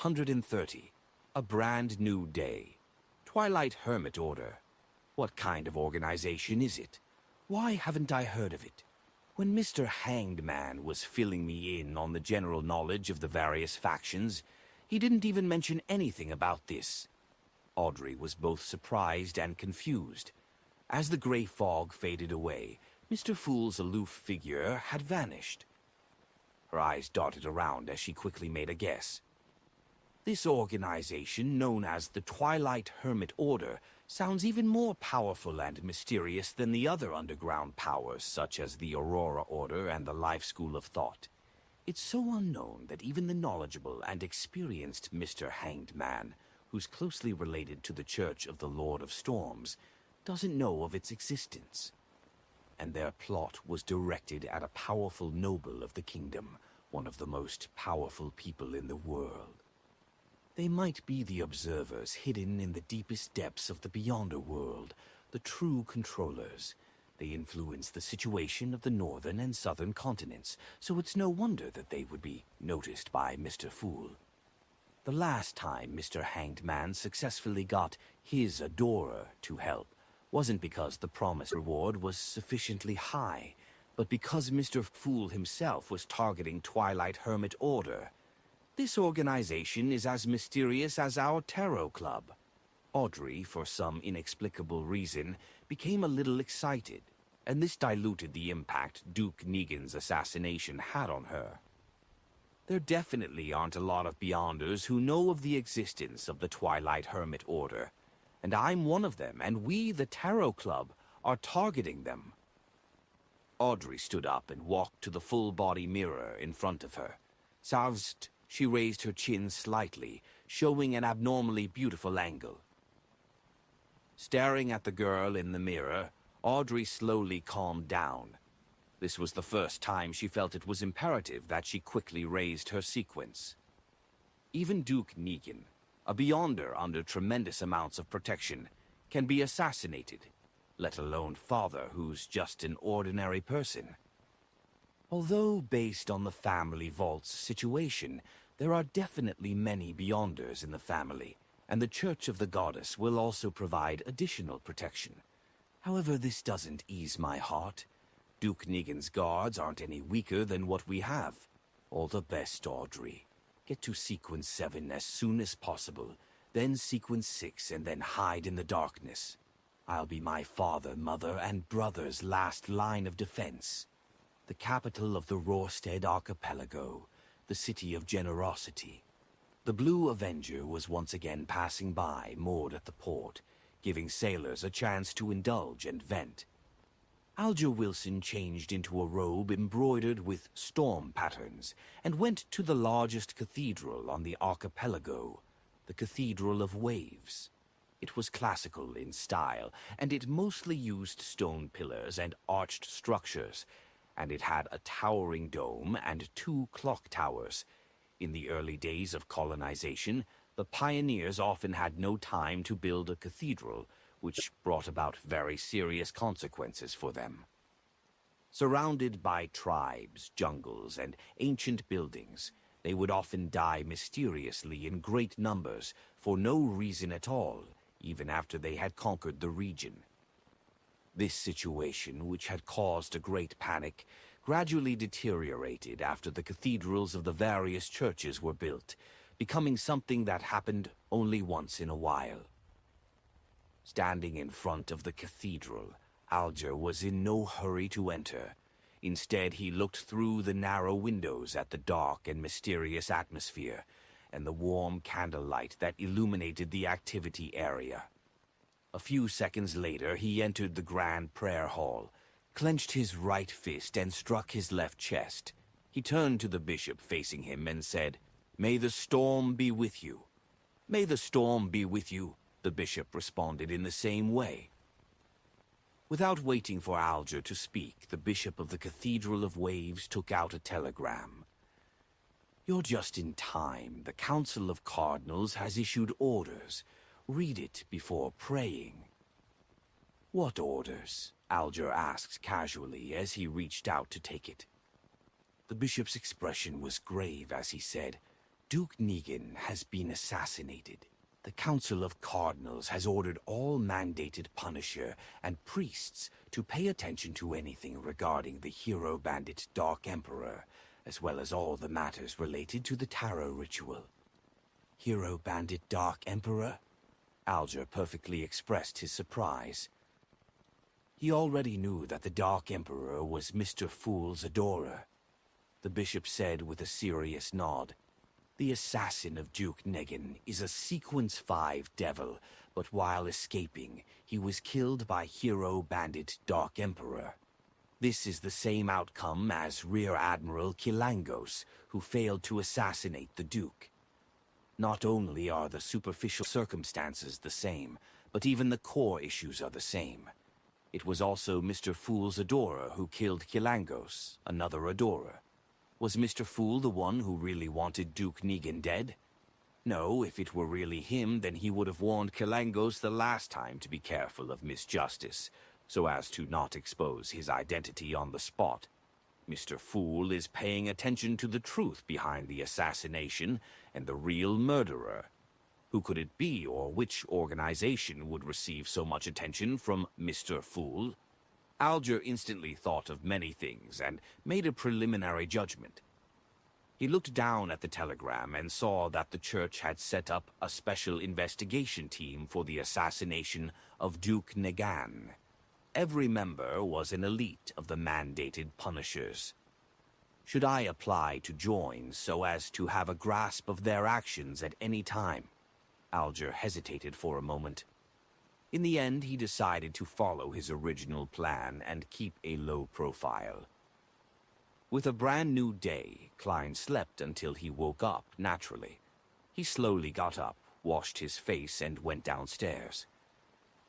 130. A brand new day. Twilight Hermit Order. What kind of organization is it? Why haven't I heard of it? When Mr. Hanged Man was filling me in on the general knowledge of the various factions, he didn't even mention anything about this. Audrey was both surprised and confused. As the gray fog faded away, Mr. Fool's aloof figure had vanished. Her eyes darted around as she quickly made a guess. This organization, known as the Twilight Hermit Order, sounds even more powerful and mysterious than the other underground powers, such as the Aurora Order and the Life School of Thought. It's so unknown that even the knowledgeable and experienced Mr. Hanged Man, who's closely related to the Church of the Lord of Storms, doesn't know of its existence. And their plot was directed at a powerful noble of the kingdom, one of the most powerful people in the world. They might be the observers hidden in the deepest depths of the Beyonder world, the true controllers. They influence the situation of the northern and southern continents, so it's no wonder that they would be noticed by Mr. Fool. The last time Mr. Hanged Man successfully got his adorer to help wasn't because the promised reward was sufficiently high, but because Mr. Fool himself was targeting Twilight Hermit Order. This organization is as mysterious as our tarot club. Audrey, for some inexplicable reason, became a little excited, and this diluted the impact Duke Negan's assassination had on her. There definitely aren't a lot of Beyonders who know of the existence of the Twilight Hermit Order, and I'm one of them, and we, the Tarot Club, are targeting them. Audrey stood up and walked to the full-body mirror in front of her. Soused, she raised her chin slightly, showing an abnormally beautiful angle. Staring at the girl in the mirror, Audrey slowly calmed down. This was the first time she felt it was imperative that she quickly raised her sequence. Even Duke Negan, a Beyonder under tremendous amounts of protection, can be assassinated, let alone Father, who's just an ordinary person. Although based on the family vault's situation, there are definitely many Beyonders in the family, and the Church of the Goddess will also provide additional protection. However, this doesn't ease my heart. Duke Negan's guards aren't any weaker than what we have. All the best, Audrey. Get to Sequence 7 as soon as possible, then Sequence 6, and then hide in the darkness. I'll be my father, mother, and brother's last line of defense. The capital of the Rorstead Archipelago, the city of generosity. The Blue Avenger was once again passing by, moored at the port, giving sailors a chance to indulge and vent. Alger Wilson changed into a robe embroidered with storm patterns and went to the largest cathedral on the archipelago, the Cathedral of Waves. It was classical in style, and it mostly used stone pillars and arched structures, and it had a towering dome and 2 clock towers. In the early days of colonization, the pioneers often had no time to build a cathedral, which brought about very serious consequences for them. Surrounded by tribes, jungles, and ancient buildings, they would often die mysteriously in great numbers for no reason at all, even after they had conquered the region. This situation, which had caused a great panic, gradually deteriorated after the cathedrals of the various churches were built, becoming something that happened only once in a while. Standing in front of the cathedral, Alger was in no hurry to enter. Instead, he looked through the narrow windows at the dark and mysterious atmosphere, and the warm candlelight that illuminated the activity area. A few seconds later, he entered the grand prayer hall, clenched his right fist and struck his left chest. He turned to the bishop facing him and said, "May the storm be with you." "May the storm be with you," the bishop responded in the same way. Without waiting for Alger to speak, the bishop of the Cathedral of Waves took out a telegram. "You're just in time. The Council of Cardinals has issued orders. Read it before praying." "What orders?" Alger asked casually as he reached out to take it. The bishop's expression was grave as he said, Duke Negan has been assassinated. The Council of Cardinals has ordered all mandated Punisher and priests to pay attention to anything regarding the hero bandit Dark Emperor, as well as all the matters related to the tarot ritual. Hero bandit Dark Emperor? Alger perfectly expressed his surprise. He already knew that the Dark Emperor was Mr. Fool's adorer. The bishop said with a serious nod, "The assassin of Duke Negan is a Sequence 5 devil, but while escaping, he was killed by hero bandit Dark Emperor. This is the same outcome as Rear Admiral Kilangos, who failed to assassinate the Duke. Not only are the superficial circumstances the same, but even the core issues are the same. It was also Mr. Fool's adorer who killed Kilangos, another adorer. Was Mr. Fool the one who really wanted Duke Negan dead? No, if it were really him, then he would have warned Kilangos the last time to be careful of Miss Justice, so as to not expose his identity on the spot. Mr. Fool is paying attention to the truth behind the assassination and the real murderer. Who could it be, or which organization would receive so much attention from Mr. Fool? Alger instantly thought of many things and made a preliminary judgment. He looked down at the telegram and saw that the church had set up a special investigation team for the assassination of Duke Negan. Every member was an elite of the mandated Punishers. Should I apply to join so as to have a grasp of their actions at any time? Alger hesitated for a moment. In the end, he decided to follow his original plan and keep a low profile. With a brand new day, Klein slept until he woke up naturally. He slowly got up, washed his face, and went downstairs.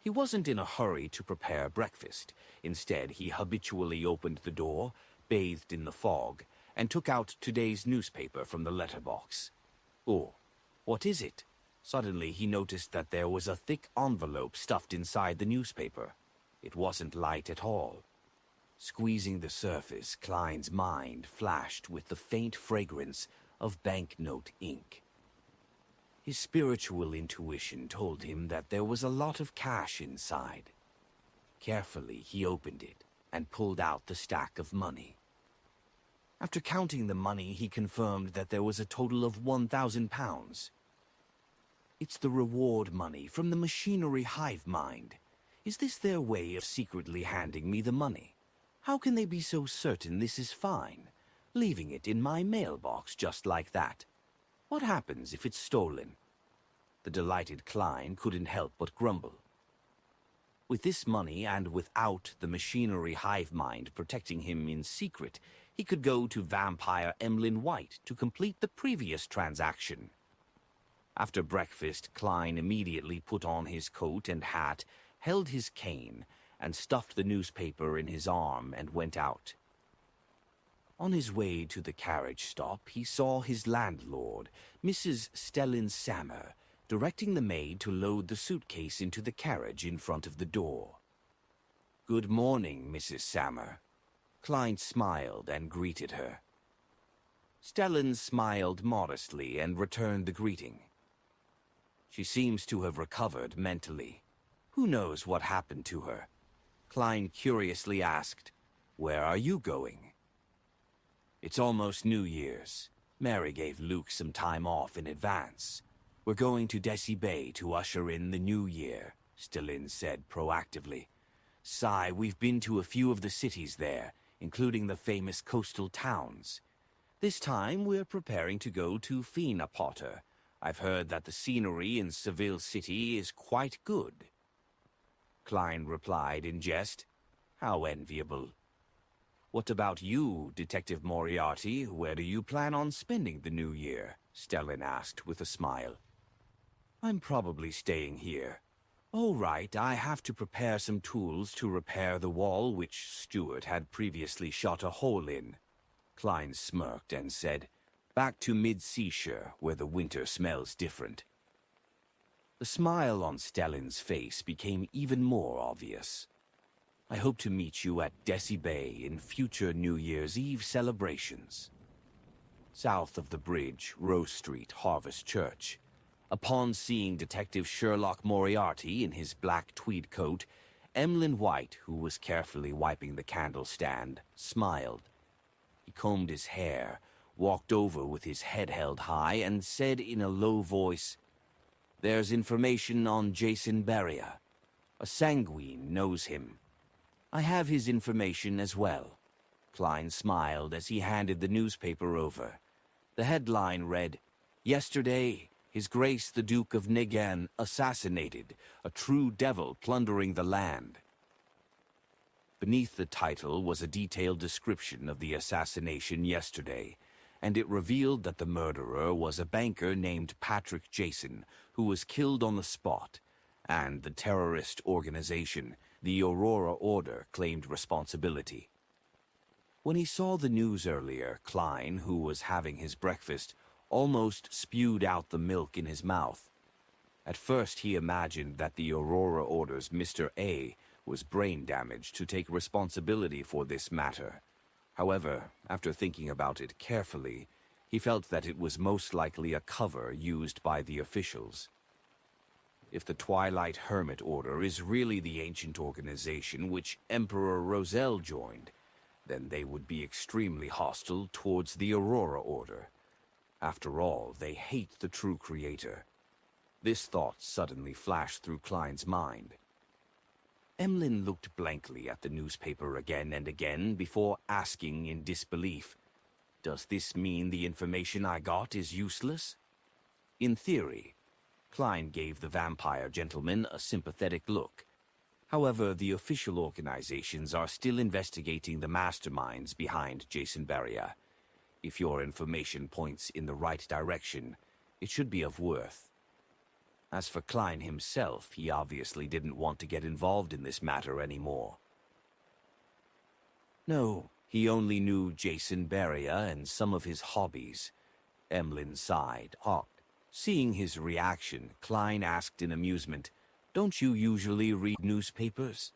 He wasn't in a hurry to prepare breakfast. Instead, he habitually opened the door, bathed in the fog, and took out today's newspaper from the letterbox. Oh, what is it? Suddenly, he noticed that there was a thick envelope stuffed inside the newspaper. It wasn't light at all. Squeezing the surface, Klein's mind flashed with the faint fragrance of banknote ink. His spiritual intuition told him that there was a lot of cash inside. Carefully, he opened it and pulled out the stack of money. After counting the money, he confirmed that there was a total of £1,000. It's the reward money from the machinery hive mind. Is this their way of secretly handing me the money? How can they be so certain this is fine, leaving it in my mailbox just like that? What happens if it's stolen? The delighted Klein couldn't help but grumble. With this money and without the machinery hive mind protecting him in secret, he could go to vampire Emlyn White to complete the previous transaction. After breakfast, Klein immediately put on his coat and hat, held his cane, and stuffed the newspaper in his arm and went out. On his way to the carriage stop, he saw his landlord, Mrs. Stellan Sammer, directing the maid to load the suitcase into the carriage in front of the door. "Good morning, Mrs. Sammer." Klein smiled and greeted her. Stellan smiled modestly and returned the greeting. She seems to have recovered mentally. Who knows what happened to her? Klein curiously asked, "Where are you going?" "It's almost New Year's. Mary gave Luke some time off in advance. We're going to Desi Bay to usher in the new year," Stellan said proactively. "Sigh, we've been to a few of the cities there, including the famous coastal towns. This time we're preparing to go to Fina Potter. I've heard that the scenery in Seville City is quite good." Klein replied in jest, "How enviable." "What about you, Detective Moriarty? Where do you plan on spending the new year?" Stellan asked with a smile. "I'm probably staying here. Oh, right, I have to prepare some tools to repair the wall which Stuart had previously shot a hole in." Klein smirked and said, "Back to mid-seashore, where the winter smells different." The smile on Stellan's face became even more obvious. "I hope to meet you at Desi Bay in future New Year's Eve celebrations." south of the bridge, Rose Street, Harvest Church. Upon seeing Detective Sherlock Moriarty in his black tweed coat, Emlyn White, who was carefully wiping the candle stand, smiled. He combed his hair, walked over with his head held high, and said in a low voice, "There's information on Jason Barrier. A sanguine knows him. I have his information as well." Klein smiled as he handed the newspaper over. The headline read, "Yesterday, His Grace the Duke of Nigan assassinated, a true devil plundering the land." Beneath the title was a detailed description of the assassination yesterday, and it revealed that the murderer was a banker named Patrick Jason, who was killed on the spot, and the terrorist organization, the Aurora Order, claimed responsibility. When he saw the news earlier, Klein, who was having his breakfast, almost spewed out the milk in his mouth. At first he imagined that the Aurora Order's Mr. A was brain damaged to take responsibility for this matter. However, after thinking about it carefully, he felt that it was most likely a cover used by the officials. If the Twilight Hermit Order is really the ancient organization which Emperor Roselle joined, then they would be extremely hostile towards the Aurora Order. After all, they hate the true creator. This thought suddenly flashed through Klein's mind. Emlyn looked blankly at the newspaper again and again before asking in disbelief, "Does this mean the information I got is useless?" In theory, Klein gave the vampire gentleman a sympathetic look. However, the official organizations are still investigating the masterminds behind Jason Barrier. If your information points in the right direction, it should be of worth. As for Klein himself, he obviously didn't want to get involved in this matter anymore. No, he only knew Jason Barrier and some of his hobbies. Emlyn sighed. Seeing his reaction, Klein asked in amusement, "Don't you usually read newspapers?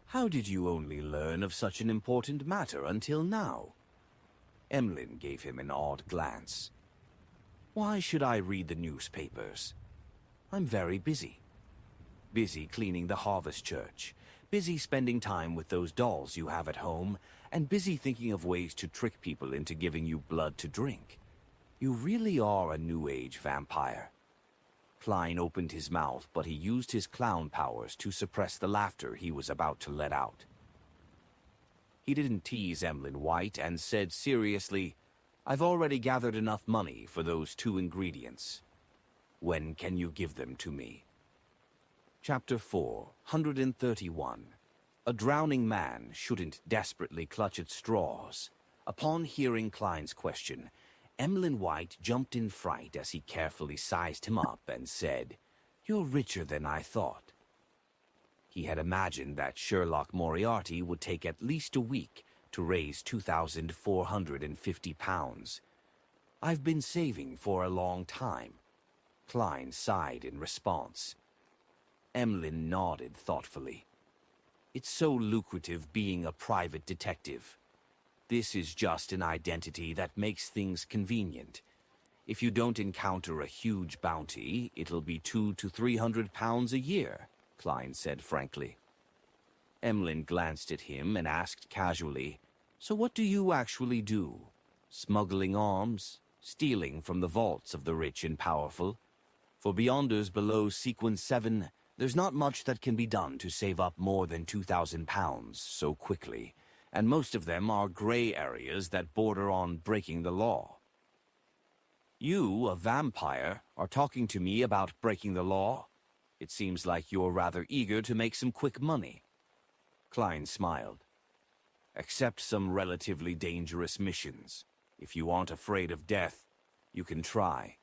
How did you only learn of such an important matter until now?" Emlyn gave him an odd glance. "Why should I read the newspapers? I'm very busy. Busy cleaning the Harvest Church, busy spending time with those dolls you have at home, and busy thinking of ways to trick people into giving you blood to drink. You really are a New Age vampire." Klein opened his mouth, but he used his clown powers to suppress the laughter he was about to let out. He didn't tease Emlyn White and said seriously, "I've already gathered enough money for those 2 ingredients. When can you give them to me?" Chapter 431. A drowning man shouldn't desperately clutch at straws. Upon hearing Klein's question, Emlyn White jumped in fright as he carefully sized him up and said, "You're richer than I thought." He had imagined that Sherlock Moriarty would take at least a week to raise 2,450 pounds. "I've been saving for a long time." Klein sighed in response. Emlyn nodded thoughtfully. "It's so lucrative being a private detective. This is just an identity that makes things convenient. If you don't encounter a huge bounty, it'll be 200 to 300 pounds a year," Klein said frankly. Emlyn glanced at him and asked casually, "So what do you actually do? Smuggling arms? Stealing from the vaults of the rich and powerful? For Beyonders below Sequence 7, there's not much that can be done to save up more than 2,000 pounds so quickly, and most of them are gray areas that border on breaking the law." "You, a vampire, are talking to me about breaking the law? It seems like you're rather eager to make some quick money." Klein smiled. "Accept some relatively dangerous missions. If you aren't afraid of death, you can try."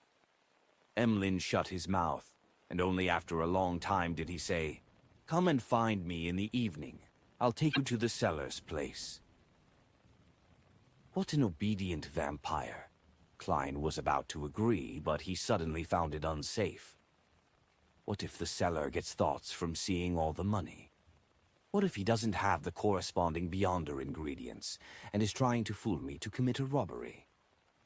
Emlyn shut his mouth, and only after a long time did he say, "Come and find me in the evening. I'll take you to the seller's place." What an obedient vampire. Klein was about to agree, but he suddenly found it unsafe. What if the seller gets thoughts from seeing all the money? What if he doesn't have the corresponding Beyonder ingredients, and is trying to fool me to commit a robbery?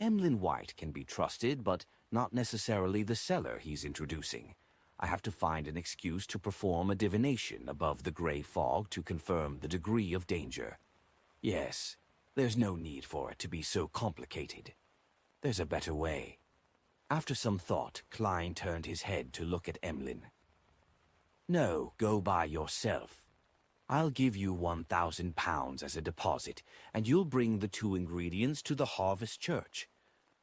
Emlyn White can be trusted, but not necessarily the seller he's introducing. I have to find an excuse to perform a divination above the gray fog to confirm the degree of danger. Yes, there's no need for it to be so complicated. There's a better way. After some thought, Klein turned his head to look at Emlyn. No, go by yourself. I'll give you £1,000 as a deposit, and you'll bring the 2 ingredients to the Harvest Church.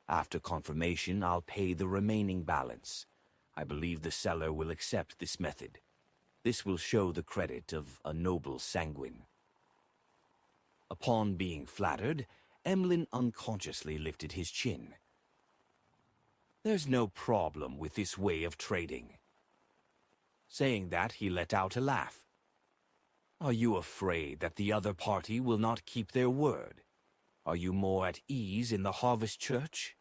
After confirmation, I'll pay the remaining balance. I believe the seller will accept this method. This will show the credit of a noble sanguine. Upon being flattered, Emlyn unconsciously lifted his chin. There's no problem with this way of trading. Saying that, he let out a laugh. Are you afraid that the other party will not keep their word? Are you more at ease in the Harvest Church?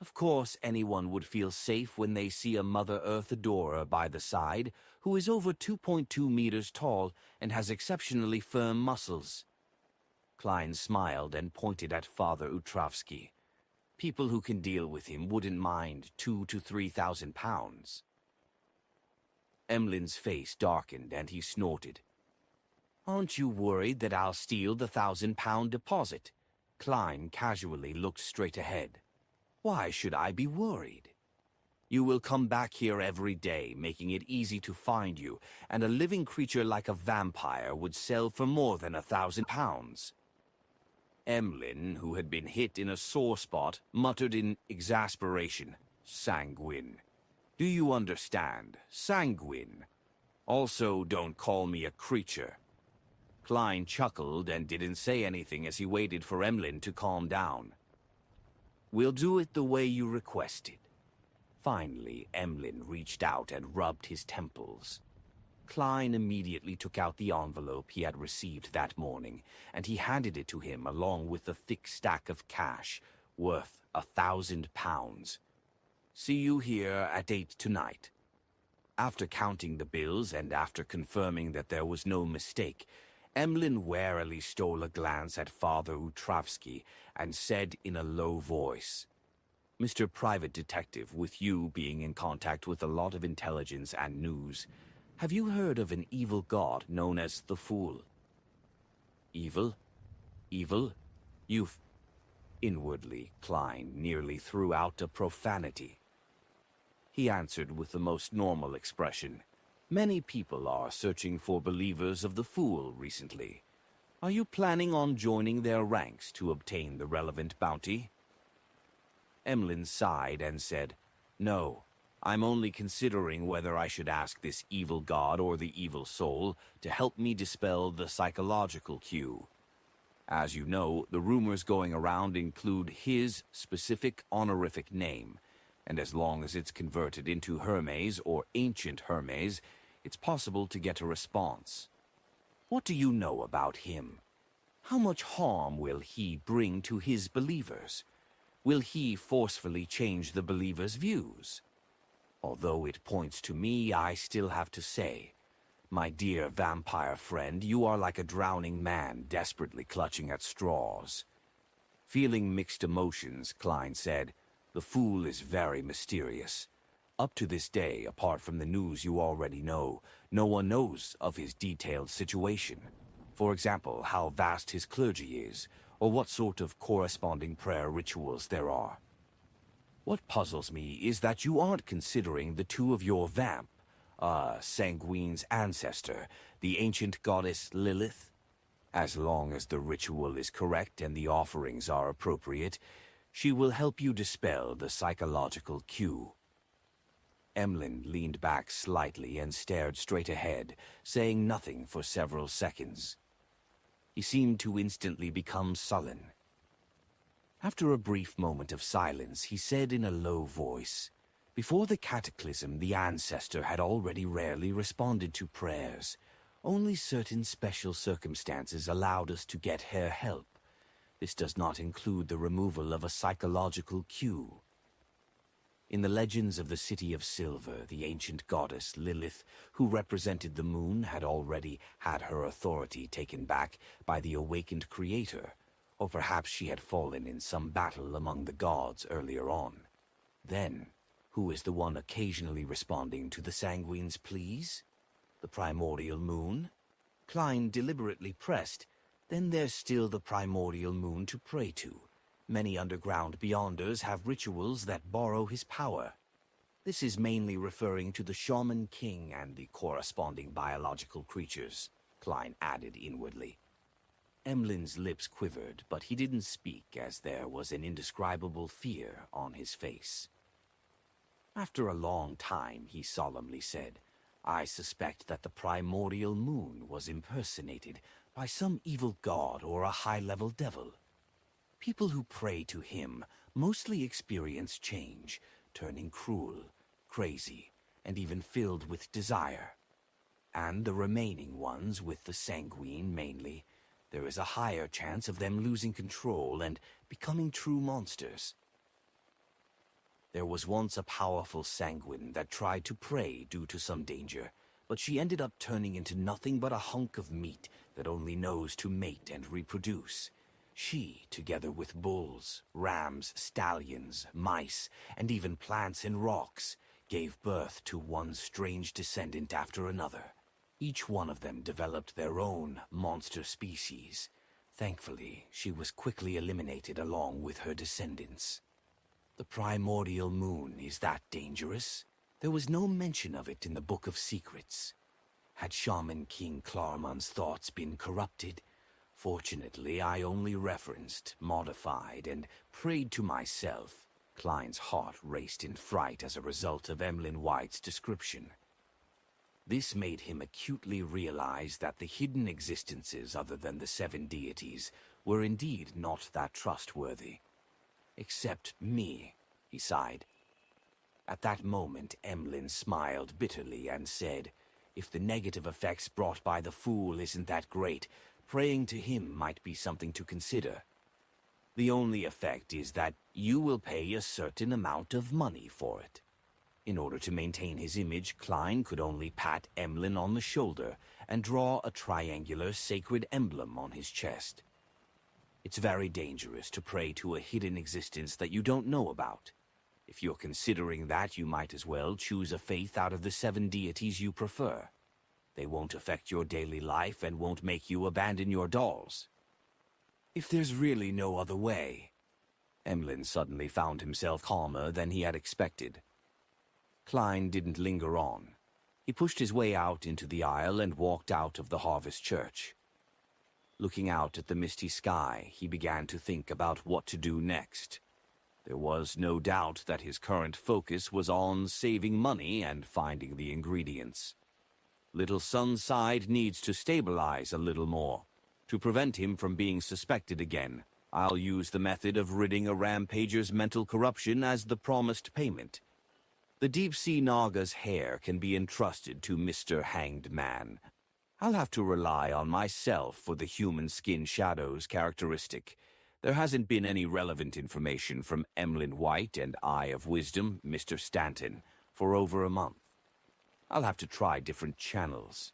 Of course, anyone would feel safe when they see a Mother Earth adorer by the side who is over 2.2 meters tall and has exceptionally firm muscles. Klein smiled and pointed at Father Utravsky. People who can deal with him wouldn't mind £2,000 to £3,000. Emlyn's face darkened and he snorted. Aren't you worried that I'll steal the £1,000 deposit? Klein casually looked straight ahead. Why should I be worried? You will come back here every day, making it easy to find you, and a living creature like a vampire would sell for more than £1,000. Emlyn, who had been hit in a sore spot, muttered in exasperation, Sanguine. Do you understand? Sanguine. Also, don't call me a creature. Klein chuckled and didn't say anything as he waited for Emlyn to calm down. We'll do it the way you requested. Finally, Emlyn reached out and rubbed his temples. Klein immediately took out the envelope he had received that morning, and he handed it to him along with the thick stack of cash, worth £1,000. See you here at 8 tonight. After counting the bills and after confirming that there was no mistake, Emlyn warily stole a glance at Father Utravsky and said in a low voice, Mr. Private Detective, with you being in contact with a lot of intelligence and news, have you heard of an evil god known as the Fool? Evil? Evil? You've... Inwardly, Klein nearly threw out a profanity. He answered with the most normal expression. Many people are searching for believers of the Fool recently. Are you planning on joining their ranks to obtain the relevant bounty? Emlyn sighed and said, No, I'm only considering whether I should ask this evil god or the evil soul to help me dispel the psychological cue. As you know, the rumors going around include his specific honorific name, and as long as it's converted into Hermes or Ancient Hermes, it's possible to get a response. What do you know about him? How much harm will he bring to his believers? Will he forcefully change the believers' views? Although it points to me, I still have to say, my dear vampire friend, you are like a drowning man desperately clutching at straws. Feeling mixed emotions, Klein said, The Fool is very mysterious. Up to this day, apart from the news you already know, no one knows of his detailed situation. For example, how vast his clergy is, or what sort of corresponding prayer rituals there are. What puzzles me is that you aren't considering the two of your sanguine's ancestor, the ancient goddess Lilith. As long as the ritual is correct and the offerings are appropriate, she will help you dispel the psychological cue. Emlyn leaned back slightly and stared straight ahead, saying nothing for several seconds. He seemed to instantly become sullen. After a brief moment of silence, he said in a low voice, Before the cataclysm, the ancestor had already rarely responded to prayers. Only certain special circumstances allowed us to get her help. This does not include the removal of a psychological cue. In the legends of the City of Silver, the ancient goddess Lilith, who represented the moon, had already had her authority taken back by the awakened creator, or perhaps she had fallen in some battle among the gods earlier on. Then, who is the one occasionally responding to the Sanguine's pleas? The primordial moon? Klein deliberately pressed. Then there's still the primordial moon to pray to. Many underground beyonders have rituals that borrow his power. This is mainly referring to the Shaman King and the corresponding biological creatures, Klein added inwardly. Emlin's lips quivered, but he didn't speak as there was an indescribable fear on his face. After a long time, he solemnly said, I suspect that the primordial moon was impersonated by some evil god or a high-level devil. People who pray to him mostly experience change, turning cruel, crazy, and even filled with desire. And the remaining ones, with the Sanguine mainly, there is a higher chance of them losing control and becoming true monsters. There was once a powerful Sanguine that tried to pray due to some danger, but she ended up turning into nothing but a hunk of meat that only knows to mate and reproduce. She, together with bulls, rams, stallions, mice, and even plants and rocks, gave birth to one strange descendant after another. Each one of them developed their own monster species. Thankfully, she was quickly eliminated along with her descendants. The primordial moon, is that dangerous? There was no mention of it in the Book of Secrets. Had Shaman King Klarman's thoughts been corrupted? Fortunately, I only referenced, modified, and prayed to myself. Klein's heart raced in fright as a result of Emlyn White's description. This made him acutely realize that the hidden existences other than the 7 deities were indeed not that trustworthy. Except me, he sighed. At that moment, Emlyn smiled bitterly and said, if the negative effects brought by the fool isn't that great, praying to him might be something to consider. The only effect is that you will pay a certain amount of money for it. In order to maintain his image, Klein could only pat Emlyn on the shoulder and draw a triangular sacred emblem on his chest. It's very dangerous to pray to a hidden existence that you don't know about. If you're considering that, you might as well choose a faith out of the 7 deities you prefer. They won't affect your daily life and won't make you abandon your dolls. If there's really no other way. Emlyn suddenly found himself calmer than he had expected. Klein didn't linger on. He pushed his way out into the aisle and walked out of the Harvest Church. Looking out at the misty sky, he began to think about what to do next. There was no doubt that his current focus was on saving money and finding the ingredients. Little Sunside needs to stabilize a little more. To prevent him from being suspected again, I'll use the method of ridding a rampager's mental corruption as the promised payment. The deep-sea Naga's hair can be entrusted to Mr. Hanged Man. I'll have to rely on myself for the human skin shadows characteristic. There hasn't been any relevant information from Emlyn White and Eye of Wisdom, Mr. Stanton, for over a month. I'll have to try different channels.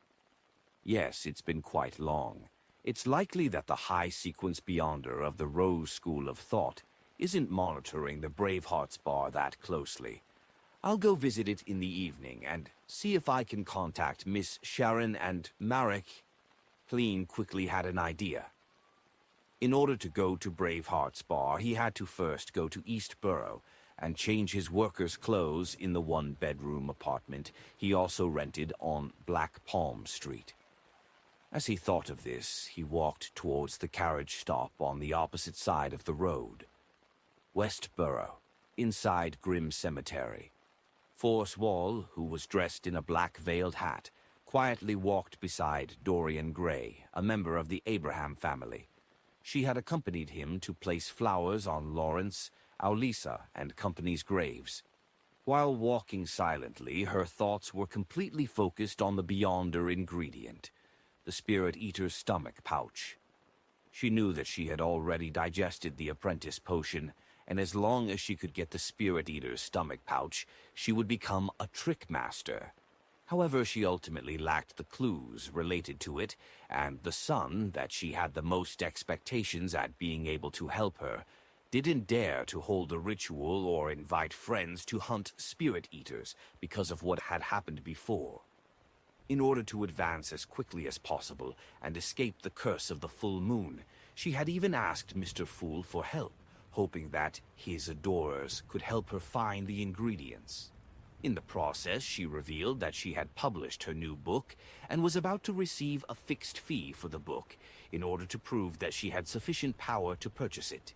Yes, it's been quite long. It's likely that the high-sequence beyonder of the Rose School of Thought isn't monitoring the Bravehearts bar that closely. I'll go visit it in the evening and see if I can contact Miss Sharon and Marek. Klein quickly had an idea. In order to go to Bravehearts bar, he had to first go to East Borough and change his workers' clothes in the 1-bedroom apartment he also rented on Black Palm Street. As he thought of this, he walked towards the carriage stop on the opposite side of the road. West Borough, inside Grim Cemetery. Force Wall, who was dressed in a black veiled hat, quietly walked beside Dorian Gray, a member of the Abraham family. She had accompanied him to place flowers on Lawrence, Aulisa, and company's graves. While walking silently, her thoughts were completely focused on the beyonder ingredient, the Spirit Eater's stomach pouch. She knew that she had already digested the apprentice potion, and as long as she could get the Spirit Eater's stomach pouch, she would become a trick master. However, she ultimately lacked the clues related to it, and the son, that she had the most expectations at being able to help her, didn't dare to hold a ritual or invite friends to hunt spirit eaters because of what had happened before. In order to advance as quickly as possible and escape the curse of the full moon, she had even asked Mr. Fool for help, hoping that his adorers could help her find the ingredients. In the process, she revealed that she had published her new book and was about to receive a fixed fee for the book in order to prove that she had sufficient power to purchase it.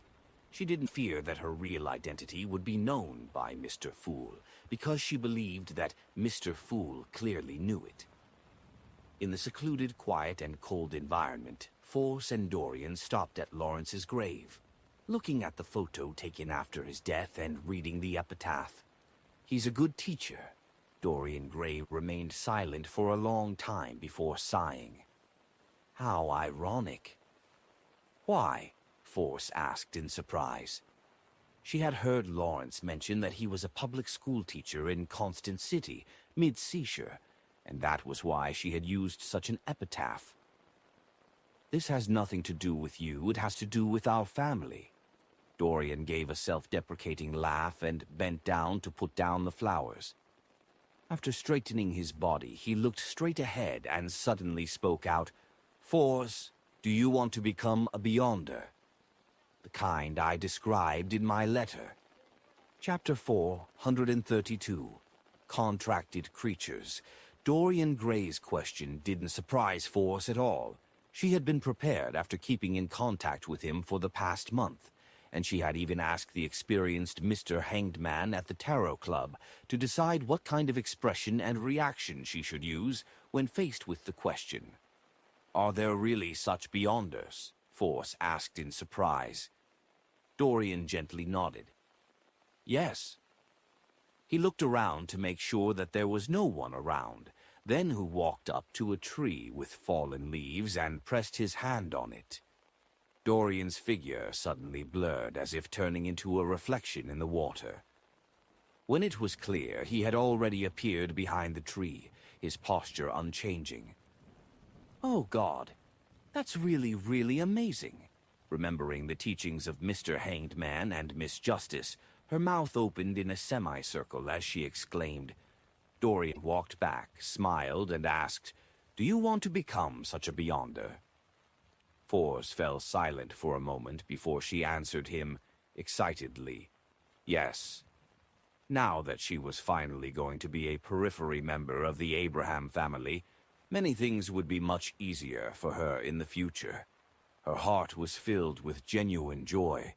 She didn't fear that her real identity would be known by Mr. Fool, because she believed that Mr. Fool clearly knew it. In the secluded, quiet, and cold environment, Force and Dorian stopped at Lawrence's grave, looking at the photo taken after his death and reading the epitaph. "He's a good teacher." Dorian Gray remained silent for a long time before sighing. "How ironic." "Why?" Force asked in surprise. She had heard Lawrence mention that he was a public school teacher in Constant City, mid-seashore, and that was why she had used such an epitaph. "This has nothing to do with you, it has to do with our family." Dorian gave a self-deprecating laugh and bent down to put down the flowers. After straightening his body, he looked straight ahead and suddenly spoke out, "Force, do you want to become a Beyonder? The kind I described in my letter." Chapter 432, Contracted Creatures. Dorian Gray's question didn't surprise Force at all. She had been prepared after keeping in contact with him for the past month, and she had even asked the experienced Mr. Hanged Man at the Tarot Club to decide what kind of expression and reaction she should use when faced with the question. "Are there really such Beyonders?" Force asked in surprise. Dorian gently nodded. "Yes." He looked around to make sure that there was no one around, then who walked up to a tree with fallen leaves and pressed his hand on it. Dorian's figure suddenly blurred as if turning into a reflection in the water. When it was clear, he had already appeared behind the tree, his posture unchanging. "Oh God, that's really, really amazing." Remembering the teachings of Mr. Hanged Man and Miss Justice, her mouth opened in a semicircle as she exclaimed. Dorian walked back, smiled, and asked, "Do you want to become such a Beyonder?" Force fell silent for a moment before she answered him, excitedly, "Yes." Now that she was finally going to be a periphery member of the Abraham family, many things would be much easier for her in the future. Her heart was filled with genuine joy.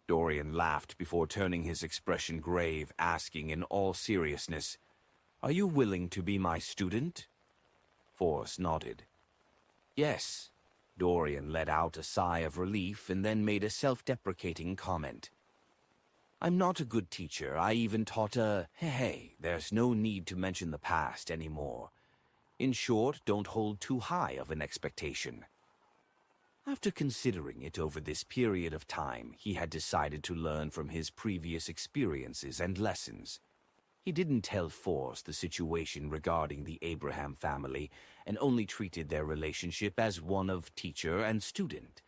Dorian laughed before turning his expression grave, asking in all seriousness, "Are you willing to be my student?" Force nodded. "Yes." Dorian let out a sigh of relief and then made a self-deprecating comment. "I'm not a good teacher. I even taught hey, there's no need to mention the past anymore. In short, don't hold too high of an expectation." After considering it over this period of time, he had decided to learn from his previous experiences and lessons. He didn't tell Force the situation regarding the Abraham family and only treated their relationship as one of teacher and student.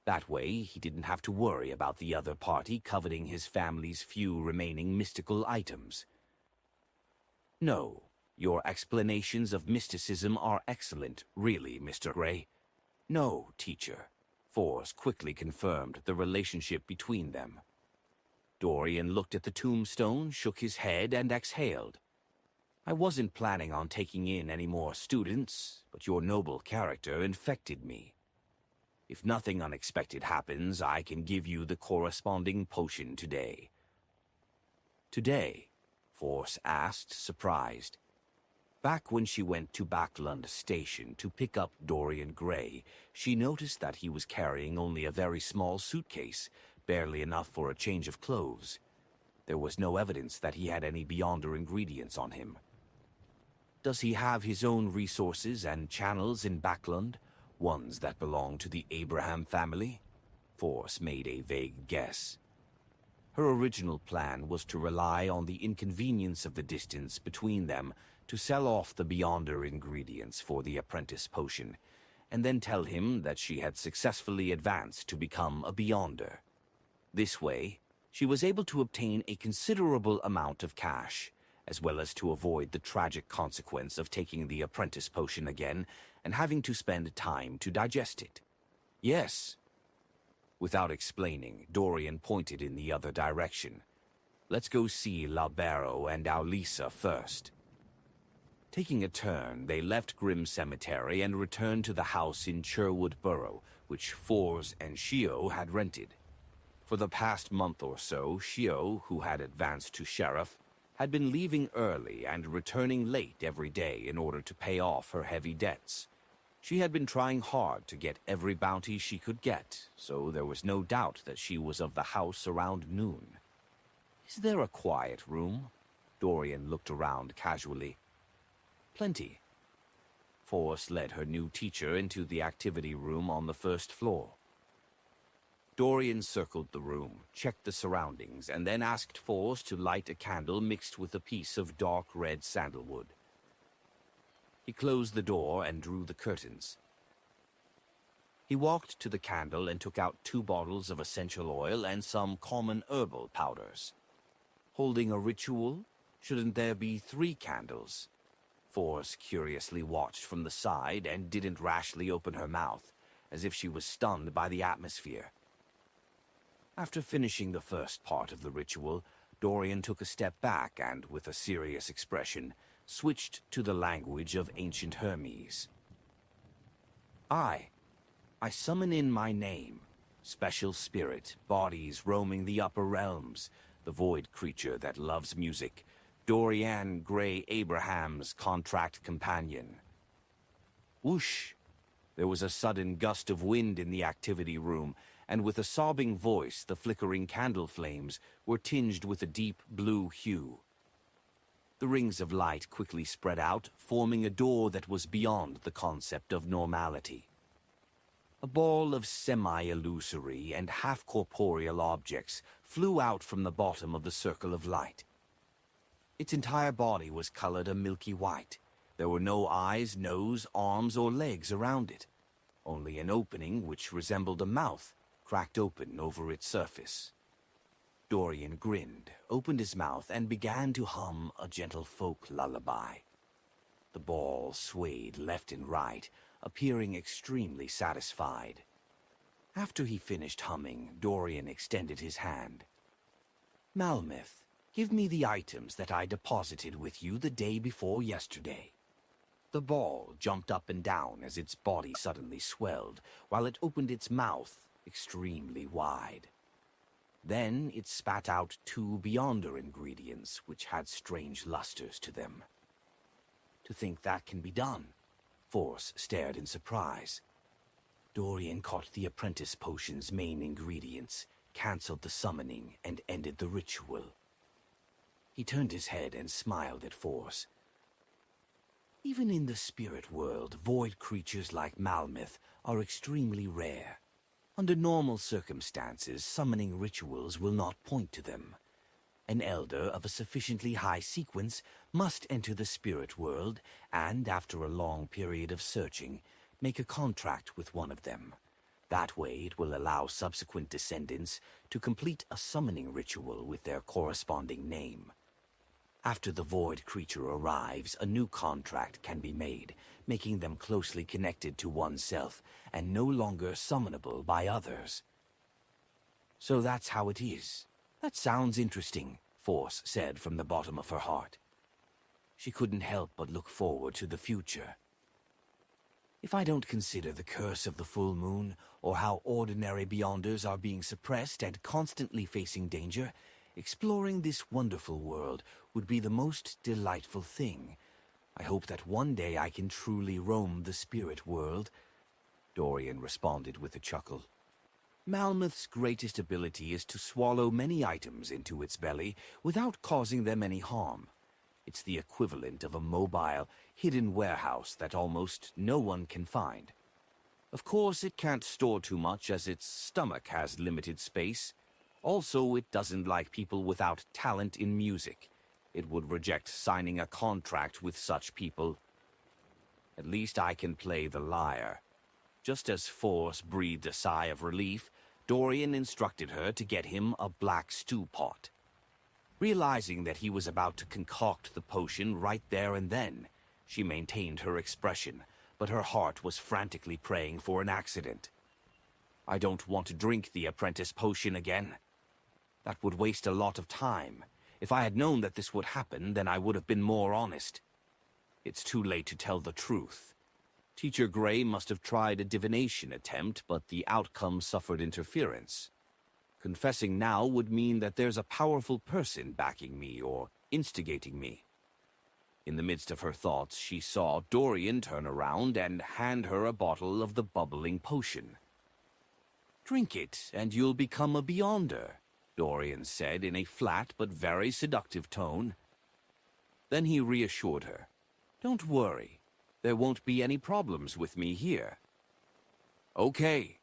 That way, he didn't have to worry about the other party coveting his family's few remaining mystical items. "No, your explanations of mysticism are excellent, really, Mr. Gray." "No, teacher." Force quickly confirmed the relationship between them. Dorian looked at the tombstone, shook his head, and exhaled. "I wasn't planning on taking in any more students, but your noble character infected me. If nothing unexpected happens, I can give you the corresponding potion today." "Today?" Force asked, surprised. Back when she went to Backlund Station to pick up Dorian Gray, she noticed that he was carrying only a very small suitcase, barely enough for a change of clothes. There was no evidence that he had any Beyonder ingredients on him. "Does he have his own resources and channels in Backlund, ones that belong to the Abraham family?" Force made a vague guess. Her original plan was to rely on the inconvenience of the distance between them to sell off the Beyonder ingredients for the apprentice potion, and then tell him that she had successfully advanced to become a Beyonder. This way, she was able to obtain a considerable amount of cash, as well as to avoid the tragic consequence of taking the apprentice potion again and having to spend time to digest it. Yes. Without explaining, Dorian pointed in the other direction. Let's go see La Barrow and Aulisa first. Taking a turn, they left Grim Cemetery and returned to the house in Sherwood Borough, which Fors and Shio had rented. For the past month or so, Shio, who had advanced to sheriff, had been leaving early and returning late every day in order to pay off her heavy debts. She had been trying hard to get every bounty she could get, so there was no doubt that she was of the house around noon. Is there a quiet room? Dorian looked around casually. Plenty. Force led her new teacher into the activity room on the first floor. Dorian circled the room, checked the surroundings, and then asked Force to light a candle mixed with a piece of dark red sandalwood. He closed the door and drew the curtains. He walked to the candle and took out 2 bottles of essential oil and some common herbal powders. Holding a ritual, shouldn't there be 3 candles? Force curiously watched from the side and didn't rashly open her mouth, as if she was stunned by the atmosphere. After finishing the first part of the ritual, Dorian took a step back and, with a serious expression, switched to the language of ancient Hermes. I summon in my name, special spirit, bodies roaming the upper realms, the void creature that loves music, Dorian Gray Abraham's contract companion. Whoosh! There was a sudden gust of wind in the activity room, and with a sobbing voice, the flickering candle flames were tinged with a deep blue hue. The rings of light quickly spread out, forming a door that was beyond the concept of normality. A ball of semi-illusory and half-corporeal objects flew out from the bottom of the circle of light. Its entire body was colored a milky white. There were no eyes, nose, arms, or legs around it. Only an opening which resembled a mouth cracked open over its surface. Dorian grinned, opened his mouth, and began to hum a gentle folk lullaby. The ball swayed left and right, appearing extremely satisfied. After he finished humming, Dorian extended his hand. Malmeth, give me the items that I deposited with you the day before yesterday. The ball jumped up and down as its body suddenly swelled, while it opened its mouth extremely wide. Then it spat out 2 Beyonder ingredients, which had strange lusters to them. To think that can be done. Force stared in surprise. Dorian caught the apprentice potion's main ingredients, cancelled the summoning, and ended the ritual. He turned his head and smiled at Force. Even in the spirit world, void creatures like Malmeth are extremely rare. Under normal circumstances, summoning rituals will not point to them. An elder of a sufficiently high sequence must enter the spirit world and, after a long period of searching, make a contract with one of them. That way it will allow subsequent descendants to complete a summoning ritual with their corresponding name. After the void creature arrives, a new contract can be made, making them closely connected to oneself and no longer summonable by others. So that's how it is. That sounds interesting, Force said from the bottom of her heart. She couldn't help but look forward to the future. If I don't consider the curse of the full moon, or how ordinary Beyonders are being suppressed and constantly facing danger, exploring this wonderful world would be the most delightful thing. I hope that one day I can truly roam the spirit world, Dorian responded with a chuckle. Malmeth's greatest ability is to swallow many items into its belly without causing them any harm. It's the equivalent of a mobile, hidden warehouse that almost no one can find. Of course, it can't store too much as its stomach has limited space. Also, it doesn't like people without talent in music. It would reject signing a contract with such people. At least I can play the lyre. Just as Force breathed a sigh of relief, Dorian instructed her to get him a black stew pot. Realizing that he was about to concoct the potion right there and then, she maintained her expression, but her heart was frantically praying for an accident. I don't want to drink the apprentice potion again. That would waste a lot of time. If I had known that this would happen, then I would have been more honest. It's too late to tell the truth. Teacher Gray must have tried a divination attempt, but the outcome suffered interference. Confessing now would mean that there's a powerful person backing me or instigating me. In the midst of her thoughts, she saw Dorian turn around and hand her a bottle of the bubbling potion. "Drink it, and you'll become a Beyonder," Dorian said in a flat but very seductive tone. Then he reassured her. "Don't worry. There won't be any problems with me here." "Okay."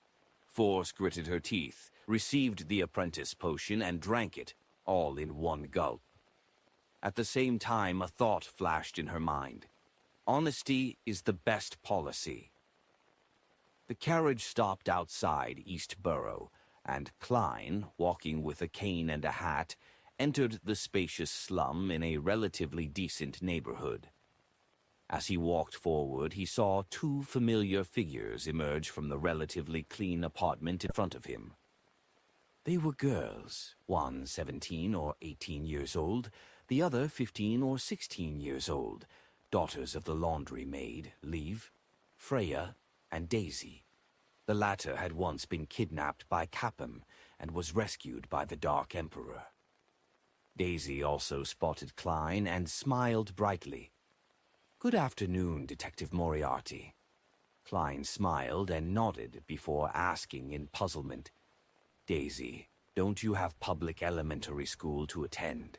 Force gritted her teeth, received the apprentice potion, and drank it, all in one gulp. At the same time, a thought flashed in her mind. Honesty is the best policy. The carriage stopped outside East Borough, and Klein, walking with a cane and a hat, entered the spacious slum in a relatively decent neighborhood. As he walked forward, he saw two familiar figures emerge from the relatively clean apartment in front of him. They were girls, one 17 or 18 years old, the other 15 or 16 years old, daughters of the laundry maid, Liv, Freya, and Daisy. The latter had once been kidnapped by Capum and was rescued by the Dark Emperor. Daisy also spotted Klein and smiled brightly. "Good afternoon, Detective Moriarty." Klein smiled and nodded before asking in puzzlement, "Daisy, don't you have public elementary school to attend?"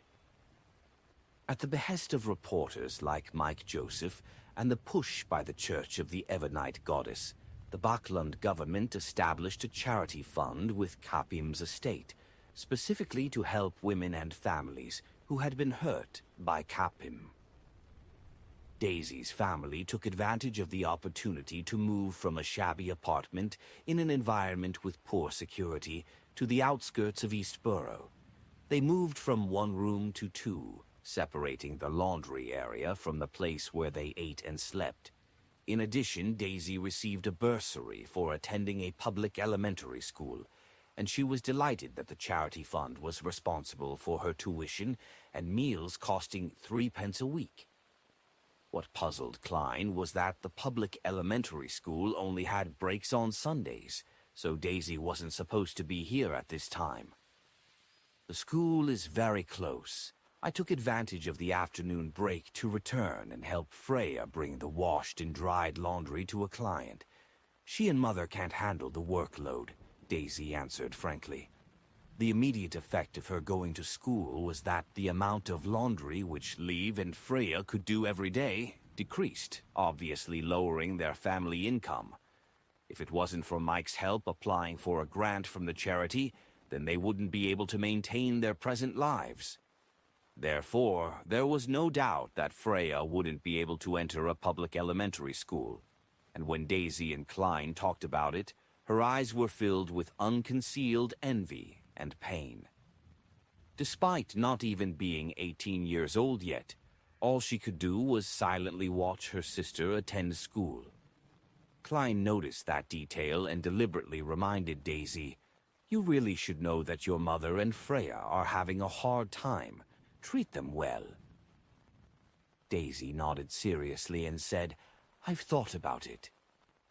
At the behest of reporters like Mike Joseph and the push by the Church of the Evernight Goddess, the Backlund government established a charity fund with Capim's estate, specifically to help women and families who had been hurt by Capim. Daisy's family took advantage of the opportunity to move from a shabby apartment in an environment with poor security to the outskirts of East Borough. They moved from one room to two, separating the laundry area from the place where they ate and slept. In addition, Daisy received a bursary for attending a public elementary school, and she was delighted that the charity fund was responsible for her tuition and meals costing 3 pence a week. What puzzled Klein was that the public elementary school only had breaks on Sundays, so Daisy wasn't supposed to be here at this time. "The school is very close. I took advantage of the afternoon break to return and help Freya bring the washed and dried laundry to a client. She and Mother can't handle the workload," Daisy answered frankly. The immediate effect of her going to school was that the amount of laundry which Liv and Freya could do every day decreased, obviously lowering their family income. If it wasn't for Mike's help applying for a grant from the charity, then they wouldn't be able to maintain their present lives. Therefore, there was no doubt that Freya wouldn't be able to enter a public elementary school, and when Daisy and Klein talked about it, her eyes were filled with unconcealed envy and pain. Despite not even being 18 years old yet, all she could do was silently watch her sister attend school. Klein noticed that detail and deliberately reminded Daisy, "You really should know that your mother and Freya are having a hard time. Treat them well." Daisy nodded seriously and said, "I've thought about it.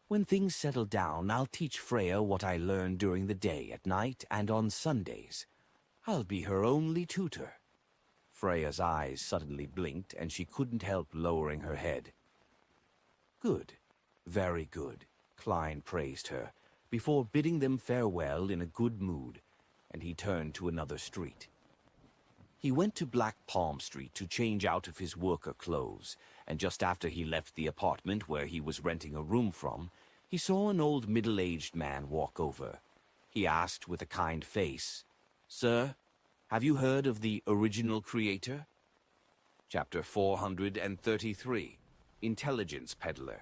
When things settle down, I'll teach Freya what I learned during the day, at night, and on Sundays. I'll be her only tutor." Freya's eyes suddenly blinked, and she couldn't help lowering her head. "Good. Very good," Klein praised her, before bidding them farewell in a good mood, and he turned to another street. He went to Black Palm Street to change out of his worker clothes, and just after he left the apartment where he was renting a room from, he saw an old middle-aged man walk over. He asked with a kind face, Sir, have you heard of the original creator? Chapter 433, Intelligence Peddler.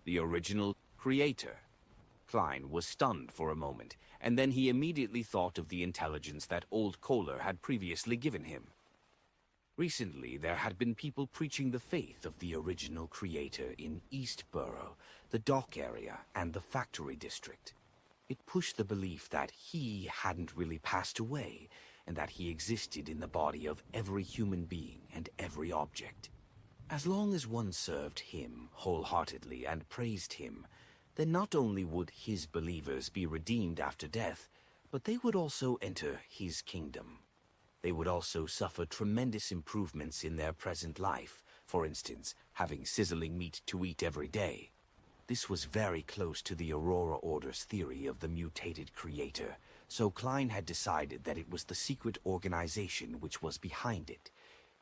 The original creator. Klein was stunned for a moment, and then he immediately thought of the intelligence that Old Kohler had previously given him. Recently, there had been people preaching the faith of the original creator in Eastborough, the dock area, and the factory district. It pushed the belief that he hadn't really passed away, and that he existed in the body of every human being and every object. As long as one served him wholeheartedly and praised him, then not only would his believers be redeemed after death, but they would also enter his kingdom. They would also suffer tremendous improvements in their present life, for instance, having sizzling meat to eat every day. This was very close to the Aurora Order's theory of the mutated creator, so Klein had decided that it was the secret organization which was behind it.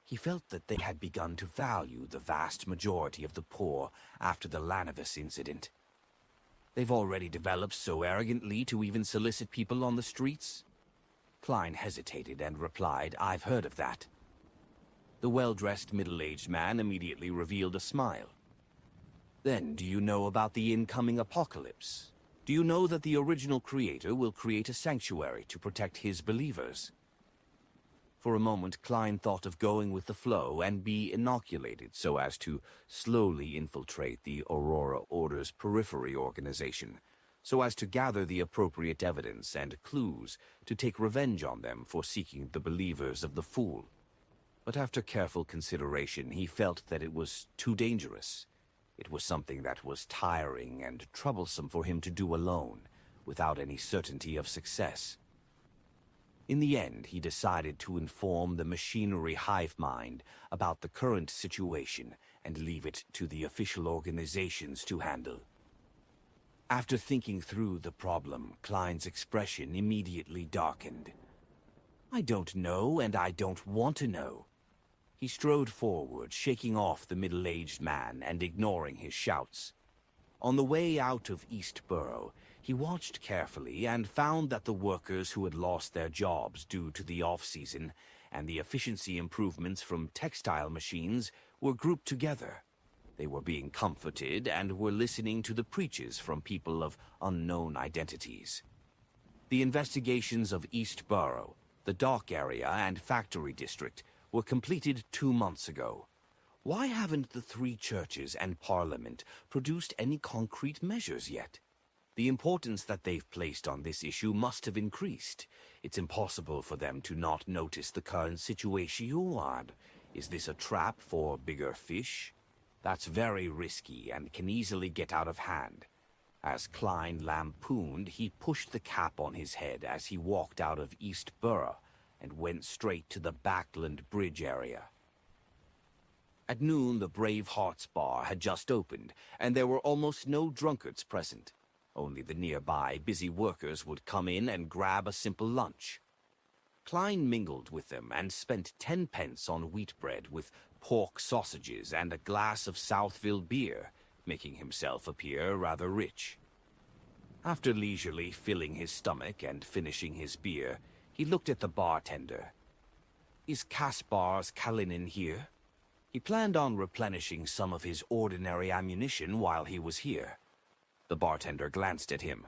He felt that they had begun to value the vast majority of the poor after the Lanavis incident. They've already developed so arrogantly to even solicit people on the streets? Klein hesitated and replied, "I've heard of that." The well-dressed middle-aged man immediately revealed a smile. "Then do you know about the incoming apocalypse? Do you know that the original creator will create a sanctuary to protect his believers?" For a moment, Klein thought of going with the flow and be inoculated so as to slowly infiltrate the Aurora Order's periphery organization, so as to gather the appropriate evidence and clues to take revenge on them for seeking the believers of the Fool. But after careful consideration, he felt that it was too dangerous. It was something that was tiring and troublesome for him to do alone, without any certainty of success. In the end, he decided to inform the machinery hive mind about the current situation and leave it to the official organizations to handle. After thinking through the problem, Klein's expression immediately darkened. "I don't know, and I don't want to know." He strode forward, shaking off the middle-aged man and ignoring his shouts. On the way out of Eastborough, he watched carefully and found that the workers who had lost their jobs due to the off-season and the efficiency improvements from textile machines were grouped together. They were being comforted and were listening to the preaches from people of unknown identities. The investigations of Eastborough, the dock area and factory district were completed 2 months ago. Why haven't the 3 churches and Parliament produced any concrete measures yet? The importance that they've placed on this issue must have increased. It's impossible for them to not notice the current situation. Is this a trap for bigger fish? That's very risky and can easily get out of hand. As Klein lampooned, he pushed the cap on his head as he walked out of Eastborough and went straight to the Backland Bridge area. At noon, the Brave Hearts Bar had just opened, and there were almost no drunkards present. Only the nearby busy workers would come in and grab a simple lunch. Klein mingled with them and spent 10 pence on wheat bread with pork sausages and a glass of Southville beer, making himself appear rather rich. After leisurely filling his stomach and finishing his beer, he looked at the bartender. "Is Kaspar's Kalinin here?" He planned on replenishing some of his ordinary ammunition while he was here. The bartender glanced at him.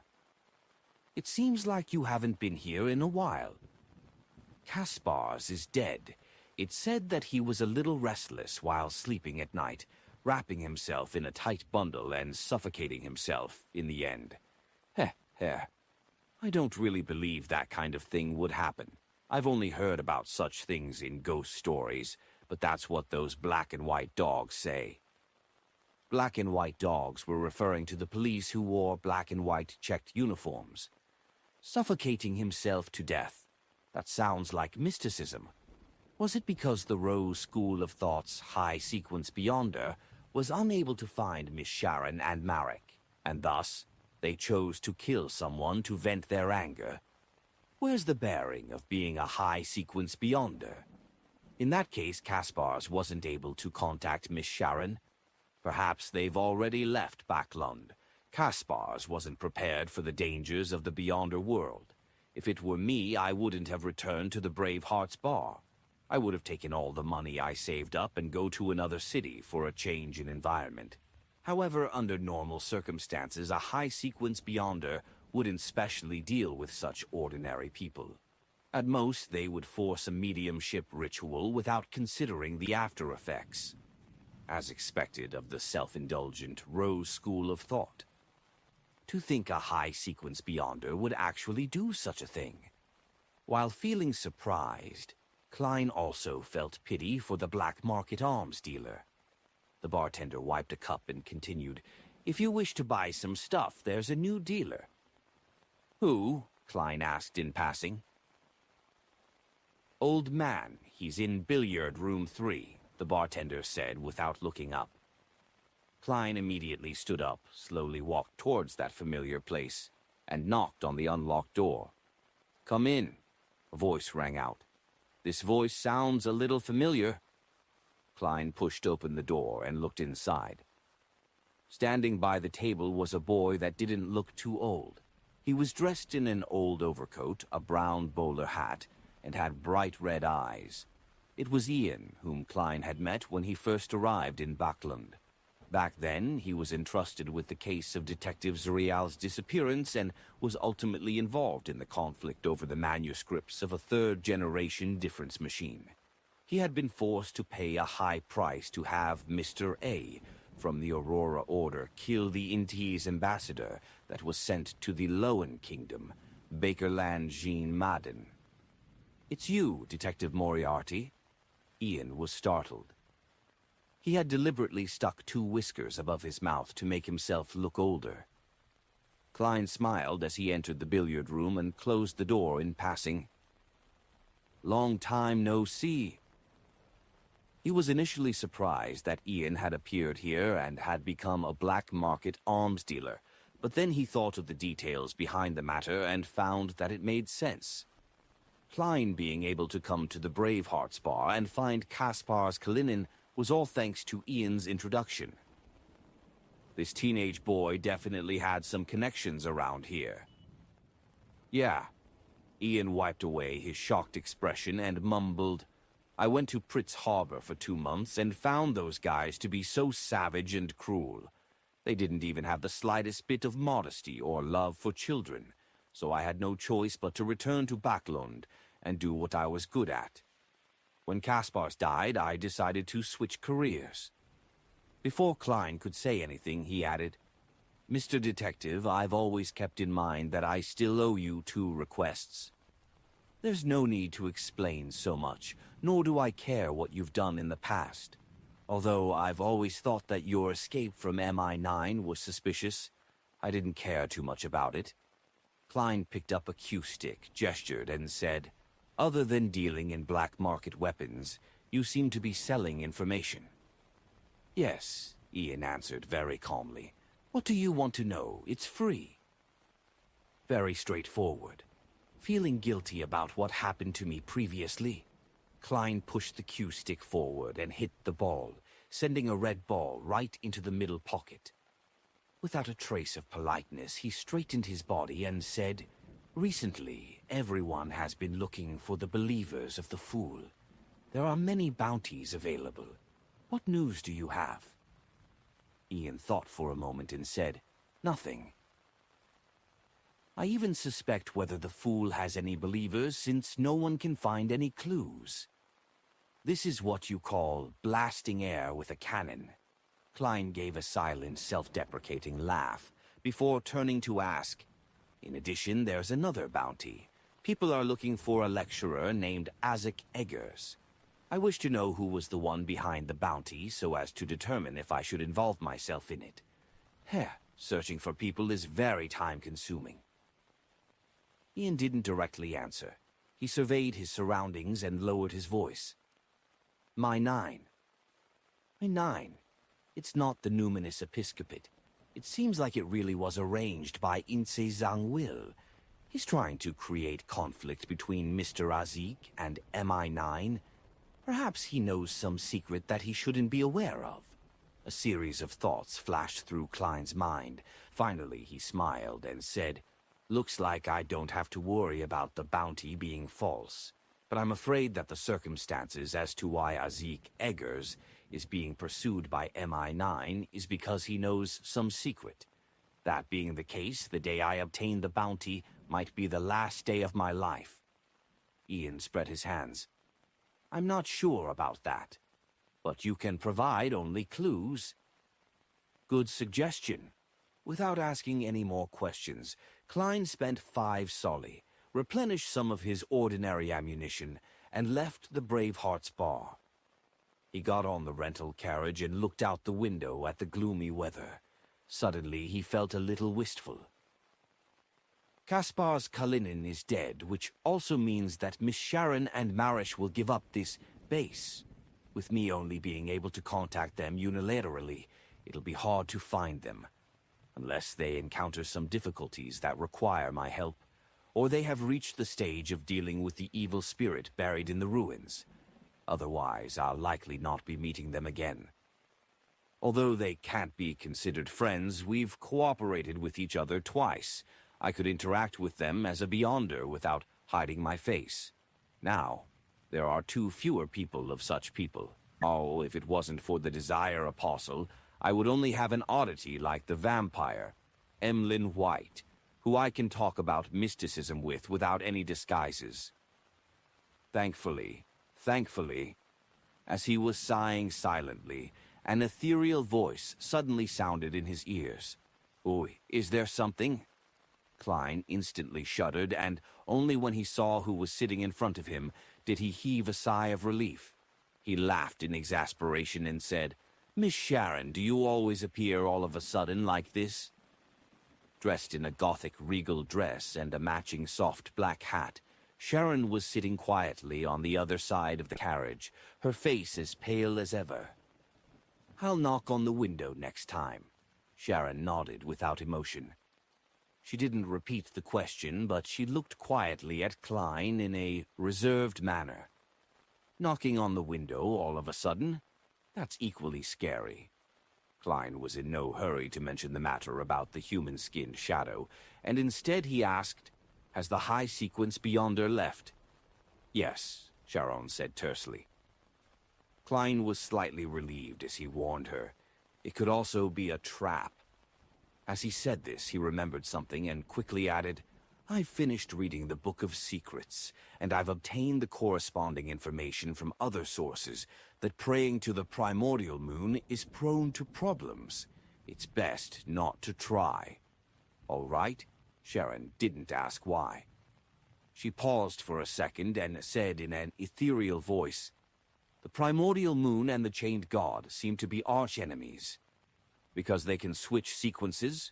"It seems like you haven't been here in a while." "Kaspar's is dead. It's said that he was a little restless while sleeping at night, wrapping himself in a tight bundle and suffocating himself in the end. Heh. I don't really believe that kind of thing would happen. I've only heard about such things in ghost stories, but that's what those black and white dogs say." Black and white dogs were referring to the police who wore black and white checked uniforms. Suffocating himself to death. That sounds like mysticism. Was it because the Rose School of Thought's high-sequence Beyonder was unable to find Miss Sharon and Marek, and thus they chose to kill someone to vent their anger? Where's the bearing of being a high-sequence Beyonder? In that case, Kaspar's wasn't able to contact Miss Sharon. Perhaps they've already left Backlund. Kaspar's wasn't prepared for the dangers of the Beyonder world. If it were me, I wouldn't have returned to the Brave Hearts Bar. I would have taken all the money I saved up and go to another city for a change in environment. However, under normal circumstances, a high-sequence Beyonder wouldn't specially deal with such ordinary people. At most, they would force a mediumship ritual without considering the after effects, as expected of the self-indulgent Rose school of thought. To think a high-sequence Beyonder would actually do such a thing. While feeling surprised, Klein also felt pity for the black market arms dealer. The bartender wiped a cup and continued, "If you wish to buy some stuff, there's a new dealer." "Who?" Klein asked in passing. "Old man. He's in billiard room 3, the bartender said without looking up. Klein immediately stood up, slowly walked towards that familiar place, and knocked on the unlocked door. "Come in," a voice rang out. "This voice sounds a little familiar." Klein pushed open the door and looked inside. Standing by the table was a boy that didn't look too old. He was dressed in an old overcoat, a brown bowler hat, and had bright red eyes. It was Ian, whom Klein had met when he first arrived in Backlund. Back then, he was entrusted with the case of Detective Zurial's disappearance and was ultimately involved in the conflict over the manuscripts of a third-generation difference machine. He had been forced to pay a high price to have Mr. A from the Aurora Order kill the Inti's ambassador that was sent to the Lowen Kingdom, Bakerland Jean Madden. "It's you, Detective Moriarty." Ian was startled. He had deliberately stuck 2 whiskers above his mouth to make himself look older. Klein smiled as he entered the billiard room and closed the door in passing. "Long time no see." He was initially surprised that Ian had appeared here and had become a black market arms dealer, but then he thought of the details behind the matter and found that it made sense. Klein being able to come to the Brave Hearts Bar and find Kaspar's Kalinin was all thanks to Ian's introduction. This teenage boy definitely had some connections around here. "Yeah." Ian wiped away his shocked expression and mumbled, "I went to Pritz Harbor for 2 months and found those guys to be so savage and cruel. They didn't even have the slightest bit of modesty or love for children, so I had no choice but to return to Backlund and do what I was good at. When Kaspars died, I decided to switch careers." Before Klein could say anything, he added, "Mr. Detective, I've always kept in mind that I still owe you 2 requests. There's no need to explain so much, nor do I care what you've done in the past. Although I've always thought that your escape from MI9 was suspicious, I didn't care too much about it." Klein picked up a cue stick, gestured, and said, "Other than dealing in black market weapons, you seem to be selling information." "Yes," Ian answered very calmly. "What do you want to know? It's free." "Very straightforward. Feeling guilty about what happened to me previously?" Klein pushed the cue stick forward and hit the ball, sending a red ball right into the middle pocket. Without a trace of politeness, he straightened his body and said, "Recently, everyone has been looking for the believers of the Fool. There are many bounties available. What news do you have?" Ian thought for a moment and said, "Nothing. I even suspect whether the Fool has any believers, since no one can find any clues. This is what you call blasting air with a cannon." Klein gave a silent, self-deprecating laugh before turning to ask, "In addition, there's another bounty. People are looking for a lecturer named Isaac Eggers. I wish to know who was the one behind the bounty so as to determine if I should involve myself in it. Searching for people is very time-consuming." Ian didn't directly answer. He surveyed his surroundings and lowered his voice. My nine. It's not the numinous episcopate. It seems like it really was arranged by Inse Zhang-Will. He's trying to create conflict between Mr. Azik and MI9. Perhaps he knows some secret that he shouldn't be aware of. A series of thoughts flashed through Klein's mind. Finally, he smiled and said, Looks like I don't have to worry about the bounty being false, but I'm afraid that the circumstances as to why Azik Eggers is being pursued by MI9 is because he knows some secret. That being the case, the day I obtain the bounty might be the last day of my life. Ian spread his hands. I'm not sure about that, but you can provide only clues. Good suggestion. Without asking any more questions, Klein spent 5 solly, replenished some of his ordinary ammunition, and left the Braveheart's bar. He got on the rental carriage and looked out the window at the gloomy weather. Suddenly he felt a little wistful. Kaspar's Kalinin is dead, which also means that Miss Sharon and Marish will give up this base. With me only being able to contact them unilaterally, it'll be hard to find them. Unless they encounter some difficulties that require my help, or they have reached the stage of dealing with the evil spirit buried in the ruins. Otherwise, I'll likely not be meeting them again. Although they can't be considered friends, we've cooperated with each other twice. I could interact with them as a Beyonder without hiding my face. Now, there are 2 fewer people of such people. Oh, if it wasn't for the Desire Apostle, I would only have an oddity like the vampire, Emlyn White, who I can talk about mysticism with without any disguises. Thankfully, as he was sighing silently, an ethereal voice suddenly sounded in his ears. "Oi, is there something?" Klein instantly shuddered, and only when he saw who was sitting in front of him did he heave a sigh of relief. He laughed in exasperation and said, "Miss Sharon, do you always appear all of a sudden like this?" Dressed in a gothic regal dress and a matching soft black hat, Sharon was sitting quietly on the other side of the carriage, her face as pale as ever. "I'll knock on the window next time." Sharon nodded without emotion. She didn't repeat the question, but she looked quietly at Klein in a reserved manner. Knocking on the window all of a sudden? That's equally scary. Klein was in no hurry to mention the matter about the human-skinned shadow, and instead he asked, "Has the high sequence Beyonder left?" "Yes," Sharon said tersely. Klein was slightly relieved as he warned her. It could also be a trap. As he said this, he remembered something and quickly added, "I've finished reading the Book of Secrets, and I've obtained the corresponding information from other sources that praying to the primordial moon is prone to problems. It's best not to try." "All right?" Sharon didn't ask why. She paused for a second and said in an ethereal voice, "The primordial moon and the chained god seem to be arch-enemies. Because they can switch sequences?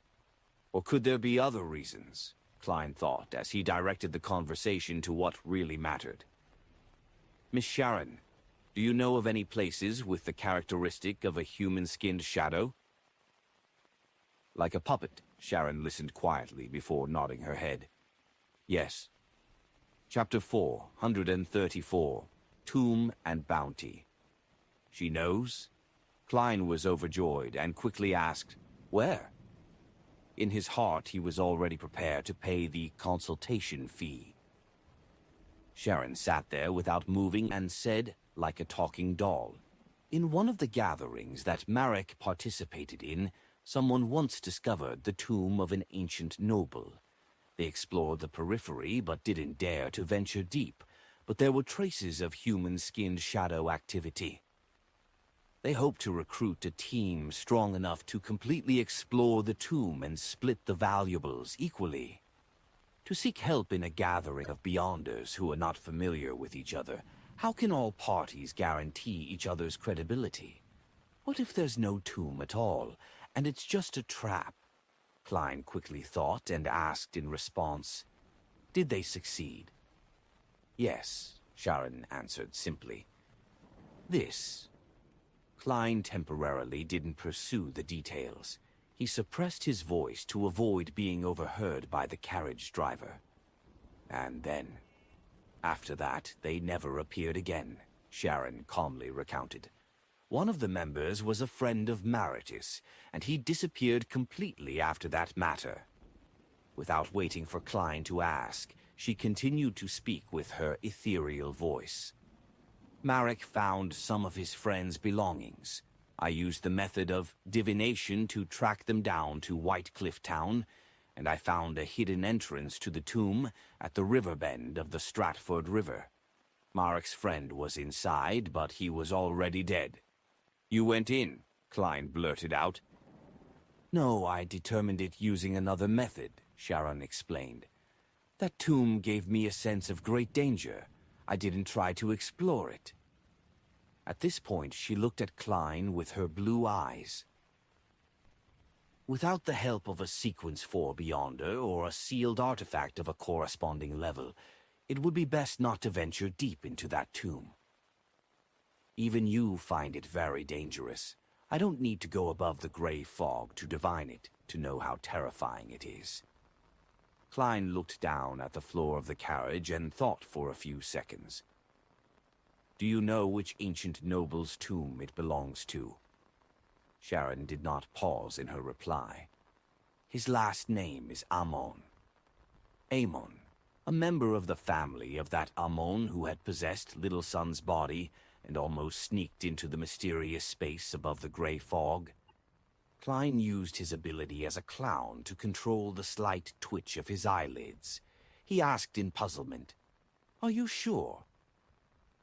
Or could there be other reasons?" Klein thought as he directed the conversation to what really mattered. "Miss Sharon, do you know of any places with the characteristic of a human-skinned shadow?" Like a puppet, Sharon listened quietly before nodding her head. "Yes. Chapter 434, Tomb and Bounty." "She knows?" Klein was overjoyed and quickly asked, "Where?" In his heart, he was already prepared to pay the consultation fee. Sharon sat there without moving and said, like a talking doll, "In one of the gatherings that Marek participated in, someone once discovered the tomb of an ancient noble. They explored the periphery but didn't dare to venture deep, but there were traces of human-skinned shadow activity. They hoped to recruit a team strong enough to completely explore the tomb and split the valuables equally. To seek help in a gathering of Beyonders who are not familiar with each other, how can all parties guarantee each other's credibility? What if there's no tomb at all, and it's just a trap?" Klein quickly thought and asked in response, "Did they succeed?" "Yes," Sharon answered simply. Klein temporarily didn't pursue the details. He suppressed his voice to avoid being overheard by the carriage driver. "And then, after that, they never appeared again," Sharon calmly recounted. "One of the members was a friend of Maritis, and he disappeared completely after that matter. Without waiting for Klein to ask, she continued to speak with her ethereal voice. Marek found some of his friends' belongings. I used the method of divination to track them down to Whitecliff Town, and I found a hidden entrance to the tomb at the river bend of the Stratford River. Marek's friend was inside, but he was already dead. "You went in," Klein blurted out. "No, I determined it using another method," Sharon explained. "That tomb gave me a sense of great danger. I didn't try to explore it." At this point, she looked at Klein with her blue eyes. "Without the help of a Sequence 4 Beyonder or a sealed artifact of a corresponding level, it would be best not to venture deep into that tomb. Even you find it very dangerous. I don't need to go above the gray fog to divine it, to know how terrifying it is." Klein looked down at the floor of the carriage and thought for a few seconds. "Do you know which ancient noble's tomb it belongs to?" Sharon did not pause in her reply. "His last name is Amon. Amon, a member of the family of that Amon who had possessed Little Sun's body and almost sneaked into the mysterious space above the gray fog." Klein used his ability as a clown to control the slight twitch of his eyelids. He asked in puzzlement, "Are you sure?"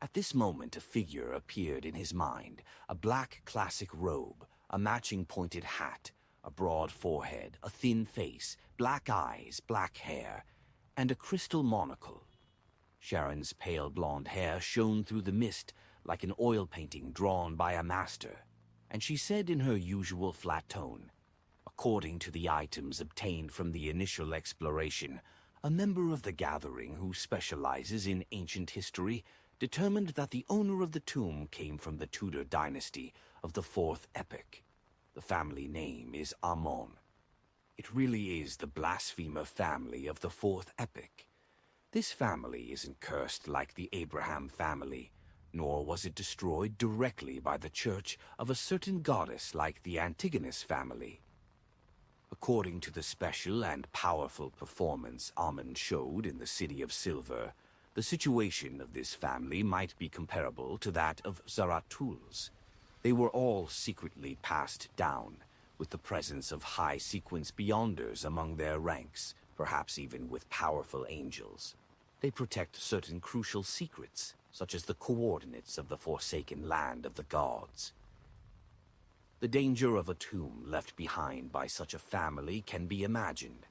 At this moment a figure appeared in his mind, a black classic robe, a matching pointed hat, a broad forehead, a thin face, black eyes, black hair, and a crystal monocle. Sharon's pale blonde hair shone through the mist like an oil painting drawn by a master, and she said in her usual flat tone, "According to the items obtained from the initial exploration, a member of the gathering who specializes in ancient history determined that the owner of the tomb came from the Tudor dynasty of the Fourth Epoch. The family name is Amon. It really is the blasphemer family of the Fourth Epoch. This family isn't cursed like the Abraham family, nor was it destroyed directly by the church of a certain goddess like the Antigonus family. According to the special and powerful performance Amon showed in the City of Silver, the situation of this family might be comparable to that of Zarathul's. They were all secretly passed down, with the presence of high Sequence Beyonders among their ranks, perhaps even with powerful angels. They protect certain crucial secrets, such as the coordinates of the forsaken land of the gods. The danger of a tomb left behind by such a family can be imagined.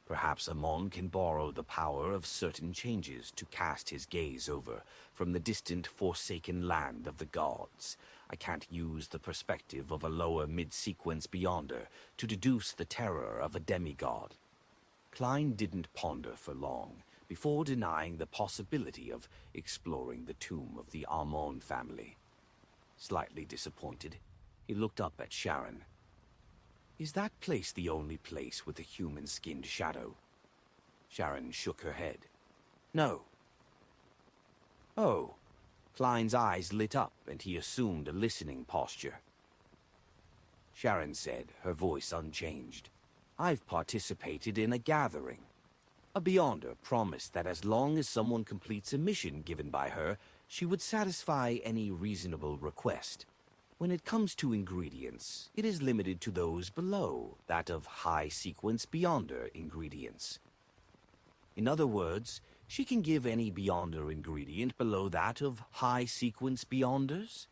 Perhaps Amon can borrow the power of certain changes to cast his gaze over from the distant forsaken land of the gods. I can't use the perspective of a lower mid-sequence Beyonder to deduce the terror of a demigod." Klein didn't ponder for long before denying the possibility of exploring the tomb of the Amon family. Slightly disappointed, he looked up at Sharon. "Is that place the only place with a human-skinned shadow?" Sharon shook her head. "No." "Oh." Klein's eyes lit up, and he assumed a listening posture. Sharon said, her voice unchanged, "I've participated in a gathering. A Beyonder promised that as long as someone completes a mission given by her, she would satisfy any reasonable request. When it comes to ingredients, it is limited to those below that of high sequence Beyonder ingredients. In other words, she can give any Beyonder ingredient below that of high sequence Beyonders."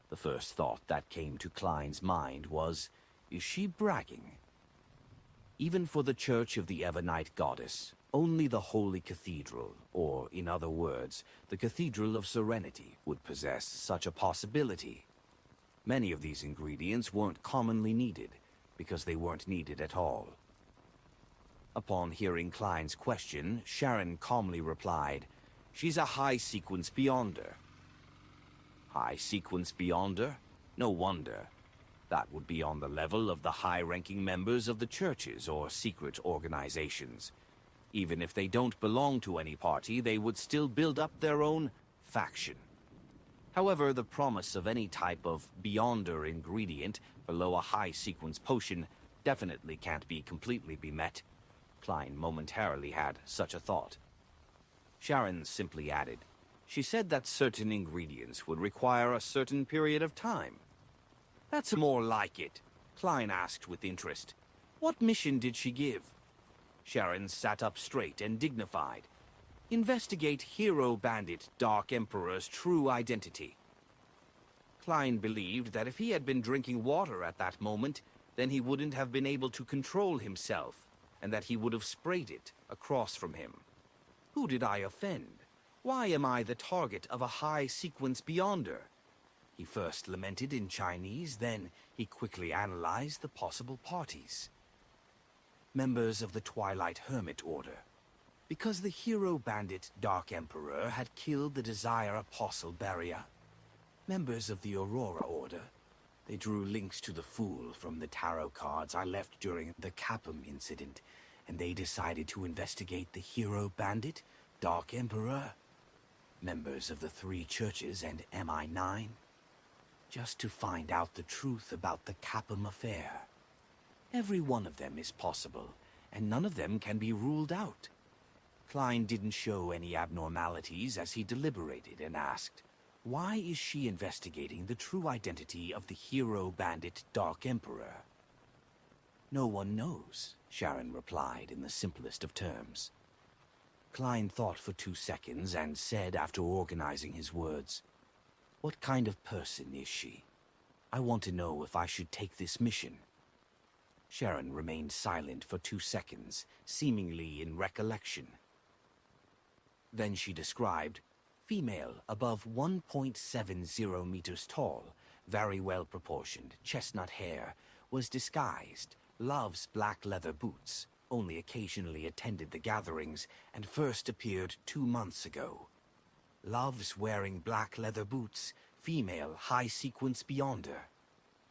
The first thought that came to Klein's mind was, is she bragging? Even for the Church of the Evernight Goddess, only the Holy Cathedral, or in other words, the Cathedral of Serenity, would possess such a possibility. Many of these ingredients weren't commonly needed, because they weren't needed at all. Upon hearing Klein's question, Sharon calmly replied, "She's a high-sequence Beyonder." High-sequence Beyonder? No wonder. That would be on the level of the high-ranking members of the churches or secret organizations. Even if they don't belong to any party, they would still build up their own faction. However, the promise of any type of Beyonder ingredient below a high-sequence potion definitely can't be completely met. Klein momentarily had such a thought. Sharon simply added, "She said that certain ingredients would require a certain period of time." "That's more like it," Klein asked with interest. "What mission did she give?" Sharon sat up straight and dignified. "Investigate Hero Bandit Dark Emperor's true identity." Klein believed that if he had been drinking water at that moment, then he wouldn't have been able to control himself, and that he would have sprayed it across from him. Who did I offend? Why am I the target of a high-sequence beyonder? He first lamented in Chinese, then he quickly analyzed the possible parties. Members of the Twilight Hermit Order. Because the Hero Bandit Dark Emperor had killed the Desire Apostle Barrier. Members of the Aurora Order. They drew links to the Fool from the tarot cards I left during the Capum incident, and they decided to investigate the Hero Bandit Dark Emperor. Members of the three churches and MI9. Just to find out the truth about the Capum affair. Every one of them is possible, and none of them can be ruled out. Klein didn't show any abnormalities as he deliberated and asked, "Why is she investigating the true identity of the Hero Bandit Dark Emperor?" "No one knows," Sharon replied in the simplest of terms. Klein thought for 2 seconds and said after organizing his words, "What kind of person is she? I want to know if I should take this mission." Sharon remained silent for 2 seconds, seemingly in recollection. Then she described, female, above 1.70 meters tall, very well proportioned, chestnut hair, was disguised, loves black leather boots, only occasionally attended the gatherings, and first appeared 2 months ago. Loves wearing black leather boots, female, high-sequence beyonder.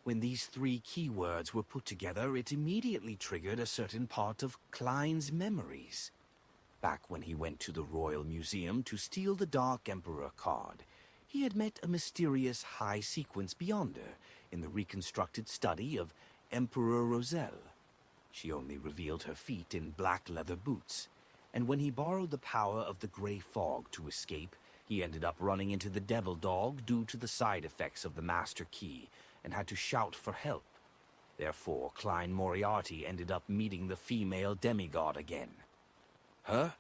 When these 3 keywords were put together, it immediately triggered a certain part of Klein's memories. Back when he went to the Royal Museum to steal the Dark Emperor card, he had met a mysterious high-sequence beyonder in the reconstructed study of Emperor Roselle. She only revealed her feet in black leather boots, and when he borrowed the power of the Grey Fog to escape, he ended up running into the Devil Dog due to the side effects of the Master Key, and had to shout for help. Therefore, Klein Moriarty ended up meeting the female demigod again. Her?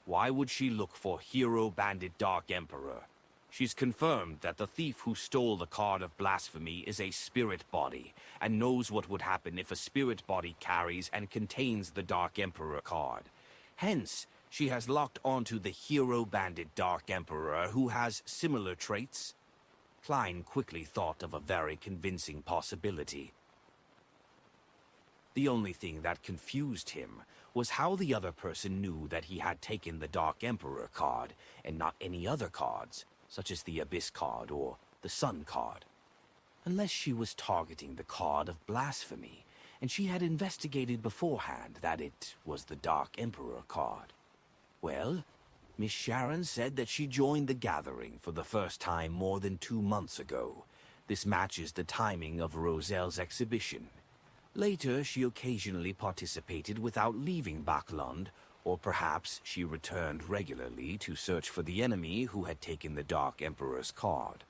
Why would she look for Hero Bandit Dark Emperor? She's confirmed that the thief who stole the card of blasphemy is a spirit body, and knows what would happen if a spirit body carries and contains the Dark Emperor card. Hence, she has locked onto the Hero Bandit Dark Emperor, who has similar traits. Klein quickly thought of a very convincing possibility. The only thing that confused him was how the other person knew that he had taken the Dark Emperor card, and not any other cards, such as the Abyss card or the Sun card. Unless she was targeting the card of blasphemy, and she had investigated beforehand that it was the Dark Emperor card. Well, Miss Sharon said that she joined the gathering for the first time more than 2 months ago. This matches the timing of Roselle's exhibition. Later, she occasionally participated without leaving Baklund, or perhaps she returned regularly to search for the enemy who had taken the Dark Emperor's card.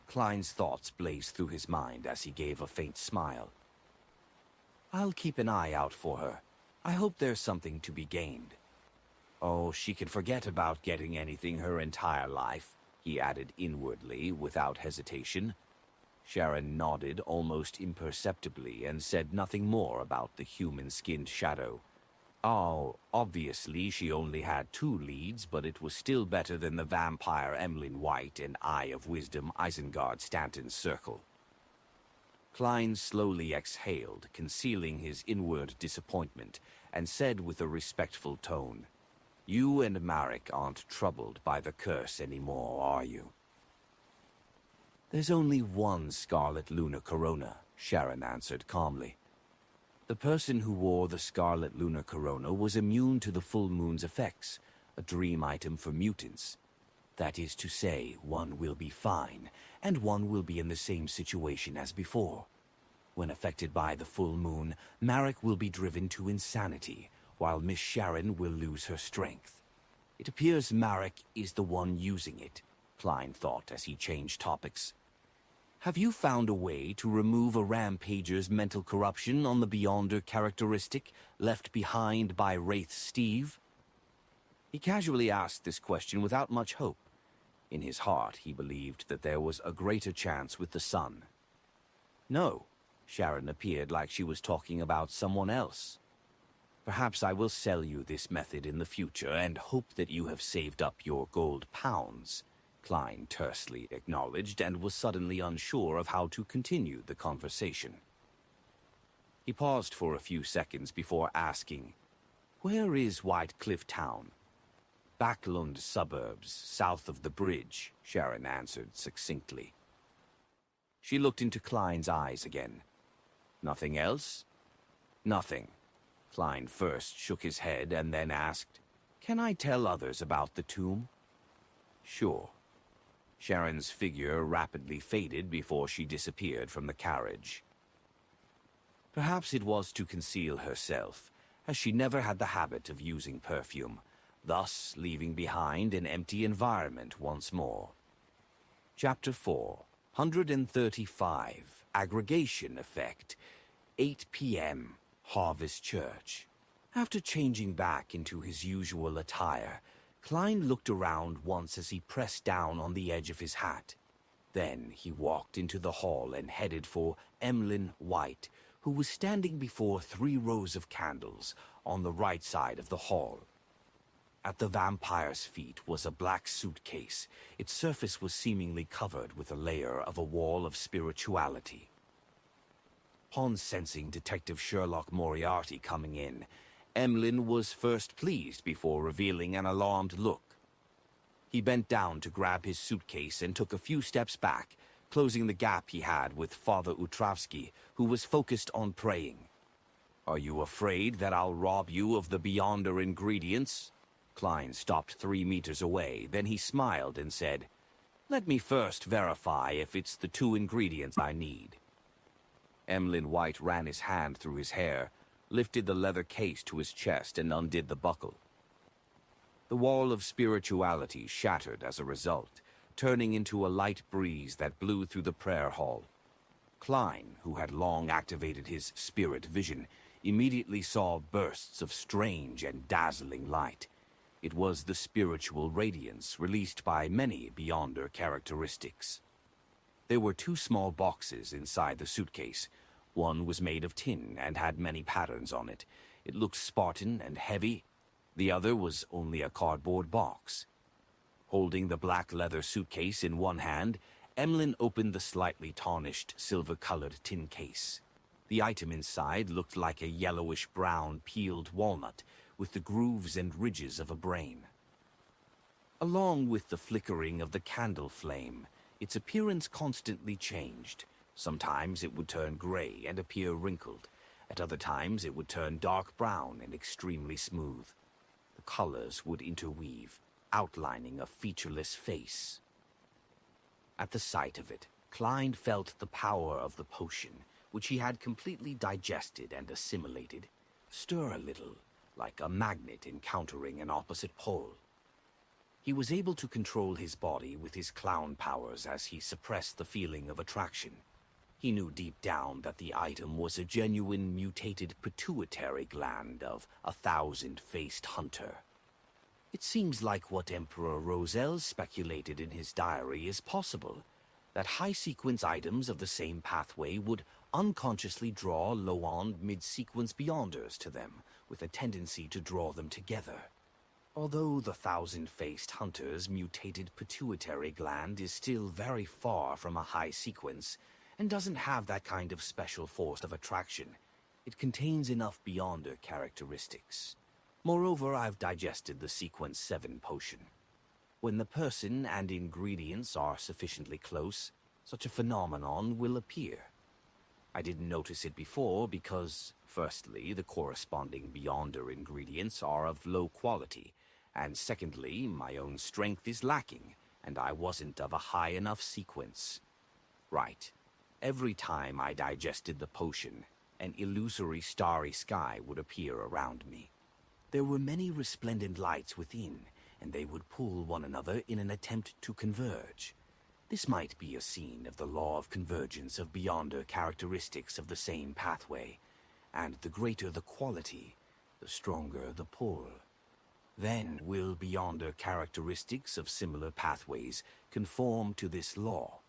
Klein's thoughts blazed through his mind as he gave a faint smile. "I'll keep an eye out for her. I hope there's something to be gained." "Oh, she can forget about getting anything her entire life," he added inwardly without hesitation. Sharon nodded almost imperceptibly and said nothing more about the human-skinned shadow. Oh, obviously she only had 2 leads, but it was still better than the vampire Emlyn White and Eye of Wisdom Isengard Stanton's circle. Klein slowly exhaled, concealing his inward disappointment, and said with a respectful tone, "You and Marek aren't troubled by the curse anymore, are you?" "There's only one Scarlet Lunar Corona," Sharon answered calmly. "The person who wore the Scarlet Lunar Corona was immune to the full moon's effects, a dream item for mutants. That is to say, one will be fine, and one will be in the same situation as before. When affected by the full moon, Marek will be driven to insanity, while Miss Sharon will lose her strength. It appears Marek is the one using it, Klein thought as he changed topics. Have you found a way to remove a rampager's mental corruption on the Beyonder characteristic left behind by Wraith Steve? He casually asked this question without much hope. In his heart, he believed that there was a greater chance with the sun. No, Sharon appeared like she was talking about someone else. Perhaps I will sell you this method in the future and hope that you have saved up your gold pounds, Klein tersely acknowledged and was suddenly unsure of how to continue the conversation. He paused for a few seconds before asking, "Where is White Cliff Town?" "Backlund suburbs, south of the bridge," Sharon answered succinctly. She looked into Klein's eyes again. "Nothing else?" "Nothing." Klein first shook his head and then asked, "Can I tell others about the tomb?" "Sure." Sharon's figure rapidly faded before she disappeared from the carriage. Perhaps it was to conceal herself, as she never had the habit of using perfume, thus leaving behind an empty environment once more. Chapter 4, 135, Aggregation Effect, 8 p.m., Harvest Church. After changing back into his usual attire, Klein looked around once as he pressed down on the edge of his hat. Then he walked into the hall and headed for Emlyn White, who was standing before 3 rows of candles on the right side of the hall. At the vampire's feet was a black suitcase. Its surface was seemingly covered with a layer of a wall of spirituality. Upon sensing Detective Sherlock Moriarty coming in, Emlyn was first pleased before revealing an alarmed look. He bent down to grab his suitcase and took a few steps back, closing the gap he had with Father Utravsky, who was focused on praying. "Are you afraid that I'll rob you of the Beyonder ingredients?" Klein stopped 3 meters away, then he smiled and said, "Let me first verify if it's the 2 ingredients I need." Emlyn White ran his hand through his hair, lifted the leather case to his chest and undid the buckle. The wall of spirituality shattered as a result, turning into a light breeze that blew through the prayer hall. Klein, who had long activated his spirit vision, immediately saw bursts of strange and dazzling light. It was the spiritual radiance released by many Beyonder characteristics. There were 2 small boxes inside the suitcase. One was made of tin and had many patterns on it. It looked Spartan and heavy. The other was only a cardboard box. Holding the black leather suitcase in one hand, Emlyn opened the slightly tarnished silver-colored tin case. The item inside looked like a yellowish-brown peeled walnut with the grooves and ridges of a brain. Along with the flickering of the candle flame, its appearance constantly changed. Sometimes it would turn gray and appear wrinkled. At other times it would turn dark brown and extremely smooth. The colors would interweave, outlining a featureless face. At the sight of it, Klein felt the power of the potion, which he had completely digested and assimilated, stir a little, like a magnet encountering an opposite pole. He was able to control his body with his clown powers as he suppressed the feeling of attraction. He knew deep down that the item was a genuine mutated pituitary gland of a 1,000-faced hunter. It seems like what Emperor Roselle speculated in his diary is possible, that high-sequence items of the same pathway would unconsciously draw low-on mid-sequence Beyonders to them, with a tendency to draw them together. Although the 1,000-faced hunter's mutated pituitary gland is still very far from a high sequence, and doesn't have that kind of special force of attraction, it contains enough Beyonder characteristics. Moreover, I've digested the Sequence 7 potion. When the person and ingredients are sufficiently close, such a phenomenon will appear. I didn't notice it before because, firstly, the corresponding Beyonder ingredients are of low quality, and secondly, my own strength is lacking, and I wasn't of a high enough sequence. Right. Every time I digested the potion, an illusory starry sky would appear around me. There were many resplendent lights within, and they would pull one another in an attempt to converge. This might be a scene of the law of convergence of beyonder characteristics of the same pathway, and the greater the quality, the stronger the pull. Then will beyonder characteristics of similar pathways conform to this law.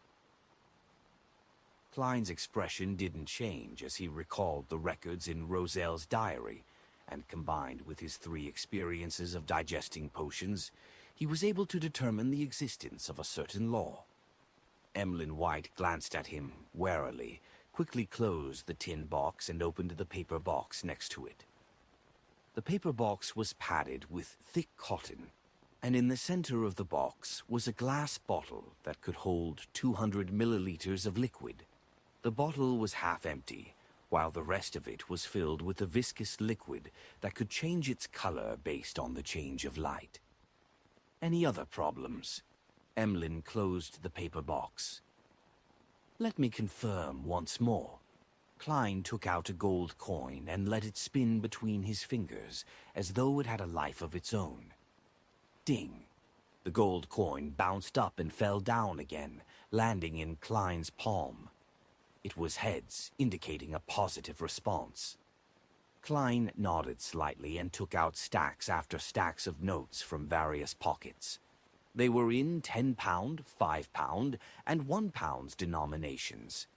Klein's expression didn't change as he recalled the records in Roselle's diary, and combined with his 3 experiences of digesting potions, he was able to determine the existence of a certain law. Emlyn White glanced at him warily, quickly closed the tin box and opened the paper box next to it. The paper box was padded with thick cotton, and in the center of the box was a glass bottle that could hold 200 milliliters of liquid. The bottle was half empty, while the rest of it was filled with a viscous liquid that could change its color based on the change of light. Any other problems? Emlyn closed the paper box. Let me confirm once more. Klein took out a gold coin and let it spin between his fingers as though it had a life of its own. Ding! The gold coin bounced up and fell down again, landing in Klein's palm. It was heads, indicating a positive response. Klein nodded slightly and took out stacks after stacks of notes from various pockets. They were in 10-pound, 5-pound, and 1-pound denominations.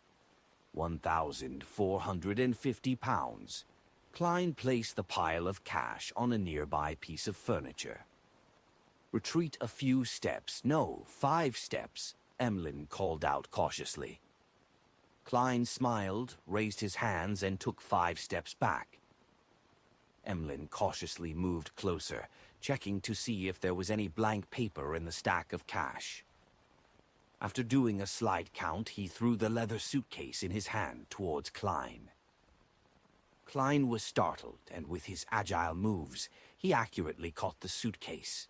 1,450 pounds. Klein placed the pile of cash on a nearby piece of furniture. Retreat a few steps, no, 5 steps, Emlyn called out cautiously. Klein smiled, raised his hands, and took 5 steps back. Emlyn cautiously moved closer, checking to see if there was any blank paper in the stack of cash. After doing a slight count, he threw the leather suitcase in his hand towards Klein. Klein was startled, and with his agile moves, he accurately caught the suitcase.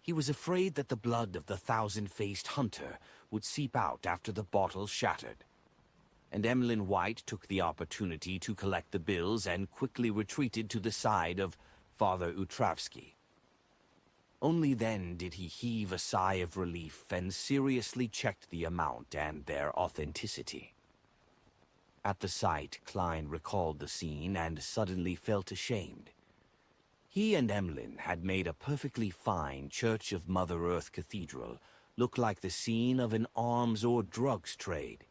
He was afraid that the blood of the 1,000-faced hunter would seep out after the bottle shattered. And Emlyn White took the opportunity to collect the bills and quickly retreated to the side of Father Utravsky. Only then did he heave a sigh of relief and seriously checked the amount and their authenticity. At the sight, Klein recalled the scene and suddenly felt ashamed. He and Emlyn had made a perfectly fine Church of Mother Earth Cathedral look like the scene of an arms or drugs trade.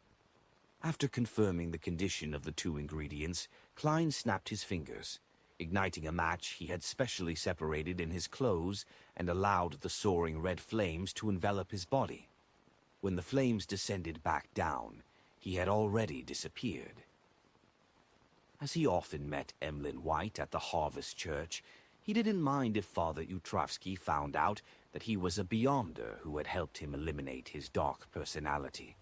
After confirming the condition of the 2 ingredients, Klein snapped his fingers, igniting a match he had specially separated in his clothes and allowed the soaring red flames to envelop his body. When the flames descended back down, he had already disappeared. As he often met Emlyn White at the Harvest Church, he didn't mind if Father Utravsky found out that he was a beyonder who had helped him eliminate his dark personality.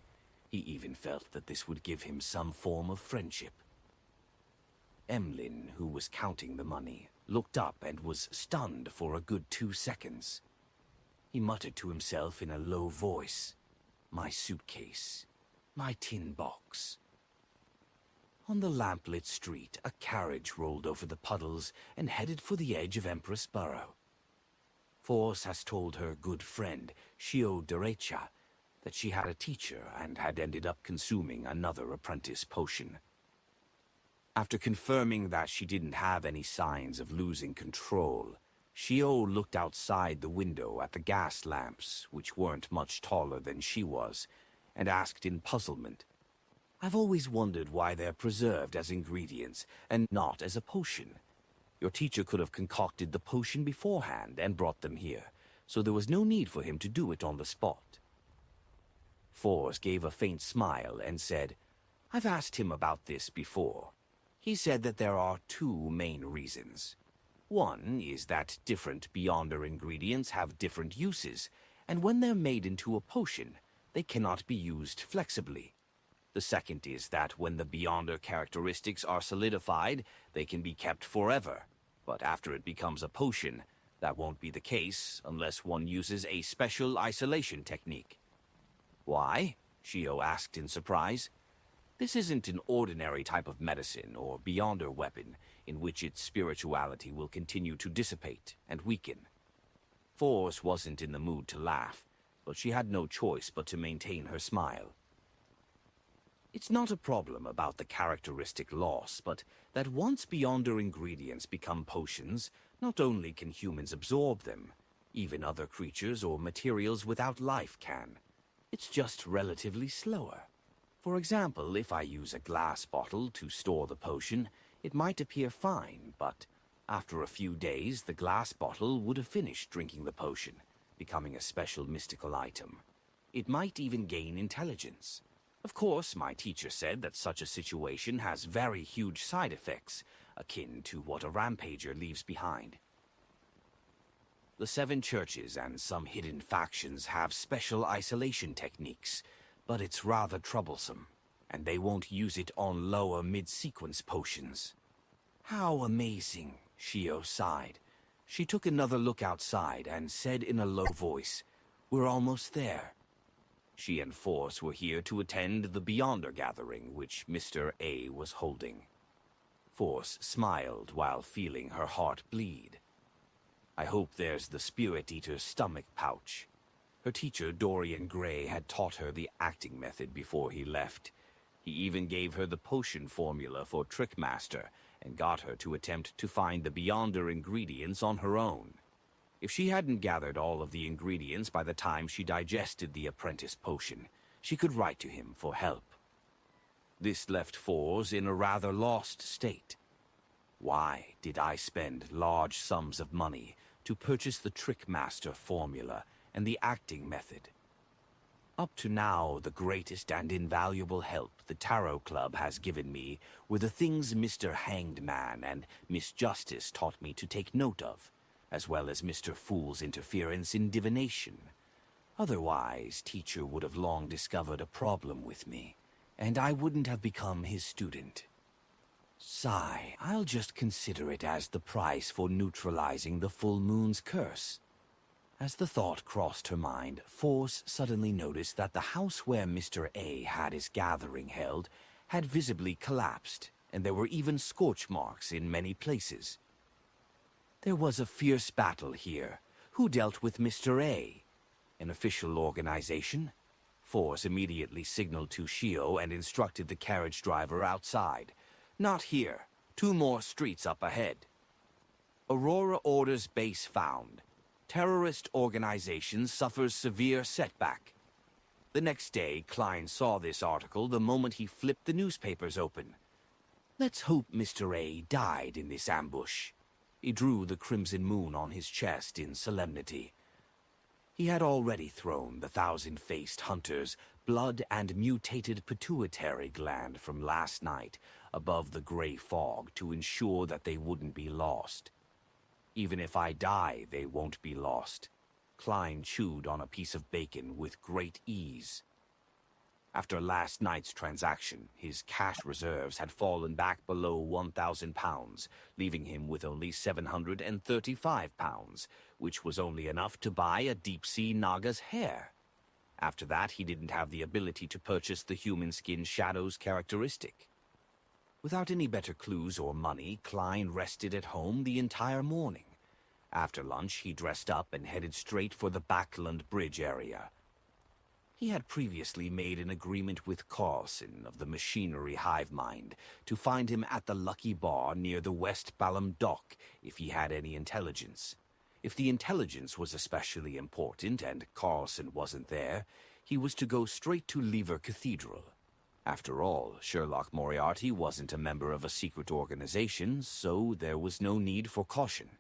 He even felt that this would give him some form of friendship. Emlyn, who was counting the money, looked up and was stunned for a good 2 seconds. He muttered to himself in a low voice, "My suitcase, my tin box." On the lamplit street, a carriage rolled over the puddles and headed for the edge of Empress Borough. Force has told her good friend, Shio Derecha, that she had a teacher and had ended up consuming another apprentice potion. After confirming that she didn't have any signs of losing control, Shio looked outside the window at the gas lamps, which weren't much taller than she was, and asked in puzzlement, "I've always wondered why they're preserved as ingredients and not as a potion. Your teacher could have concocted the potion beforehand and brought them here, so there was no need for him to do it on the spot." Force gave a faint smile and said, "I've asked him about this before. He said that there are 2 main reasons. One is that different beyonder ingredients have different uses, and when they're made into a potion, they cannot be used flexibly. The second is that when the beyonder characteristics are solidified, they can be kept forever, but after it becomes a potion, that won't be the case unless one uses a special isolation technique." "Why?" Shio asked in surprise. "This isn't an ordinary type of medicine or beyonder weapon. in which its spirituality will continue to dissipate and weaken. Force wasn't in the mood to laugh, but she had no choice but to maintain her smile. It's not a problem about the characteristic loss, but that once Beyonder ingredients become potions, not only can humans absorb them, even other creatures or materials without life can. It's just relatively slower. For example, if I use a glass bottle to store the potion, it might appear fine, but after a few days, the glass bottle would have finished drinking the potion, becoming a special mystical item. It might even gain intelligence. Of course, my teacher said that such a situation has very huge side effects, akin to what a rampager leaves behind. The 7 churches and some hidden factions have special isolation techniques, but it's rather troublesome, and they won't use it on lower mid-sequence potions. How amazing, Shio sighed. She took another look outside and said in a low voice, "We're almost there." She and Force were here to attend the Beyonder gathering, which Mr. A was holding. Force smiled while feeling her heart bleed. I hope there's the Spirit Eater's stomach pouch. Her teacher, Dorian Gray, had taught her the acting method before he left. He even gave her the potion formula for Trickmaster and got her to attempt to find the Beyonder ingredients on her own. If she hadn't gathered all of the ingredients by the time she digested the apprentice potion, she could write to him for help. This left Force in a rather lost state. Why did I spend large sums of money to purchase the Trickmaster formula and the acting method? Up to now, the greatest and invaluable help the Tarot Club has given me were the things Mr. Hanged Man and Miss Justice taught me to take note of, as well as Mr. Fool's interference in divination. Otherwise, Teacher would have long discovered a problem with me, and I wouldn't have become his student. Sigh, I'll just consider it as the price for neutralizing the full moon's curse. As the thought crossed her mind, Force suddenly noticed that the house where Mr. A had his gathering held had visibly collapsed, and there were even scorch marks in many places. There was a fierce battle here. Who dealt with Mr. A? An official organization? Force immediately signaled to Shio and instructed the carriage driver outside. Not here. 2 more streets up ahead. Aurora orders base found. Terrorist organization suffers severe setback. The next day, Klein saw this article the moment he flipped the newspapers open. Let's hope Mr. A died in this ambush. He drew the crimson moon on his chest in solemnity. He had already thrown the 1,000-faced hunter's blood and mutated pituitary gland from last night above the gray fog to ensure that they wouldn't be lost. Even if I die, they won't be lost. Klein chewed on a piece of bacon with great ease. After last night's transaction, his cash reserves had fallen back below 1,000 pounds, leaving him with only 735 pounds, which was only enough to buy a deep-sea Naga's hair. After that, he didn't have the ability to purchase the human skin shadow's characteristic. Without any better clues or money, Klein rested at home the entire morning. After lunch, he dressed up and headed straight for the Backland Bridge area. He had previously made an agreement with Carlson of the Machinery Hive Mind to find him at the Lucky Bar near the West Balham Dock if he had any intelligence. If the intelligence was especially important and Carlson wasn't there, he was to go straight to Lever Cathedral. After all, Sherlock Moriarty wasn't a member of a secret organization, so there was no need for caution.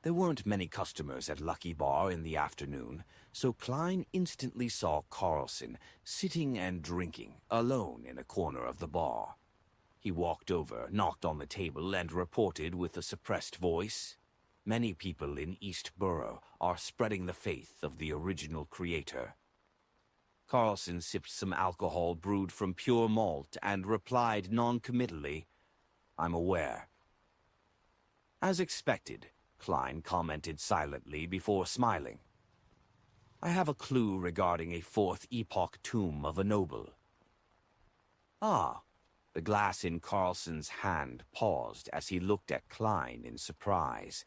There weren't many customers at Lucky Bar in the afternoon, so Klein instantly saw Carlson sitting and drinking, alone in a corner of the bar. He walked over, knocked on the table, and reported with a suppressed voice, "Many people in East Borough are spreading the faith of the original creator." Carlson sipped some alcohol brewed from pure malt and replied non-committally, "I'm aware." As expected, Klein commented silently before smiling. "I have a clue regarding a 4th epoch tomb of a noble." "Ah, The glass in Carlson's hand paused as he looked at Klein in surprise,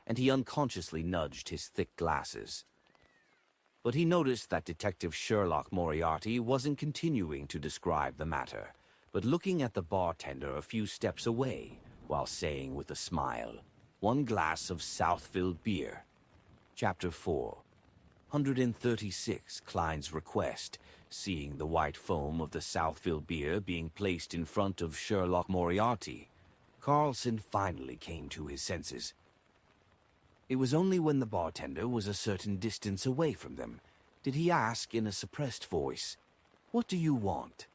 and he unconsciously nudged his thick glasses. But he noticed that Detective Sherlock Moriarty wasn't continuing to describe the matter, but looking at the bartender a few steps away, while saying with a smile, "1 glass of Southfield beer." Chapter 4. 136, Klein's request, seeing the white foam of the Southfield beer being placed in front of Sherlock Moriarty. Carlson finally came to his senses. It was only when the bartender was a certain distance away from them did he ask in a suppressed voice, "What do you want?"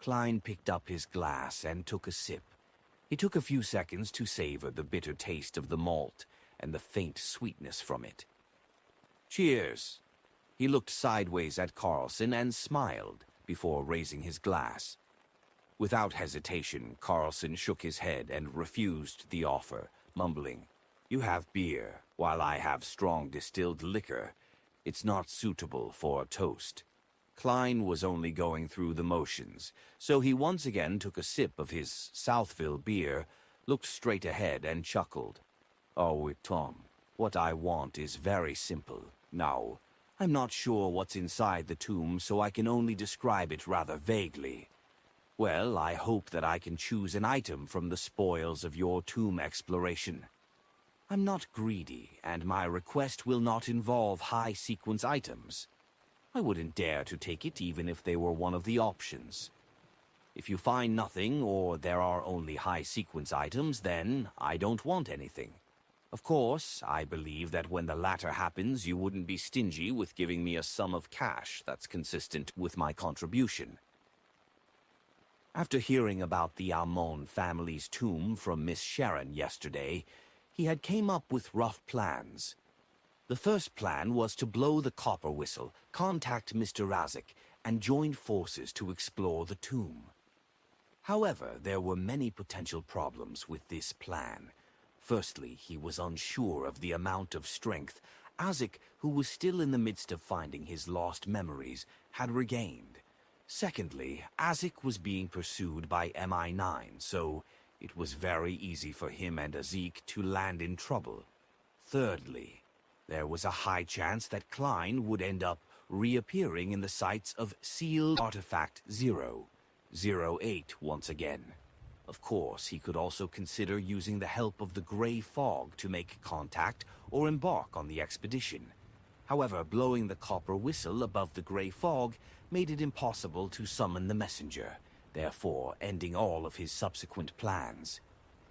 Klein picked up his glass and took a sip. He took a few seconds to savor the bitter taste of the malt and the faint sweetness from it. "Cheers." He looked sideways at Carlson and smiled before raising his glass. Without hesitation, Carlson shook his head and refused the offer, mumbling, "You have beer, while I have strong distilled liquor. It's not suitable for a toast." Klein was only going through the motions, so he once again took a sip of his Southfield beer, looked straight ahead and chuckled. "Oh, Tom, what I want is very simple. Now, I'm not sure what's inside the tomb, so I can only describe it rather vaguely. Well, I hope that I can choose an item from the spoils of your tomb exploration. I'm not greedy, and my request will not involve high-sequence items. I wouldn't dare to take it even if they were one of the options. If you find nothing, or there are only high-sequence items, then I don't want anything. Of course, I believe that when the latter happens, you wouldn't be stingy with giving me a sum of cash that's consistent with my contribution." After hearing about the Almond family's tomb from Miss Sharon yesterday, he had came up with rough plans. The first plan was to blow the copper whistle, contact Mr. Razik, and join forces to explore the tomb. However, there were many potential problems with this plan. Firstly, he was unsure of the amount of strength Azik, who was still in the midst of finding his lost memories, had regained. Secondly, Azik was being pursued by MI9, so it was very easy for him and Azik to land in trouble. Thirdly, there was a high chance that Klein would end up reappearing in the sites of sealed artifact 008 once again. Of course, he could also consider using the help of the gray fog to make contact or embark on the expedition. However, blowing the copper whistle above the gray fog made it impossible to summon the messenger, therefore ending all of his subsequent plans.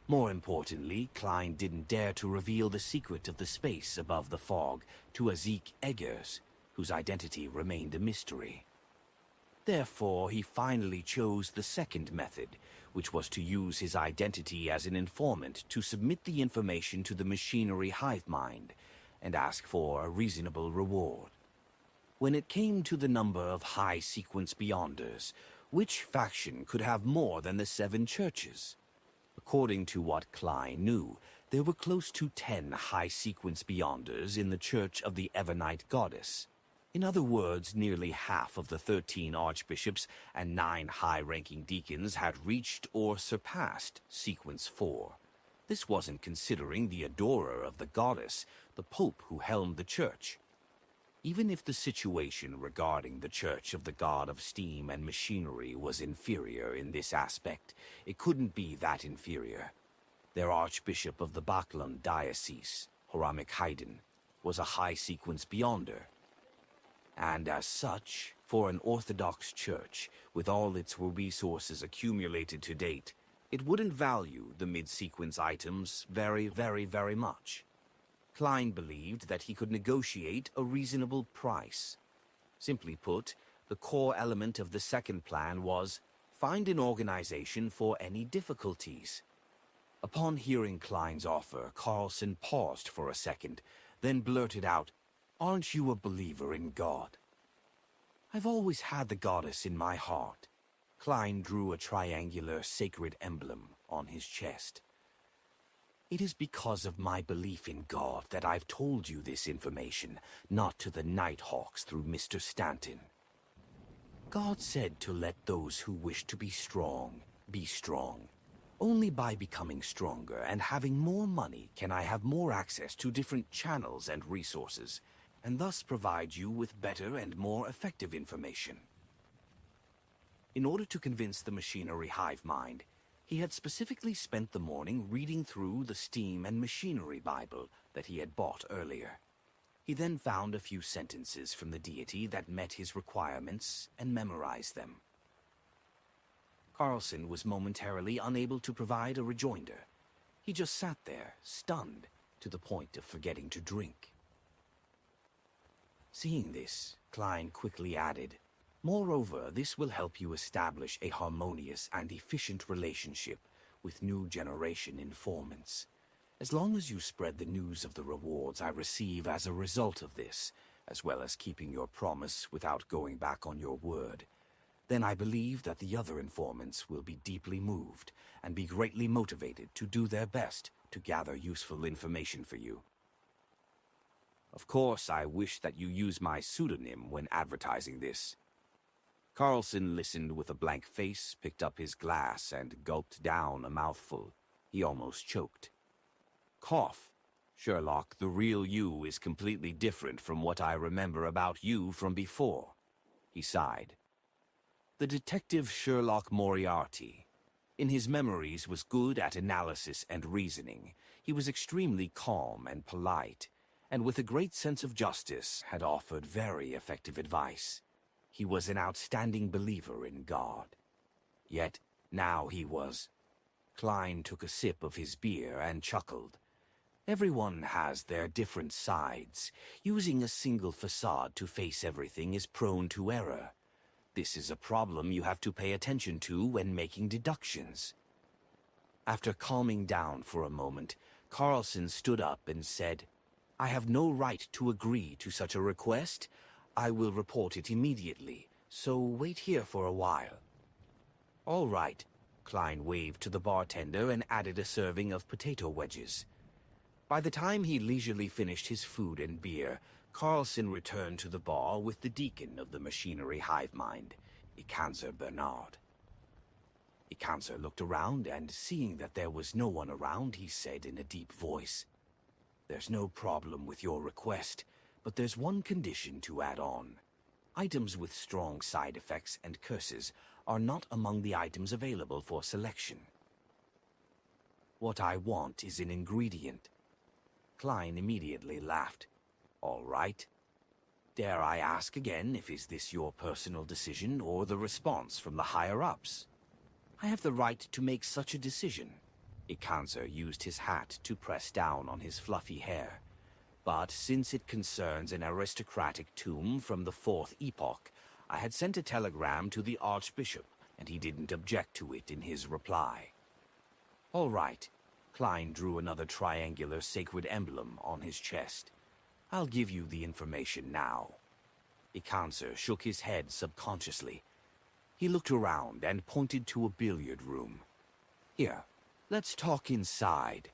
More importantly, Klein didn't dare to reveal the secret of the space above the fog to Azik Eggers, whose identity remained a mystery. Therefore, he finally chose the second method, which was to use his identity as an informant to submit the information to the machinery hive mind and ask for a reasonable reward. When it came to the number of high-sequence Beyonders, which faction could have more than the 7 churches? According to what Klein knew, there were close to 10 high-sequence Beyonders in the Church of the Evernight Goddess. In other words, nearly half of the 13 archbishops and 9 high-ranking deacons had reached or surpassed Sequence 4. This wasn't considering the adorer of the goddess, the Pope who helmed the church. Even if the situation regarding the Church of the God of Steam and Machinery was inferior in this aspect, it couldn't be that inferior. Their Archbishop of the Baklan Diocese, Horamik Haydn, was a high-sequence Beyonder. And as such, for an Orthodox church, with all its resources accumulated to date, it wouldn't value the mid-sequence items very, very, very much. Klein believed that he could negotiate a reasonable price. Simply put, the core element of the second plan was find an organization for any difficulties. Upon hearing Klein's offer, Carlson paused for a second, then blurted out, "Aren't you a believer in God?" "I've always had the goddess in my heart." Klein drew a triangular sacred emblem on his chest. "It is because of my belief in God that I've told you this information, not to the Nighthawks through Mr. Stanton. God said to let those who wish to be strong Be strong. Only by becoming stronger and having more money can I have more access to different channels and resources, and thus provide you with better and more effective information. In order to convince the machinery hive mind, he had specifically spent the morning reading through the Steam and Machinery Bible that he had bought earlier. He then found a few sentences from the deity that met his requirements and memorized them. Carlson was momentarily unable to provide a rejoinder. He just sat there, stunned, to the point of forgetting to drink. Seeing this, Klein quickly added, "Moreover, this will help you establish a harmonious and efficient relationship with new generation informants. As long as you spread the news of the rewards I receive as a result of this, as well as keeping your promise without going back on your word, then I believe that the other informants will be deeply moved and be greatly motivated to do their best to gather useful information for you. Of course, I wish that you use my pseudonym when advertising this." Carlson listened with a blank face, picked up his glass, and gulped down a mouthful. He almost choked. "Cough. Sherlock, the real you is completely different from what I remember about you from before." He sighed. The detective Sherlock Moriarty. In his memories was good at analysis and reasoning. He was extremely calm and polite, and with a great sense of justice had offered very effective advice. He was an outstanding believer in God. Yet now he was... Klein took a sip of his beer and chuckled. Everyone has their different sides. Using a single facade to face everything is prone to error. This is a problem you have to pay attention to when making deductions. After calming down for a moment, Carlson stood up and said, "I have no right to agree to such a request. I will report it immediately, so wait here for a while." "All right." Klein waved to the bartender and added a serving of potato wedges. By the time he leisurely finished his food and beer, Carlson returned to the bar with the deacon of the machinery hive mind, Ikanzer Bernard. Ikanzer looked around, and seeing that there was no one around, he said in a deep voice, "There's no problem with your request, but there's one condition to add on. Items with strong side effects and curses are not among the items available for selection. What I want is an ingredient." Klein immediately laughed. "All right. Dare I ask again, is this your personal decision or the response from the higher-ups?" "I have the right to make such a decision." Ikanzer used his hat to press down on his fluffy hair. "But since it concerns an aristocratic tomb from the 4th epoch, I had sent a telegram to the Archbishop, and he didn't object to it in his reply." "All right." Klein drew another triangular sacred emblem on his chest. "I'll give you the information now." Ikanzer shook his head subconsciously. He looked around and pointed to a billiard room. "Here, let's talk inside.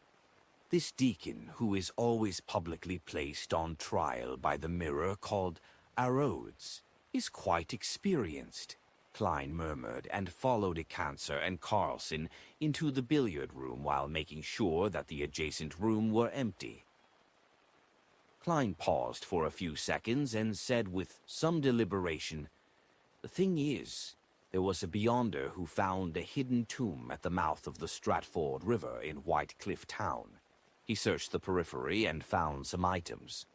This deacon, who is always publicly placed on trial by the mirror called Arodes, is quite experienced," Klein murmured, and followed Ikanzer and Carlson into the billiard room while making sure that the adjacent room were empty. Klein paused for a few seconds and said with some deliberation, "The thing is, there was a Beyonder who found a hidden tomb at the mouth of the Stratford River in White Cliff Town. He searched the periphery and found some items.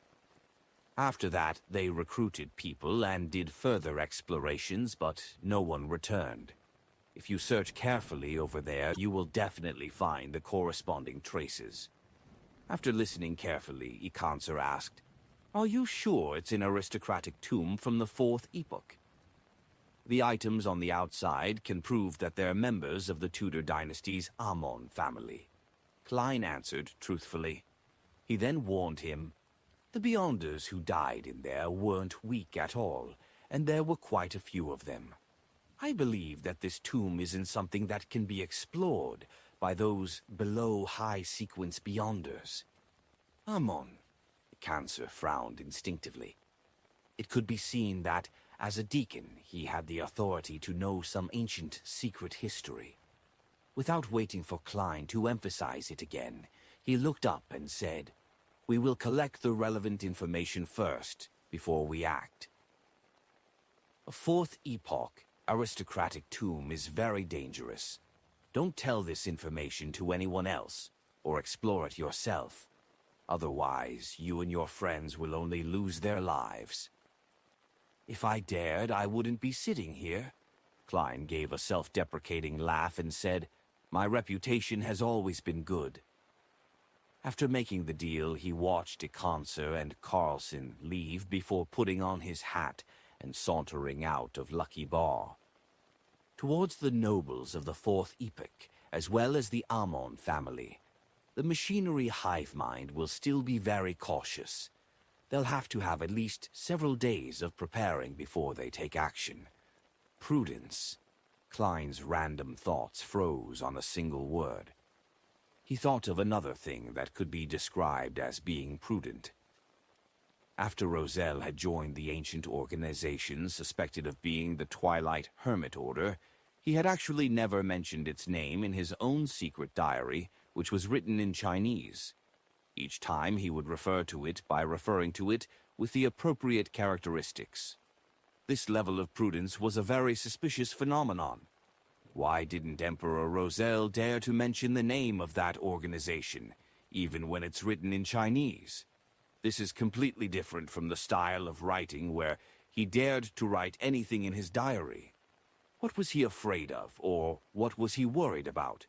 After that, they recruited people and did further explorations, but no one returned. If you search carefully over there, you will definitely find the corresponding traces." After listening carefully, Ikanzer asked, "Are you sure it's an aristocratic tomb from the 4th epoch?" "The items on the outside can prove that they're members of the Tudor dynasty's Amon family," Klein answered truthfully. He then warned him, "The Beyonders who died in there weren't weak at all, and there were quite a few of them. I believe that this tomb isn't something that can be explored by those below high-sequence Beyonders." "Amon," Cancer frowned instinctively. It could be seen that, as a deacon, he had the authority to know some ancient secret history. Without waiting for Klein to emphasize it again, he looked up and said, "We will collect the relevant information first, before we act." A fourth epoch, aristocratic tomb is very dangerous. Don't tell this information to anyone else, or explore it yourself. Otherwise, you and your friends will only lose their lives. If I dared, I wouldn't be sitting here. Klein gave a self-deprecating laugh and said, "My reputation has always been good." After making the deal, he watched Ekonser and Carlson leave before putting on his hat and sauntering out of Lucky Bar. Towards the nobles of the Fourth Epoch, as well as the Amon family, the machinery hive mind will still be very cautious. They'll have to have at least several days of preparing before they take action. Prudence. Klein's random thoughts froze on a single word. He thought of another thing that could be described as being prudent. After Roselle had joined the ancient organization suspected of being the Twilight Hermit Order, he had actually never mentioned its name in his own secret diary, which was written in Chinese. Each time he would refer to it by referring to it with the appropriate characteristics. This level of prudence was a very suspicious phenomenon. Why didn't Emperor Roselle dare to mention the name of that organization, even when it's written in Chinese? This is completely different from the style of writing where he dared to write anything in his diary. What was he afraid of, or what was he worried about?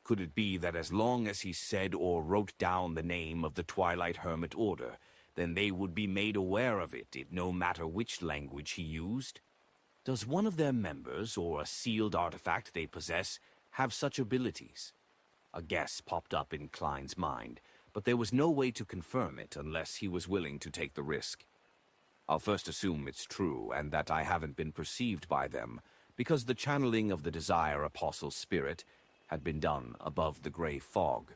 Could it be that as long as he said or wrote down the name of the Twilight Hermit Order, then they would be made aware of it, no matter which language he used? Does one of their members, or a sealed artifact they possess, have such abilities? A guess popped up in Klein's mind, but there was no way to confirm it unless he was willing to take the risk. I'll first assume it's true, and that I haven't been perceived by them, because the channeling of the Desire Apostle's spirit had been done above the gray fog.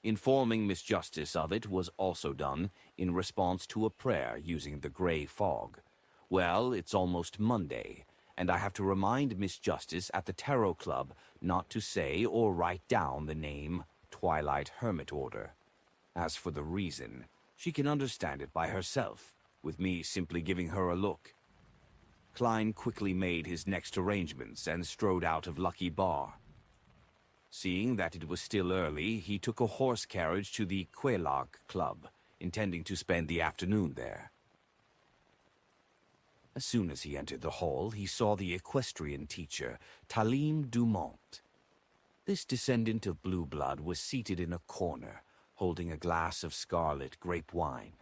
Informing Miss Justice of it was also done in response to a prayer using the gray fog. Well, it's almost Monday, and I have to remind Miss Justice at the Tarot Club not to say or write down the name Twilight Hermit Order. As for the reason, she can understand it by herself, with me simply giving her a look. Klein quickly made his next arrangements and strode out of Lucky Bar. Seeing that it was still early, he took a horse carriage to the Quelag Club, intending to spend the afternoon there. As soon as he entered the hall, he saw the equestrian teacher, Talim Dumont. This descendant of blue blood was seated in a corner, holding a glass of scarlet grape wine.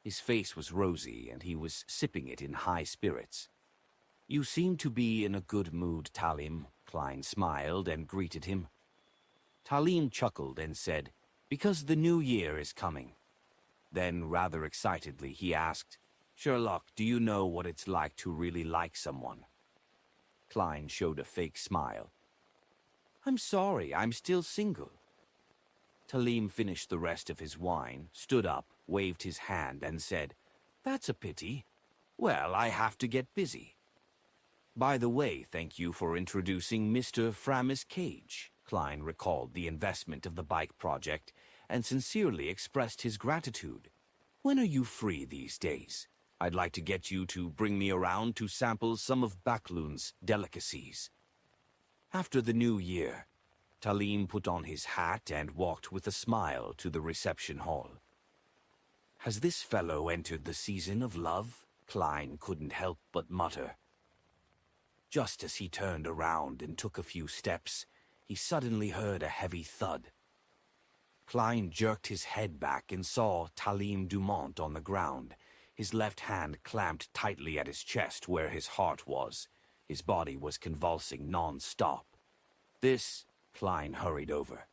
His face was rosy, and he was sipping it in high spirits. "You seem to be in a good mood, Talim," Klein smiled and greeted him. Talim chuckled and said, "Because the new year is coming." Then, rather excitedly, he asked, "Sherlock, do you know what it's like to really like someone?" Klein showed a fake smile. "I'm sorry, I'm still single." Talim finished the rest of his wine, stood up, waved his hand, and said, "That's a pity. Well, I have to get busy. By the way, thank you for introducing Mr. Framis Cage." Klein recalled the investment of the bike project and sincerely expressed his gratitude. "When are you free these days? I'd like to get you to bring me around to sample some of Baklun's delicacies." After the new year, Talim put on his hat and walked with a smile to the reception hall. "Has this fellow entered the season of love?" Klein couldn't help but mutter. Just as he turned around and took a few steps, he suddenly heard a heavy thud. Klein jerked his head back and saw Talim Dumont on the ground, his left hand clamped tightly at his chest where his heart was. His body was convulsing non-stop. "This," Klein hurried over.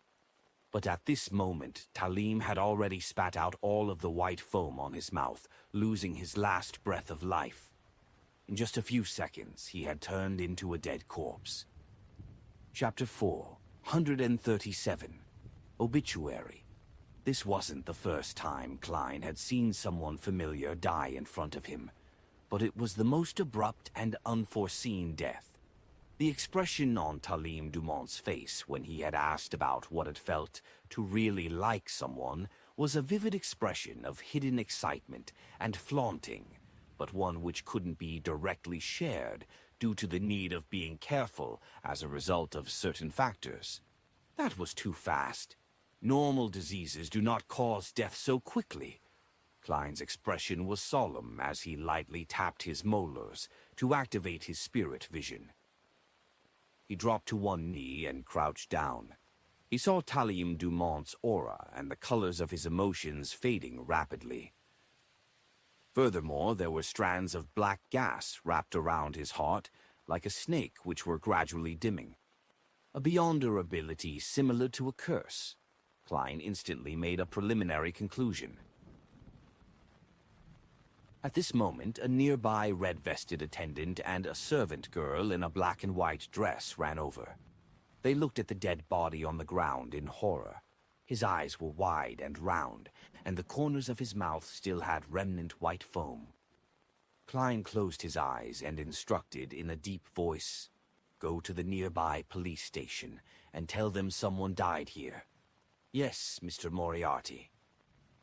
But at this moment, Talim had already spat out all of the white foam on his mouth, losing his last breath of life. In just a few seconds, he had turned into a dead corpse. Chapter 4, 137. Obituary. This wasn't the first time Klein had seen someone familiar die in front of him, but it was the most abrupt and unforeseen death. The expression on Talim Dumont's face when he had asked about what it felt to really like someone was a vivid expression of hidden excitement and flaunting, but one which couldn't be directly shared due to the need of being careful as a result of certain factors. That was too fast. Normal diseases do not cause death so quickly. Klein's expression was solemn as he lightly tapped his molars to activate his spirit vision. He dropped to one knee and crouched down. He saw Talim Dumont's aura and the colors of his emotions fading rapidly. Furthermore, there were strands of black gas wrapped around his heart, like a snake, which were gradually dimming. A Beyonder ability similar to a curse. Klein instantly made a preliminary conclusion. At this moment, a nearby red-vested attendant and a servant girl in a black and white dress ran over. They looked at the dead body on the ground in horror. His eyes were wide and round, and the corners of his mouth still had remnant white foam. Klein closed his eyes and instructed in a deep voice, "Go to the nearby police station and tell them someone died here." "Yes, Mr. Moriarty."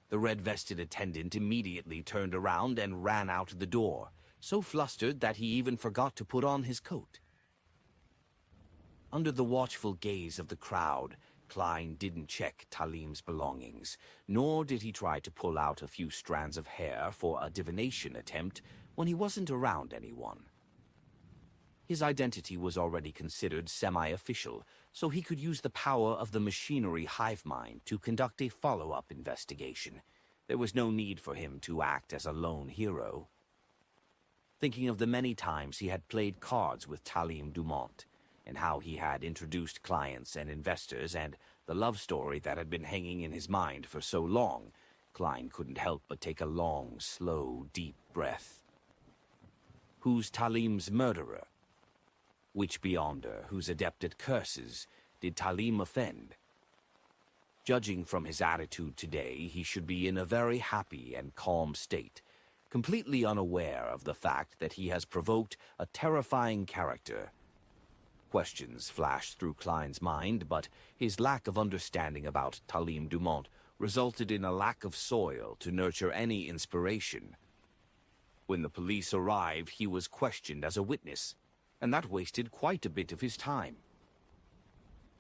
The red-vested attendant immediately turned around and ran out the door, so flustered that he even forgot to put on his coat. Under the watchful gaze of the crowd, Klein didn't check Talim's belongings, nor did he try to pull out a few strands of hair for a divination attempt when he wasn't around anyone. His identity was already considered semi-official, so he could use the power of the machinery hive mind to conduct a follow-up investigation. There was no need for him to act as a lone hero. Thinking of the many times he had played cards with Talim Dumont, and how he had introduced clients and investors, and the love story that had been hanging in his mind for so long, Klein couldn't help but take a long, slow, deep breath. Who's Talim's murderer? Which Beyonder, who's adept at curses, did Talim offend? Judging from his attitude today, he should be in a very happy and calm state, completely unaware of the fact that he has provoked a terrifying character. Questions flashed through Klein's mind, but his lack of understanding about Talim Dumont resulted in a lack of soil to nurture any inspiration. When the police arrived, he was questioned as a witness, and that wasted quite a bit of his time.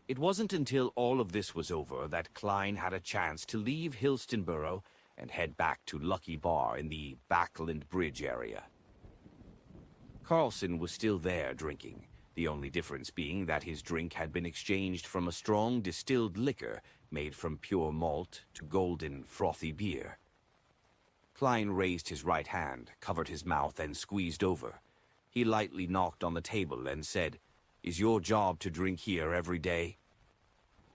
It wasn't until all of this was over that Klein had a chance to leave Hillstonborough and head back to Lucky Bar in the Backland Bridge area. Carlson was still there drinking, the only difference being that his drink had been exchanged from a strong distilled liquor made from pure malt to golden, frothy beer. Klein raised his right hand, covered his mouth, and squeezed over. He lightly knocked on the table and said, "Is your job to drink here every day?"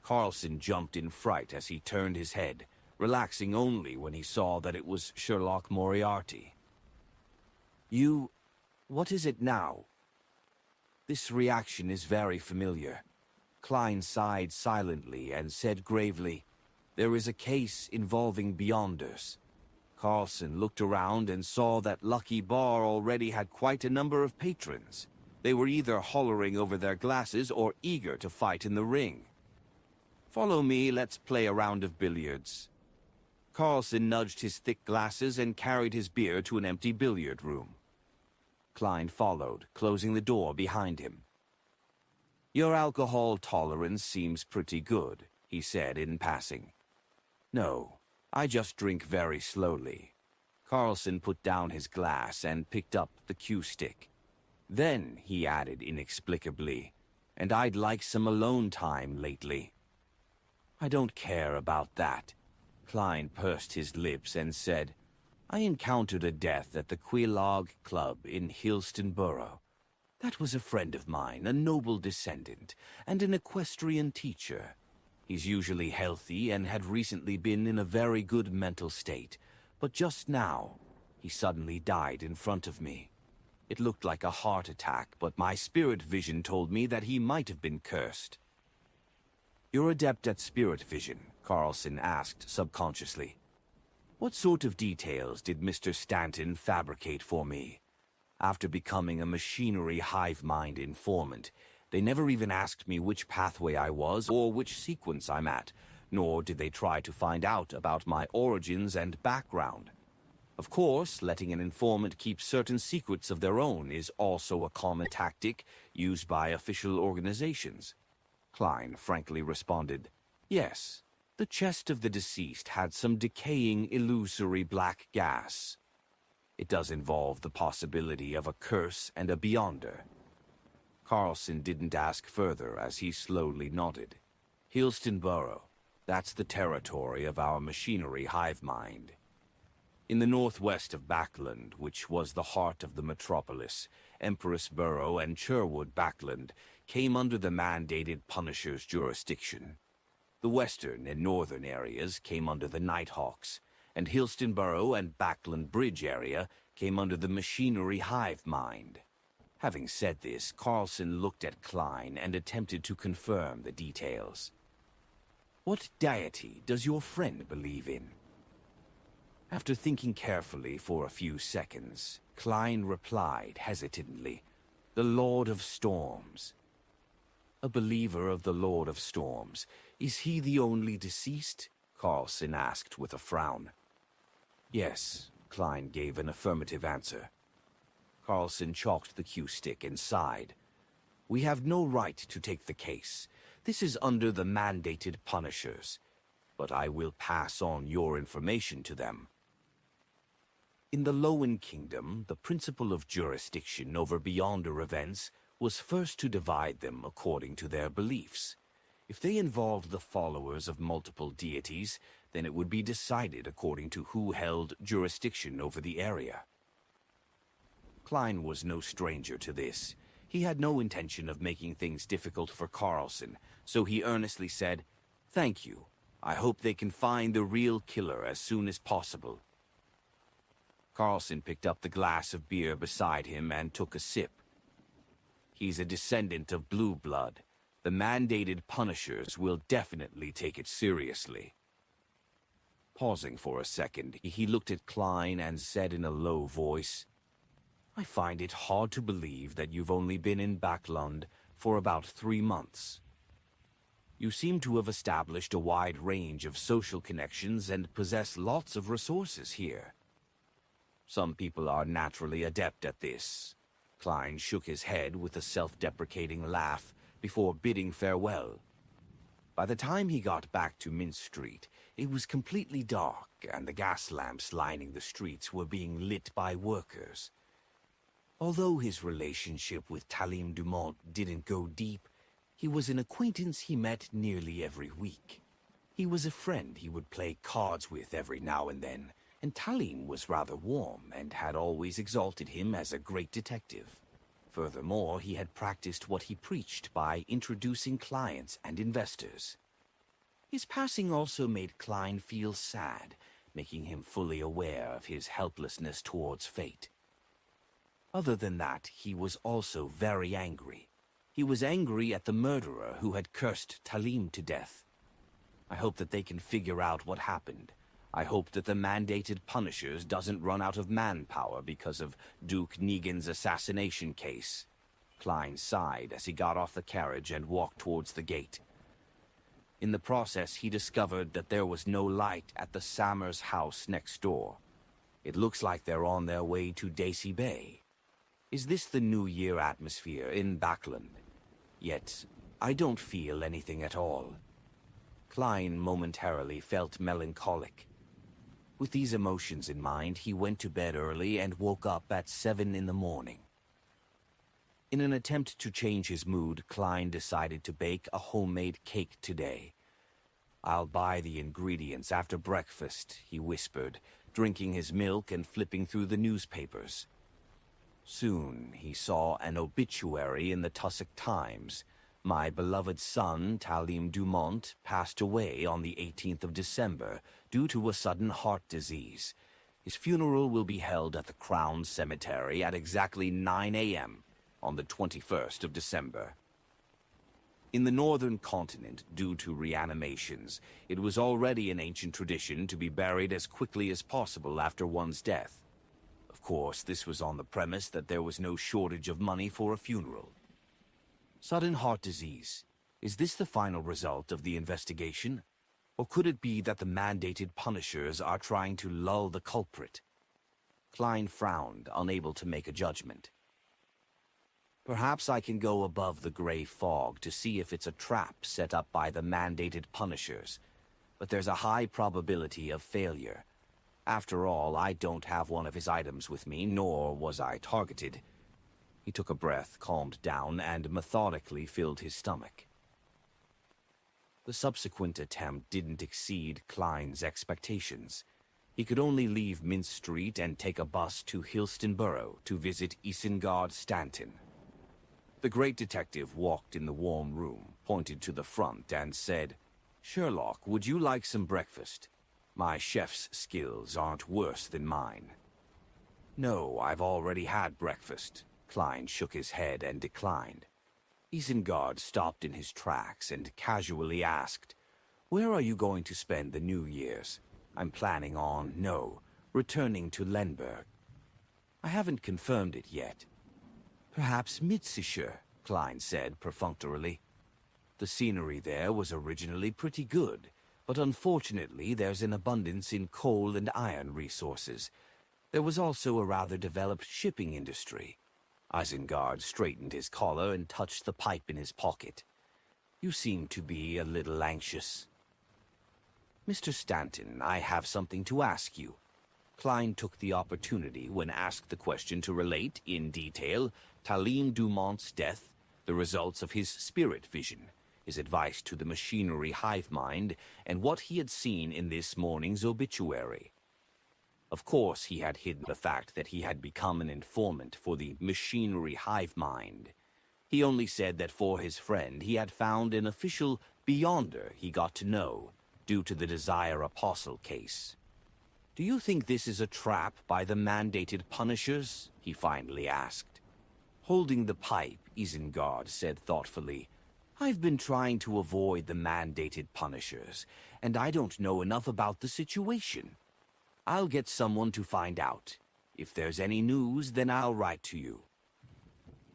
Carlson jumped in fright as he turned his head, relaxing only when he saw that it was Sherlock Moriarty. "You... what is it now?" This reaction is very familiar. Klein sighed silently and said gravely, "There is a case involving Beyonders." Carlson looked around and saw that Lucky Bar already had quite a number of patrons. They were either hollering over their glasses or eager to fight in the ring. "Follow me, let's play a round of billiards." Carlson nudged his thick glasses and carried his beer to an empty billiard room. Klein followed, closing the door behind him. "Your alcohol tolerance seems pretty good," he said in passing. "No. I just drink very slowly." Carlson put down his glass and picked up the cue stick. Then he added inexplicably, "And I'd like some alone time lately." "I don't care about that." Klein pursed his lips and said, "I encountered a death at the Quelaag Club in Hillstonborough. That was a friend of mine, a noble descendant, and an equestrian teacher. He's usually healthy and had recently been in a very good mental state, but just now, he suddenly died in front of me. It looked like a heart attack, but my spirit vision told me that he might have been cursed." "You're adept at spirit vision?" Carlson asked subconsciously. "What sort of details did Mr. Stanton fabricate for me?" After becoming a machinery hive mind informant, they never even asked me which pathway I was or which sequence I'm at, nor did they try to find out about my origins and background. Of course, letting an informant keep certain secrets of their own is also a common tactic used by official organizations. Klein frankly responded, "Yes, the chest of the deceased had some decaying, illusory black gas. It does involve the possibility of a curse and a beyonder." Carlson didn't ask further as he slowly nodded. "Hillstonborough, that's the territory of our machinery hive mind. In the northwest of Backland, which was the heart of the metropolis, Empressborough and Cherwood Backland came under the mandated Punisher's jurisdiction. The western and northern areas came under the Nighthawks, and Hillstonborough and Backland Bridge area came under the machinery hive mind." Having said this, Carlson looked at Klein and attempted to confirm the details. "What deity does your friend believe in?" After thinking carefully for a few seconds, Klein replied hesitantly, "The Lord of Storms." "A believer of the Lord of Storms. Is he the only deceased?" Carlson asked with a frown. "Yes," Klein gave an affirmative answer. Carlson chalked the cue stick and sighed. "We have no right to take the case. This is under the mandated Punishers. But I will pass on your information to them." In the Lowen Kingdom, the principle of jurisdiction over Beyonder events was first to divide them according to their beliefs. If they involved the followers of multiple deities, then it would be decided according to who held jurisdiction over the area. Klein was no stranger to this. He had no intention of making things difficult for Carlson, so he earnestly said, "Thank you. I hope they can find the real killer as soon as possible." Carlson picked up the glass of beer beside him and took a sip. "He's a descendant of blue blood. The mandated Punishers will definitely take it seriously." Pausing for a second, he looked at Klein and said in a low voice, "I find it hard to believe that you've only been in Backlund for about 3 months. You seem to have established a wide range of social connections and possess lots of resources here. Some people are naturally adept at this." Klein shook his head with a self-deprecating laugh before bidding farewell. By the time he got back to Mint Street, it was completely dark and the gas lamps lining the streets were being lit by workers. Although his relationship with Talim Dumont didn't go deep, he was an acquaintance he met nearly every week. He was a friend he would play cards with every now and then, and Talim was rather warm and had always exalted him as a great detective. Furthermore, he had practiced what he preached by introducing clients and investors. His passing also made Klein feel sad, making him fully aware of his helplessness towards fate. Other than that, he was also very angry. He was angry at the murderer who had cursed Talim to death. I hope that they can figure out what happened. I hope that the mandated Punishers doesn't run out of manpower because of Duke Negan's assassination case. Klein sighed as he got off the carriage and walked towards the gate. In the process, he discovered that there was no light at the Sammers house next door. It looks like they're on their way to Daisy Bay. Is this the New Year atmosphere in Backland? Yet, I don't feel anything at all. Klein momentarily felt melancholic. With these emotions in mind, he went to bed early and woke up at 7 in the morning. In an attempt to change his mood, Klein decided to bake a homemade cake today. "I'll buy the ingredients after breakfast," he whispered, drinking his milk and flipping through the newspapers. Soon he saw an obituary in the Tussock Times. My beloved son, Talim Dumont, passed away on the 18th of December due to a sudden heart disease. His funeral will be held at the Crown Cemetery at exactly 9 a.m. on the 21st of December. In the northern continent, due to reanimations, it was already an ancient tradition to be buried as quickly as possible after one's death. Of course, this was on the premise that there was no shortage of money for a funeral. Sudden heart disease. Is this the final result of the investigation? Or could it be that the mandated punishers are trying to lull the culprit? Klein frowned, unable to make a judgment. Perhaps I can go above the gray fog to see if it's a trap set up by the mandated punishers, but there's a high probability of failure. After all, I don't have one of his items with me, nor was I targeted. He took a breath, calmed down, and methodically filled his stomach. The subsequent attempt didn't exceed Klein's expectations. He could only leave Mint Street and take a bus to Hilstonborough to visit Isengard Stanton. The great detective walked in the warm room, pointed to the front, and said, "Sherlock, would you like some breakfast? My chef's skills aren't worse than mine." "No, I've already had breakfast." Klein shook his head and declined. Isengard stopped in his tracks and casually asked, "Where are you going to spend the New Year's?" "I'm planning on, returning to Lemberg." "I haven't confirmed it yet." "Perhaps Mitzischer," Klein said perfunctorily. "The scenery there was originally pretty good, but unfortunately there's an abundance in coal and iron resources. There was also a rather developed shipping industry." Isengard straightened his collar and touched the pipe in his pocket. "You seem to be a little anxious." "Mr. Stanton, I have something to ask you." Klein took the opportunity when asked the question to relate, in detail, Talim Dumont's death, the results of his spirit vision, his advice to the machinery hive mind, and what he had seen in this morning's obituary. Of course, he had hidden the fact that he had become an informant for the machinery hive mind. He only said that for his friend he had found an official beyonder he got to know, due to the Desire Apostle case. "Do you think this is a trap by the mandated punishers?" he finally asked. Holding the pipe, Isengard said thoughtfully, "I've been trying to avoid the mandated punishers, and I don't know enough about the situation. I'll get someone to find out. If there's any news, then I'll write to you."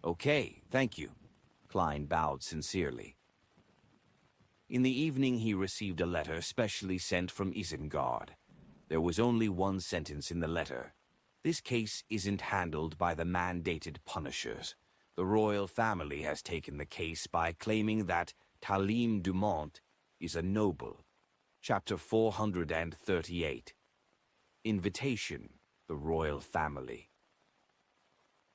"Okay, thank you." Klein bowed sincerely. In the evening he received a letter specially sent from Isengard. There was only one sentence in the letter. "This case isn't handled by the mandated punishers. The royal family has taken the case by claiming that Talim Dumont is a noble." Chapter 438. Invitation, the royal family.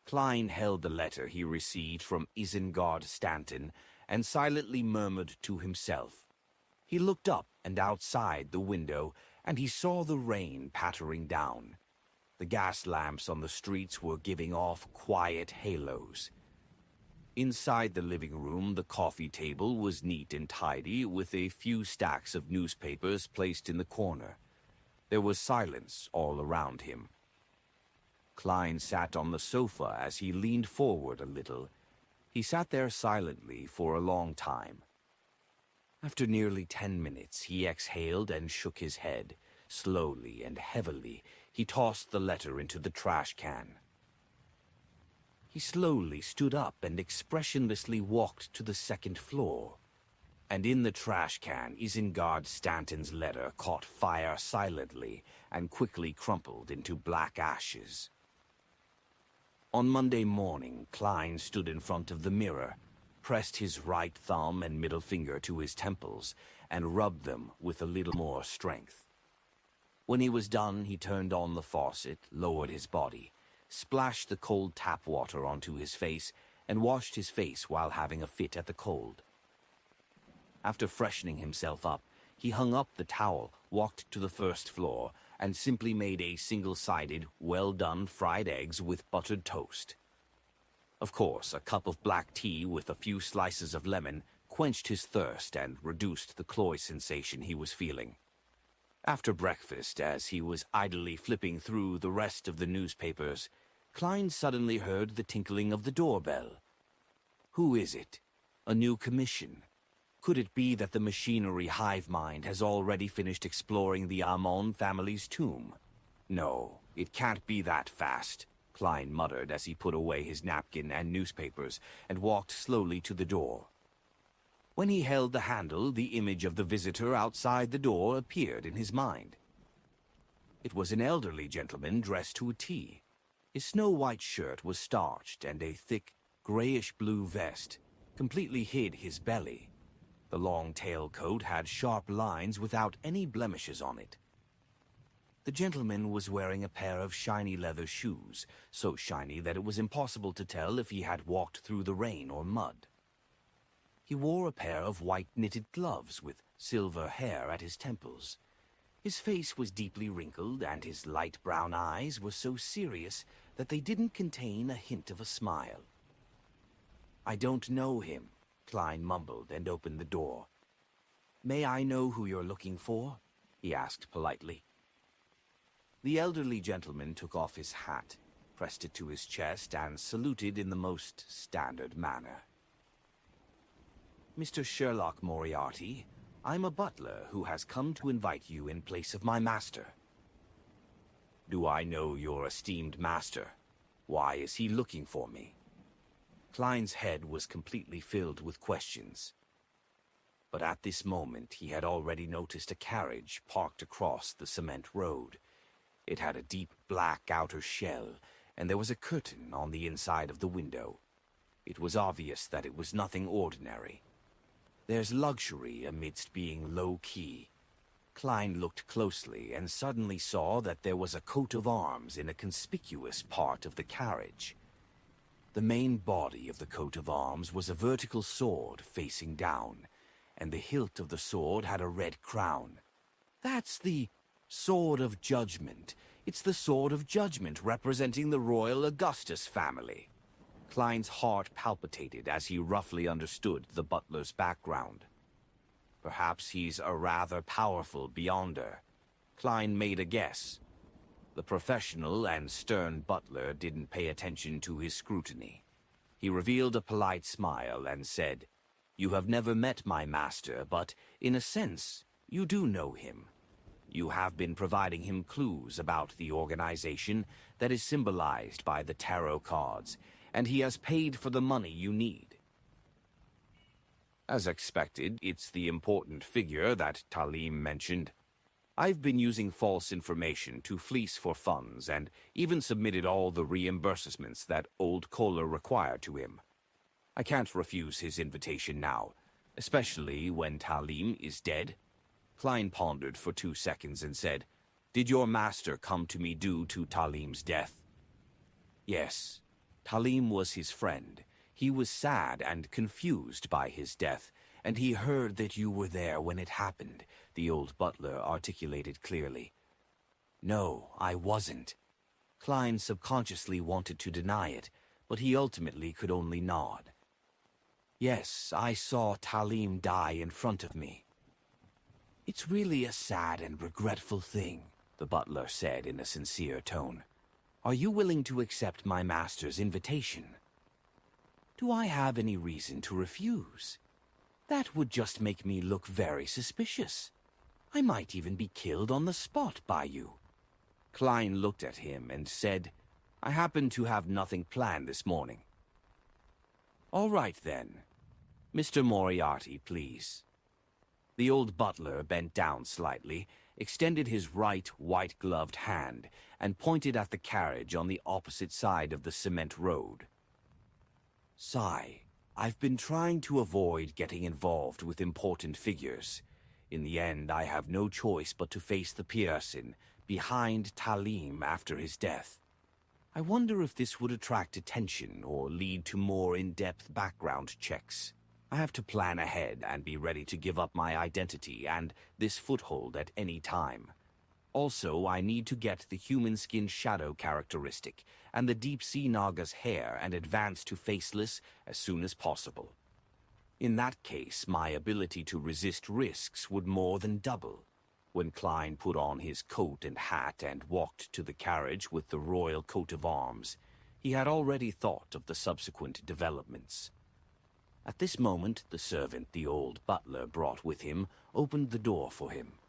Klein held the letter he received from Isengard Stanton and silently murmured to himself. He looked up and outside the window, and he saw the rain pattering down. The gas lamps on the streets were giving off quiet halos. Inside the living room, the coffee table was neat and tidy, with a few stacks of newspapers placed in the corner. There was silence all around him. Klein sat on the sofa as he leaned forward a little. He sat there silently for a long time. After nearly 10 minutes, he exhaled and shook his head. Slowly and heavily, he tossed the letter into the trash can. He slowly stood up and expressionlessly walked to the second floor. And in the trash can, Isengard Stanton's letter caught fire silently and quickly crumpled into black ashes. On Monday morning, Klein stood in front of the mirror, pressed his right thumb and middle finger to his temples, and rubbed them with a little more strength. When he was done, he turned on the faucet, lowered his body, splashed the cold tap water onto his face, and washed his face while having a fit at the cold. After freshening himself up, he hung up the towel, walked to the first floor, and simply made a single-sided, well-done fried eggs with buttered toast. Of course, a cup of black tea with a few slices of lemon quenched his thirst and reduced the cloy sensation he was feeling. After breakfast, as he was idly flipping through the rest of the newspapers, Klein suddenly heard the tinkling of the doorbell. Who is it? A new commission? Could it be that the machinery hive mind has already finished exploring the Amon family's tomb? No, It can't be that fast, Klein muttered as he put away his napkin and newspapers and walked slowly to the door. When he held the handle, the image of the visitor outside the door appeared in his mind. It was an elderly gentleman dressed to a T. His snow-white shirt was starched, and a thick, grayish-blue vest completely hid his belly. The long tailcoat had sharp lines without any blemishes on it. The gentleman was wearing a pair of shiny leather shoes, so shiny that it was impossible to tell if he had walked through the rain or mud. He wore a pair of white knitted gloves with silver hair at his temples. His face was deeply wrinkled, and his light brown eyes were so serious that they didn't contain a hint of a smile. "I don't know him," Klein mumbled and opened the door. "May I know who you're looking for?" he asked politely. The elderly gentleman took off his hat, pressed it to his chest, and saluted in the most standard manner. "Mr. Sherlock Moriarty, I'm a butler who has come to invite you in place of my master." "Do I know your esteemed master? Why is he looking for me?" Klein's head was completely filled with questions. But at this moment he had already noticed a carriage parked across the cement road. It had a deep black outer shell, and there was a curtain on the inside of the window. It was obvious that it was nothing ordinary. There's luxury amidst being low-key. Klein looked closely and suddenly saw that there was a coat of arms in a conspicuous part of the carriage. The main body of the coat of arms was a vertical sword facing down, and the hilt of the sword had a red crown. "That's the Sword of Judgment. It's the Sword of Judgment representing the Royal Augustus family." Klein's heart palpitated as he roughly understood the butler's background. Perhaps he's a rather powerful beyonder. Klein made a guess. The professional and stern butler didn't pay attention to his scrutiny. He revealed a polite smile and said, "You have never met my master, but, in a sense, you do know him. You have been providing him clues about the organization that is symbolized by the tarot cards, and he has paid for the money you need." "As expected, it's the important figure that Talim mentioned. I've been using false information to fleece for funds and even submitted all the reimbursements that old Kohler required to him. I can't refuse his invitation now, especially when Talim is dead." Klein pondered for 2 seconds and said, "Did your master come to me due to Talim's death?" "Yes. Talim was his friend. He was sad and confused by his death, and he heard that you were there when it happened," the old butler articulated clearly. "No, I wasn't." Klein subconsciously wanted to deny it, but he ultimately could only nod. "Yes, I saw Talim die in front of me." "It's really a sad and regretful thing," the butler said in a sincere tone. "Are you willing to accept my master's invitation?" "Do I have any reason to refuse? That would just make me look very suspicious. I might even be killed on the spot by you." Klein looked at him and said, "I happen to have nothing planned this morning." "All right, then. Mr. Moriarty, please." The old butler bent down slightly, extended his right white-gloved hand, and pointed at the carriage on the opposite side of the cement road. "Sigh, I've been trying to avoid getting involved with important figures. In the end, I have no choice but to face the person behind Talim after his death. I wonder if this would attract attention or lead to more in-depth background checks. I have to plan ahead and be ready to give up my identity and this foothold at any time. Also, I need to get the human skin shadow characteristic and the deep-sea Naga's hair and advance to faceless as soon as possible. In that case, my ability to resist risks would more than double." When Klein put on his coat and hat and walked to the carriage with the royal coat of arms, he had already thought of the subsequent developments. At this moment, the servant the old butler brought with him opened the door for him.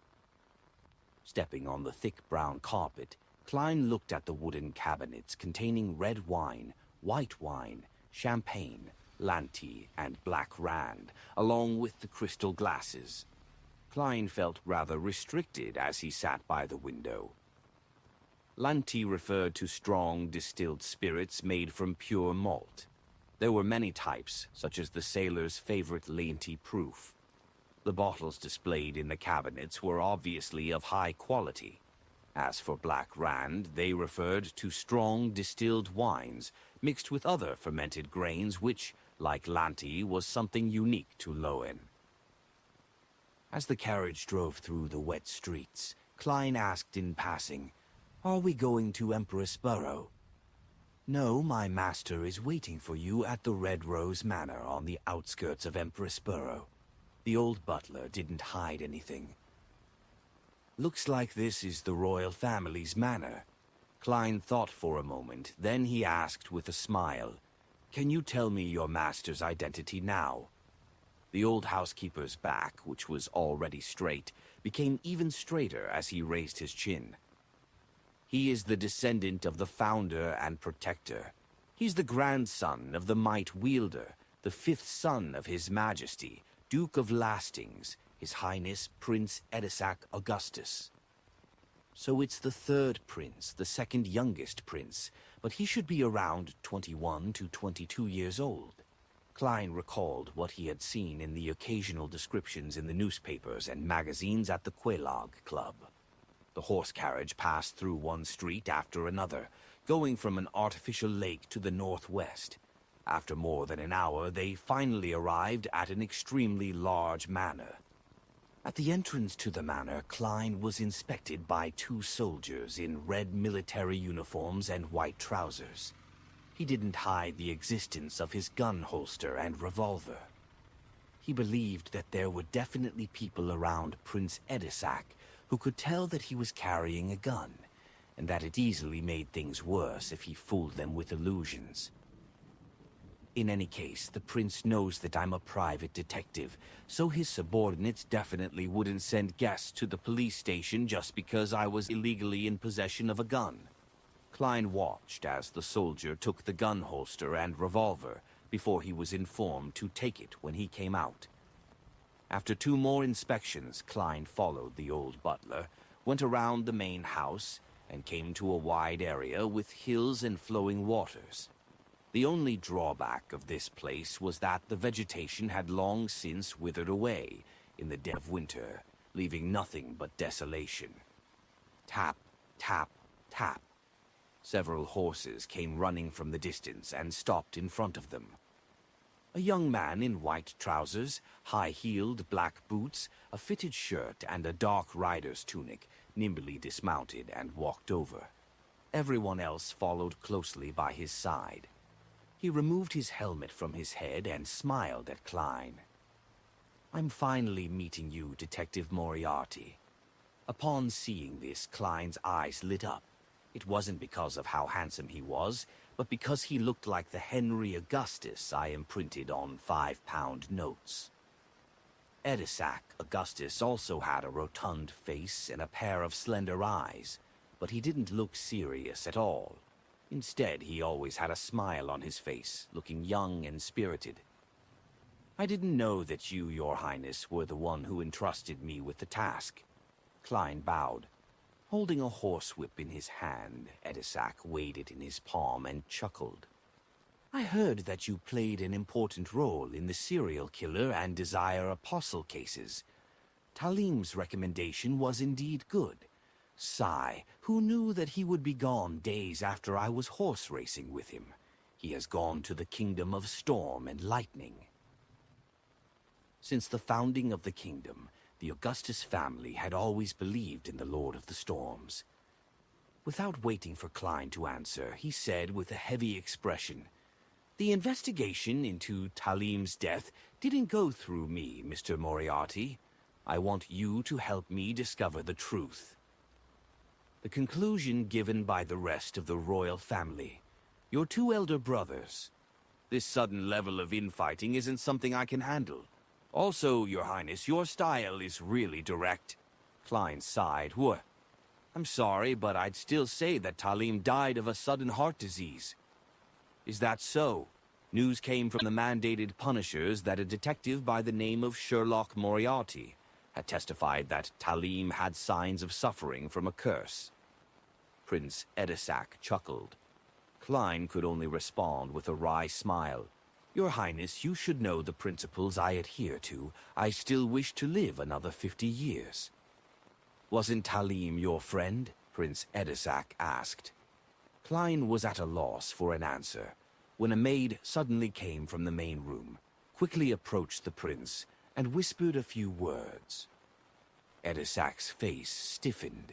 Stepping on the thick brown carpet, Klein looked at the wooden cabinets containing red wine, white wine, champagne, Lanty, and black rand, along with the crystal glasses. Klein felt rather restricted as he sat by the window. Lanty referred to strong distilled spirits made from pure malt. There were many types, such as the sailor's favorite Lanty proof. The bottles displayed in the cabinets were obviously of high quality. As for black rand, they referred to strong distilled wines mixed with other fermented grains which, like Lanty, was something unique to Loen. As the carriage drove through the wet streets, Klein asked in passing, "Are we going to Empress Burrow?" "No, my master is waiting for you at the Red Rose Manor on the outskirts of Empress Burrow." The old butler didn't hide anything. "Looks like this is the royal family's manor." Klein thought for a moment, then he asked with a smile, "Can you tell me your master's identity now?" The old housekeeper's back, which was already straight, became even straighter as he raised his chin. "He is the descendant of the founder and protector. He's the grandson of the Might Wielder, the fifth son of His Majesty, Duke of Lastings, His Highness Prince Edisac Augustus." "So it's the third prince, the second youngest prince, but he should be around 21 to 22 years old." Klein recalled what he had seen in the occasional descriptions in the newspapers and magazines at the Quelog Club. The horse carriage passed through one street after another, going from an artificial lake to the northwest. After more than an hour, they finally arrived at an extremely large manor. At the entrance to the manor, Klein was inspected by two soldiers in red military uniforms and white trousers. He didn't hide the existence of his gun holster and revolver. He believed that there were definitely people around Prince Edisac who could tell that he was carrying a gun, and that it easily made things worse if he fooled them with illusions. "In any case, the prince knows that I'm a private detective, so his subordinates definitely wouldn't send guests to the police station just because I was illegally in possession of a gun." Klein watched as the soldier took the gun holster and revolver before he was informed to take it when he came out. After two more inspections, Klein followed the old butler, went around the main house, and came to a wide area with hills and flowing waters. The only drawback of this place was that the vegetation had long since withered away in the dead of winter, leaving nothing but desolation. Tap, tap, tap. Several horses came running from the distance and stopped in front of them. A young man in white trousers, high-heeled black boots, a fitted shirt, and a dark rider's tunic nimbly dismounted and walked over. Everyone else followed closely by his side. He removed his helmet from his head and smiled at Klein. "I'm finally meeting you, Detective Moriarty." Upon seeing this, Klein's eyes lit up. It wasn't because of how handsome he was, but because he looked like the Henry Augustus I imprinted on 5-pound notes. Edisac Augustus also had a rotund face and a pair of slender eyes, but he didn't look serious at all. Instead, he always had a smile on his face, looking young and spirited. "I didn't know that you, Your Highness, were the one who entrusted me with the task." Klein bowed. Holding a horsewhip in his hand, Edisac weighed it in his palm and chuckled. "I heard that you played an important role in the serial killer and Desire Apostle cases. Talim's recommendation was indeed good. Sigh, who knew that he would be gone days after I was horse racing with him? He has gone to the kingdom of storm and lightning." Since the founding of the kingdom, the Augustus family had always believed in the Lord of the Storms. Without waiting for Klein to answer, he said with a heavy expression, "The investigation into Talim's death didn't go through me, Mr. Moriarty. I want you to help me discover the truth." The conclusion given by the rest of the royal family. "Your two elder brothers. This sudden level of infighting isn't something I can handle. Also, Your Highness, your style is really direct." Klein sighed. I'm sorry, but I'd still say that Talim died of a sudden heart disease. Is that so? News came from the mandated punishers that a detective by the name of Sherlock Moriarty had testified that Talim had signs of suffering from a curse. Prince Edisac chuckled. Klein could only respond with a wry smile. Your Highness, you should know the principles I adhere to. I still wish to live another 50 years. Wasn't Talim your friend? Prince Edisac asked. Klein was at a loss for an answer, when a maid suddenly came from the main room, quickly approached the prince, and whispered a few words. Edisac's face stiffened.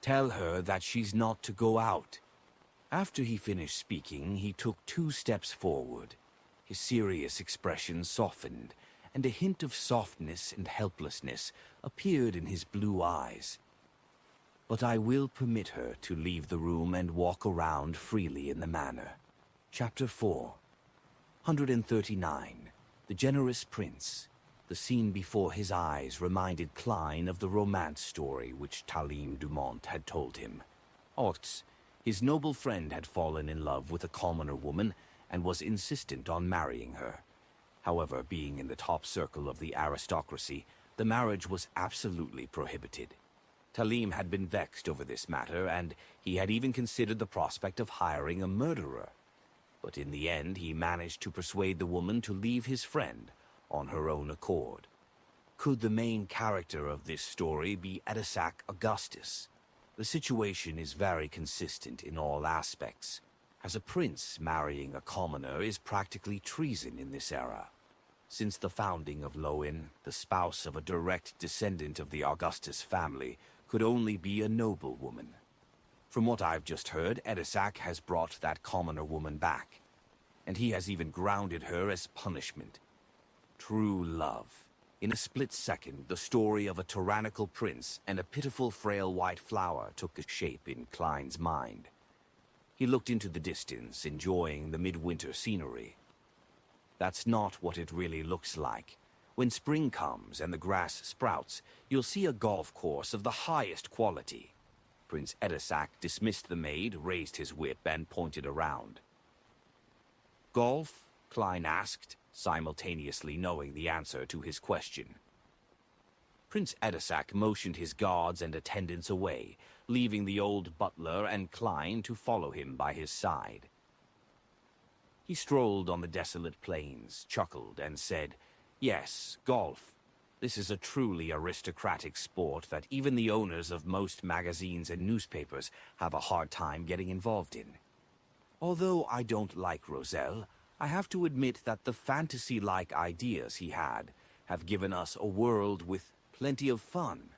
Tell her that she's not to go out. After he finished speaking, he took 2 steps forward. His serious expression softened, and a hint of softness and helplessness appeared in his blue eyes. But I will permit her to leave the room and walk around freely in the manor. Chapter 4. 139. The Generous Prince. The scene before his eyes reminded Klein of the romance story which Talim Dumont had told him. Orts, his noble friend, had fallen in love with a commoner woman and was insistent on marrying her. However, being in the top circle of the aristocracy, the marriage was absolutely prohibited. Talim had been vexed over this matter, and he had even considered the prospect of hiring a murderer. But in the end, he managed to persuade the woman to leave his friend on her own accord. Could the main character of this story be Edisac Augustus? The situation is very consistent in all aspects. As a prince, marrying a commoner is practically treason in this era. Since the founding of Loin, the spouse of a direct descendant of the Augustus family could only be a noble woman. From what I've just heard, Edisac has brought that commoner woman back, and he has even grounded her as punishment. True love. In a split second, the story of a tyrannical prince and a pitiful frail white flower took shape in Klein's mind. He looked into the distance, enjoying the midwinter scenery. That's not what it really looks like. When spring comes and the grass sprouts, you'll see a golf course of the highest quality. Prince Edisac dismissed the maid, raised his whip, and pointed around. Golf? Klein asked, simultaneously knowing the answer to his question. Prince Edisac motioned his guards and attendants away, leaving the old butler and Klein to follow him by his side. He strolled on the desolate plains, chuckled, and said, "Yes, golf. This is a truly aristocratic sport that even the owners of most magazines and newspapers have a hard time getting involved in. Although I don't like Roselle, I have to admit that the fantasy-like ideas he had have given us a world with plenty of fun.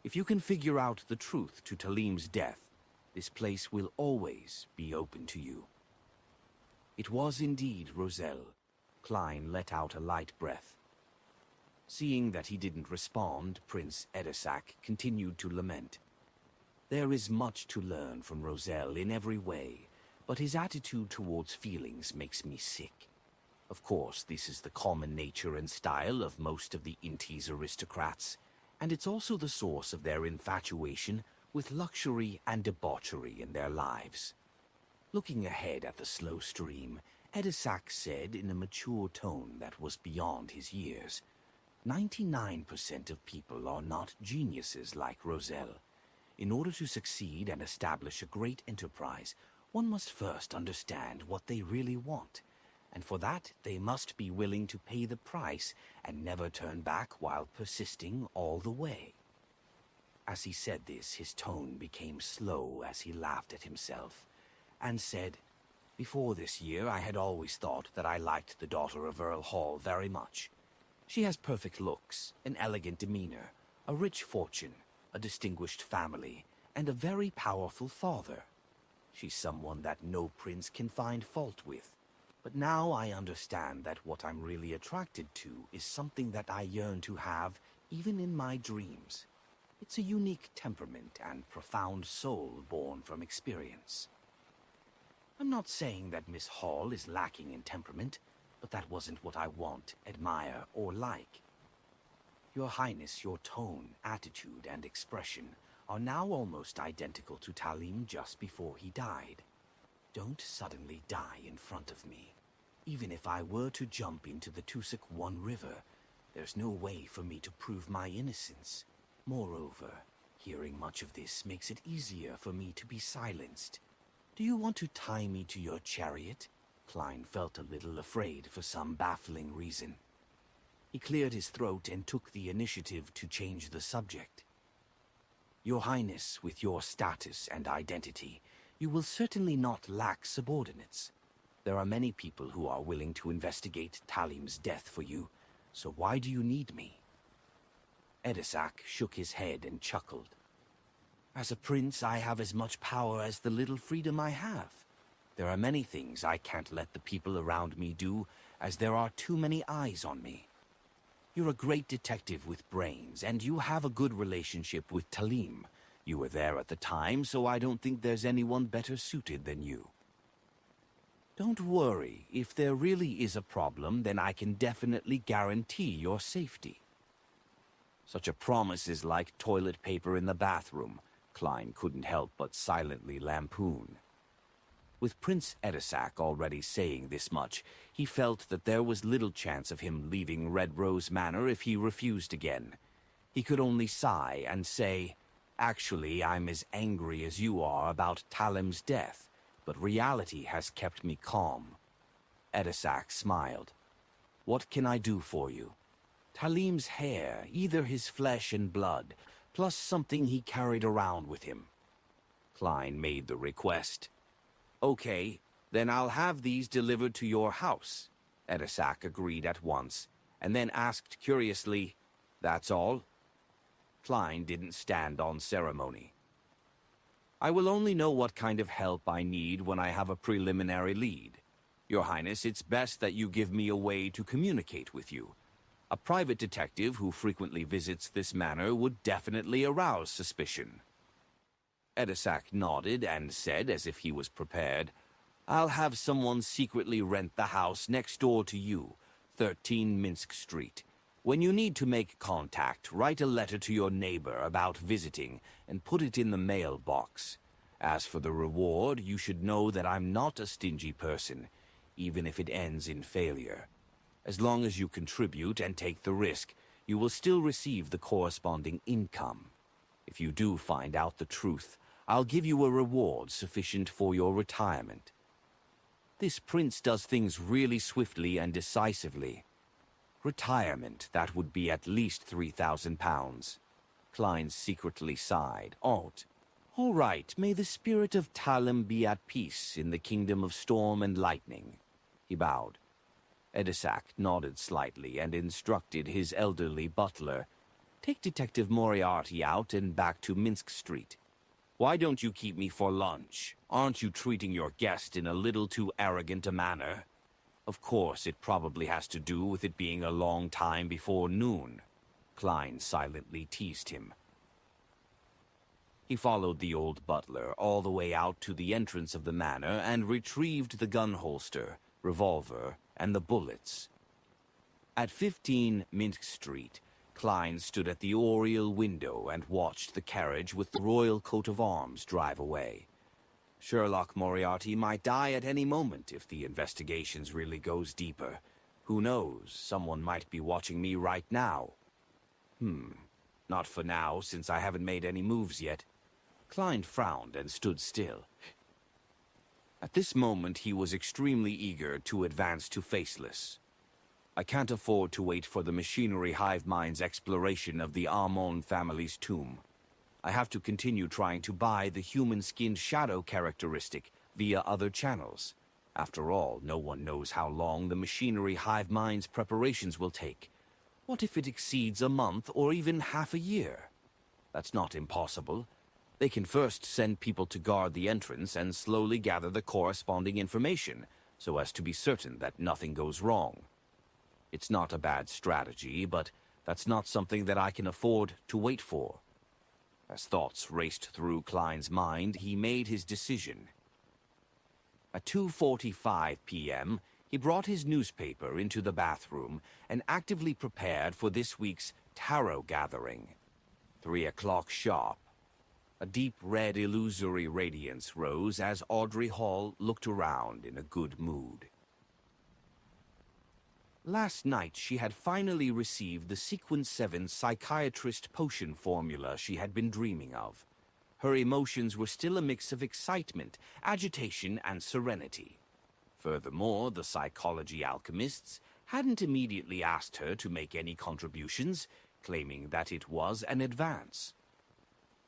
If you can figure out the truth to Talim's death, this place will always be open to you." It was indeed Roselle. Klein let out a light breath. Seeing that he didn't respond, Prince Edisac continued to lament. There is much to learn from Roselle in every way, but his attitude towards feelings makes me sick. Of course, this is the common nature and style of most of the Intis aristocrats, and it's also the source of their infatuation with luxury and debauchery in their lives. Looking ahead at the slow stream, Edisac said in a mature tone that was beyond his years, 99% of people are not geniuses like Roselle. In order to succeed and establish a great enterprise, one must first understand what they really want, and for that they must be willing to pay the price and never turn back while persisting all the way. As he said this, his tone became slow as he laughed at himself, and said, "Before this year I had always thought that I liked the daughter of Earl Hall very much. She has perfect looks, an elegant demeanor, a rich fortune, a distinguished family, and a very powerful father. She's someone that no prince can find fault with. But now I understand that what I'm really attracted to is something that I yearn to have even in my dreams. It's a unique temperament and profound soul born from experience. I'm not saying that Miss Hall is lacking in temperament, but that wasn't what I want, admire, or like. Your Highness, your tone, attitude, and expression are now almost identical to Talim just before he died. Don't suddenly die in front of me. Even if I were to jump into the Tusuk One River, there's no way for me to prove my innocence. Moreover, hearing much of this makes it easier for me to be silenced. Do you want to tie me to your chariot? Klein felt a little afraid for some baffling reason. He cleared his throat and took the initiative to change the subject. Your Highness, with your status and identity, you will certainly not lack subordinates. There are many people who are willing to investigate Talim's death for you, so why do you need me? Edisak shook his head and chuckled. As a prince, I have as much power as the little freedom I have. There are many things I can't let the people around me do, as there are too many eyes on me. You're a great detective with brains, and you have a good relationship with Talim. You were there at the time, so I don't think there's anyone better suited than you. Don't worry. If there really is a problem, then I can definitely guarantee your safety. Such a promise is like toilet paper in the bathroom. Klein couldn't help but silently lampoon. With Prince Edisak already saying this much, he felt that there was little chance of him leaving Red Rose Manor if he refused again. He could only sigh and say, "Actually, I'm as angry as you are about Talim's death, but reality has kept me calm." Edisak smiled. "What can I do for you?" "Talim's hair, either his flesh and blood, plus something he carried around with him." Klein made the request. "Okay, then I'll have these delivered to your house." Edisak agreed at once, and then asked curiously, "That's all?" Klein didn't stand on ceremony. "I will only know what kind of help I need when I have a preliminary lead. Your Highness, it's best that you give me a way to communicate with you. A private detective who frequently visits this manor would definitely arouse suspicion." Edisak nodded and said, as if he was prepared, "I'll have someone secretly rent the house next door to you, 13 Minsk Street. When you need to make contact, write a letter to your neighbor about visiting and put it in the mailbox. As for the reward, you should know that I'm not a stingy person, even if it ends in failure. As long as you contribute and take the risk, you will still receive the corresponding income. If you do find out the truth, I'll give you a reward sufficient for your retirement." This prince does things really swiftly and decisively. Retirement, that would be at least 3,000 pounds. Klein secretly sighed. All right, may the spirit of Talim be at peace in the kingdom of storm and lightning." He bowed. Edisak nodded slightly and instructed his elderly butler, "Take Detective Moriarty out and back to Minsk Street. Why don't you keep me for lunch? Aren't you treating your guest in a little too arrogant a manner? Of course, it probably has to do with it being a long time before noon." Klein silently teased him. He followed the old butler all the way out to the entrance of the manor and retrieved the gun holster, revolver, and the bullets. At 15 Minsk Street, Klein stood at the oriel window and watched the carriage with the royal coat of arms drive away. Sherlock Moriarty might die at any moment if the investigations really goes deeper. Who knows, someone might be watching me right now. Not for now, since I haven't made any moves yet. Klein frowned and stood still. At this moment he was extremely eager to advance to Faceless. I can't afford to wait for the machinery hive mind's exploration of the Amon family's tomb. I have to continue trying to buy the human-skinned shadow characteristic via other channels. After all, no one knows how long the machinery hive mind's preparations will take. What if it exceeds a month or even half a year? That's not impossible. They can first send people to guard the entrance and slowly gather the corresponding information, so as to be certain that nothing goes wrong. It's not a bad strategy, but that's not something that I can afford to wait for. As thoughts raced through Klein's mind, he made his decision. At 2:45 p.m., he brought his newspaper into the bathroom and actively prepared for this week's tarot gathering. 3 o'clock sharp. A deep red illusory radiance rose as Audrey Hall looked around in a good mood. Last night she had finally received the Sequence 7 psychiatrist potion formula she had been dreaming of. Her emotions were still a mix of excitement, agitation, and serenity. Furthermore, the psychology alchemists hadn't immediately asked her to make any contributions, claiming that it was an advance.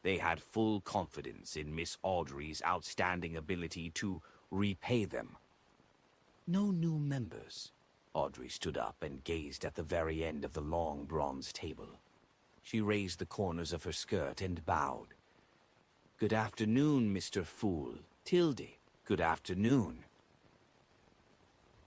They had full confidence in Miss Audrey's outstanding ability to repay them. No new members. Audrey stood up and gazed at the very end of the long bronze table. She raised the corners of her skirt and bowed. "Good afternoon, Mr. Fool. Tilde, good afternoon."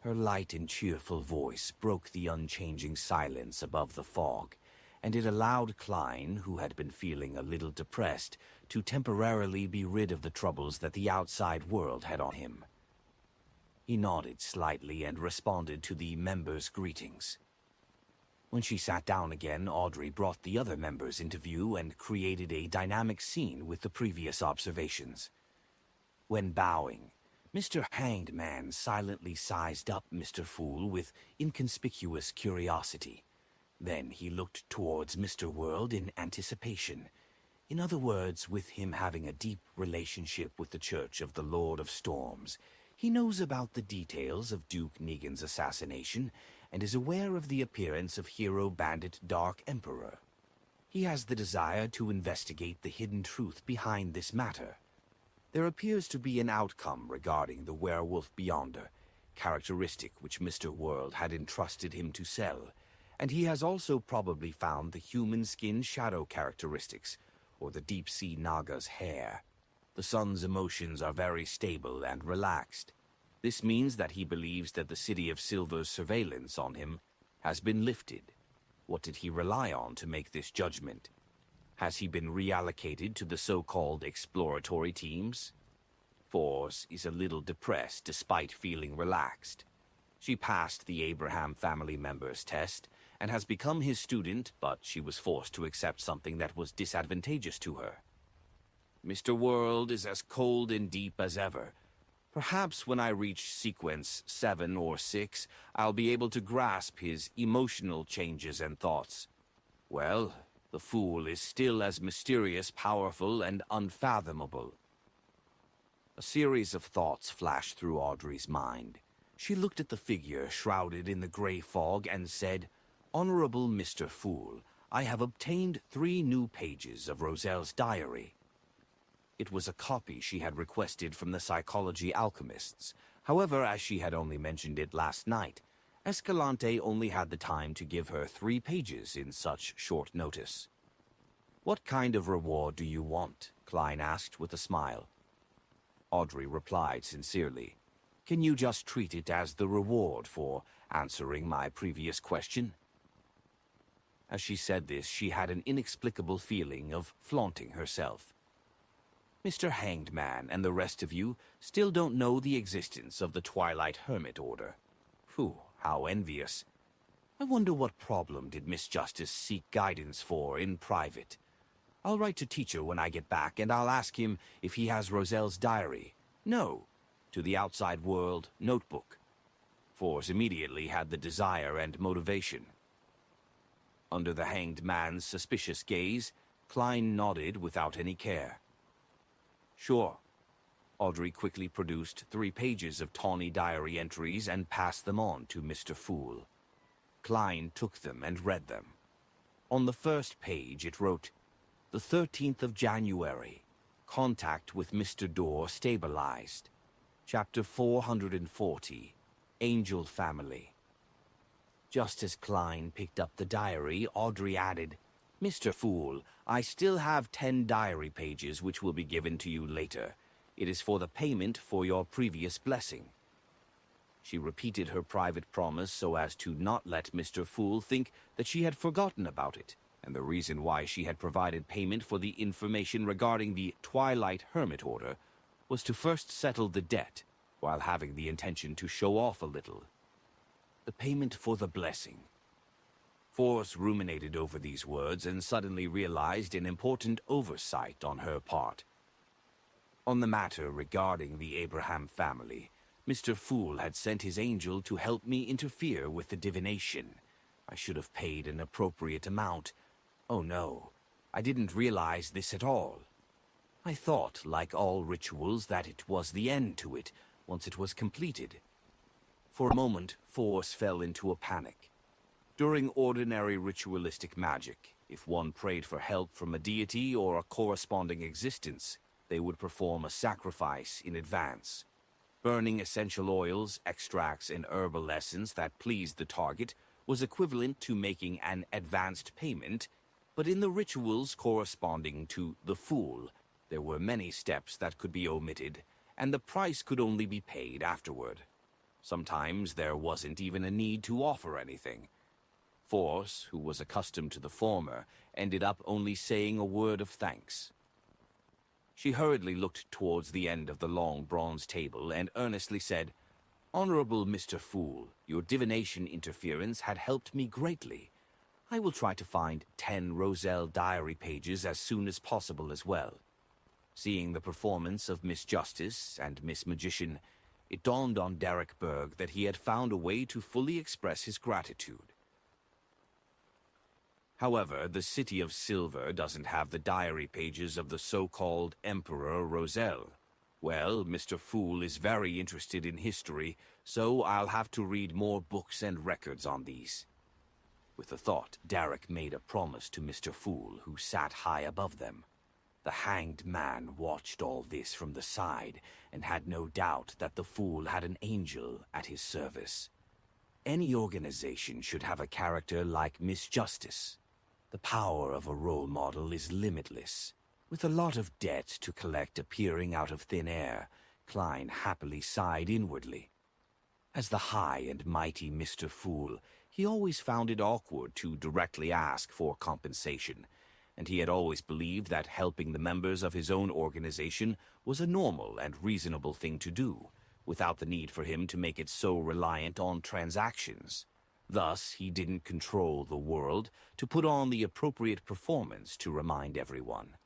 Her light and cheerful voice broke the unchanging silence above the fog, and it allowed Klein, who had been feeling a little depressed, to temporarily be rid of the troubles that the outside world had on him. He nodded slightly and responded to the members' greetings. When she sat down again, Audrey brought the other members into view and created a dynamic scene with the previous observations. When bowing, Mr. Hanged Man silently sized up Mr. Fool with inconspicuous curiosity. Then he looked towards Mr. World in anticipation. In other words, with him having a deep relationship with the Church of the Lord of Storms, he knows about the details of Duke Negan's assassination and is aware of the appearance of hero bandit Dark Emperor. He has the desire to investigate the hidden truth behind this matter. There appears to be an outcome regarding the werewolf Beyonder, characteristic which Mr. World had entrusted him to sell, and he has also probably found the human skin shadow characteristics, or the deep-sea Naga's hair. The son's emotions are very stable and relaxed. This means that he believes that the City of Silver's surveillance on him has been lifted. What did he rely on to make this judgment? Has he been reallocated to the so-called exploratory teams? Force is a little depressed despite feeling relaxed. She passed the Abraham family member's test and has become his student, but she was forced to accept something that was disadvantageous to her. Mr. World is as cold and deep as ever. Perhaps when I reach sequence 7 or 6, I'll be able to grasp his emotional changes and thoughts. Well, the Fool is still as mysterious, powerful, and unfathomable. A series of thoughts flashed through Audrey's mind. She looked at the figure shrouded in the gray fog and said, "Honorable Mr. Fool, I have obtained 3 new pages of Roselle's diary." It was a copy she had requested from the psychology alchemists. However, as she had only mentioned it last night, Escalante only had the time to give her 3 pages in such short notice. "What kind of reward do you want?" Klein asked with a smile. Audrey replied sincerely, "Can you just treat it as the reward for answering my previous question?" As she said this, she had an inexplicable feeling of flaunting herself. "Mr. Hanged Man and the rest of you still don't know the existence of the Twilight Hermit Order. Phew, how envious. I wonder what problem did Miss Justice seek guidance for in private. I'll write to Teacher when I get back, and I'll ask him if he has Roselle's diary. No, to the outside world notebook." Force immediately had the desire and motivation. Under the Hanged Man's suspicious gaze, Klein nodded without any care. "Sure." Audrey quickly produced 3 pages of tawny diary entries and passed them on to Mr. Fool. Klein took them and read them. On the first page it wrote, "The 13th of January. Contact with Mr. Dorr stabilized. Chapter 440. Angel Family." Just as Klein picked up the diary, Audrey added, "Mr. Fool, I still have 10 diary pages which will be given to you later. It is for the payment for your previous blessing." She repeated her private promise so as to not let Mr. Fool think that she had forgotten about it, and the reason why she had provided payment for the information regarding the Twilight Hermit Order was to first settle the debt, while having the intention to show off a little. The payment for the blessing. Force ruminated over these words and suddenly realized an important oversight on her part. On the matter regarding the Abraham family, Mr. Fool had sent his angel to help me interfere with the divination. I should have paid an appropriate amount. Oh no, I didn't realize this at all. I thought, like all rituals, that it was the end to it, once it was completed. For a moment, Force fell into a panic. During ordinary ritualistic magic, if one prayed for help from a deity or a corresponding existence, they would perform a sacrifice in advance. Burning essential oils, extracts, and herbal essence that pleased the target was equivalent to making an advanced payment, but in the rituals corresponding to the Fool, there were many steps that could be omitted, and the price could only be paid afterward. Sometimes there wasn't even a need to offer anything. Force, who was accustomed to the former, ended up only saying a word of thanks. She hurriedly looked towards the end of the long bronze table and earnestly said, "Honorable Mr. Fool, your divination interference had helped me greatly. I will try to find 10 Roselle diary pages as soon as possible as well." Seeing the performance of Miss Justice and Miss Magician, it dawned on Derek Berg that he had found a way to fully express his gratitude. However, the City of Silver doesn't have the diary pages of the so-called Emperor Roselle. Well, Mr. Fool is very interested in history, so I'll have to read more books and records on these. With the thought, Derek made a promise to Mr. Fool, who sat high above them. The hanged man watched all this from the side and had no doubt that the Fool had an angel at his service. Any organization should have a character like Miss Justice. The power of a role model is limitless. With a lot of debt to collect appearing out of thin air, Klein happily sighed inwardly. As the high and mighty Mr. Fool, he always found it awkward to directly ask for compensation, and he had always believed that helping the members of his own organization was a normal and reasonable thing to do, without the need for him to make it so reliant on transactions. Thus, he didn't control the world to put on the appropriate performance to remind everyone.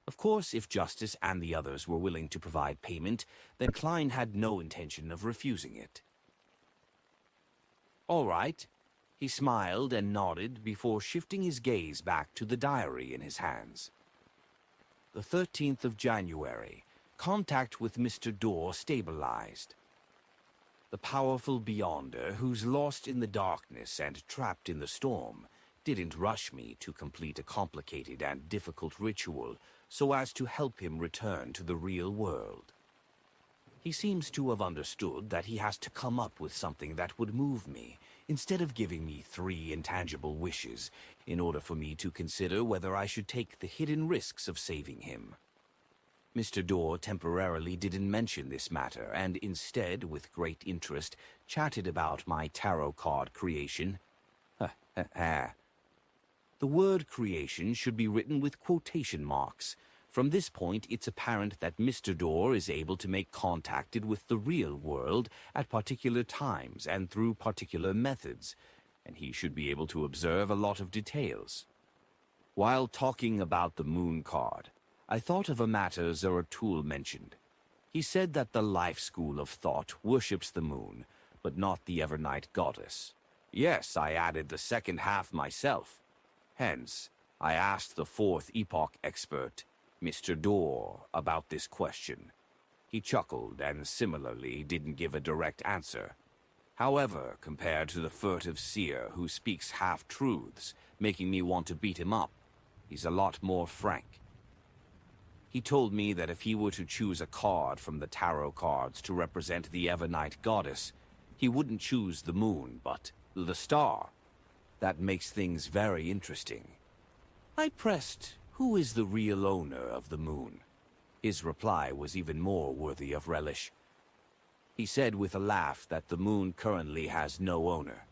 Of course, if Justice and the others were willing to provide payment, then Klein had no intention of refusing it. All right. He smiled and nodded before shifting his gaze back to the diary in his hands. The 13th of January. Contact with Mr. Dorr stabilized. The powerful Beyonder, who's lost in the darkness and trapped in the storm, didn't rush me to complete a complicated and difficult ritual so as to help him return to the real world. He seems to have understood that he has to come up with something that would move me, instead of giving me 3 intangible wishes, in order for me to consider whether I should take the hidden risks of saving him. Mr. Dorr temporarily didn't mention this matter, and instead, with great interest, chatted about my tarot card creation. The word creation should be written with quotation marks. From this point, it's apparent that Mr. Dorr is able to make contact with the real world at particular times and through particular methods, and he should be able to observe a lot of details. While talking about the moon card, I thought of a matter Zeratul mentioned. He said that the Life School of Thought worships the moon, but not the Evernight goddess. Yes, I added the second half myself. Hence, I asked the 4th Epoch expert, Mr. Dorr, about this question. He chuckled and similarly didn't give a direct answer. However, compared to the furtive seer who speaks half-truths, making me want to beat him up, he's a lot more frank. He told me that if he were to choose a card from the tarot cards to represent the Evernight goddess, he wouldn't choose the moon, but the star. That makes things very interesting. I pressed, "Who is the real owner of the moon?" His reply was even more worthy of relish. He said with a laugh that the moon currently has no owner.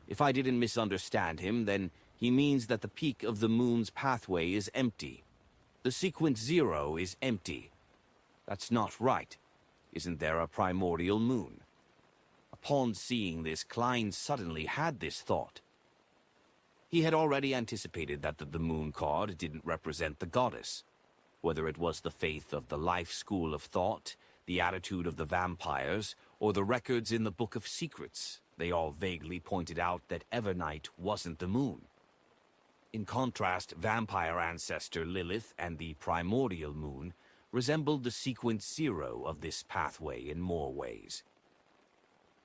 If I didn't misunderstand him, then he means that the peak of the moon's pathway is empty. The sequence 0 is empty. That's not right. Isn't there a primordial moon? Upon seeing this, Klein suddenly had this thought. He had already anticipated that the moon card didn't represent the goddess. Whether it was the faith of the life school of thought, the attitude of the vampires, or the records in the Book of Secrets, they all vaguely pointed out that Evernight wasn't the moon. In contrast, vampire ancestor Lilith and the primordial moon resembled the sequence 0 of this pathway in more ways.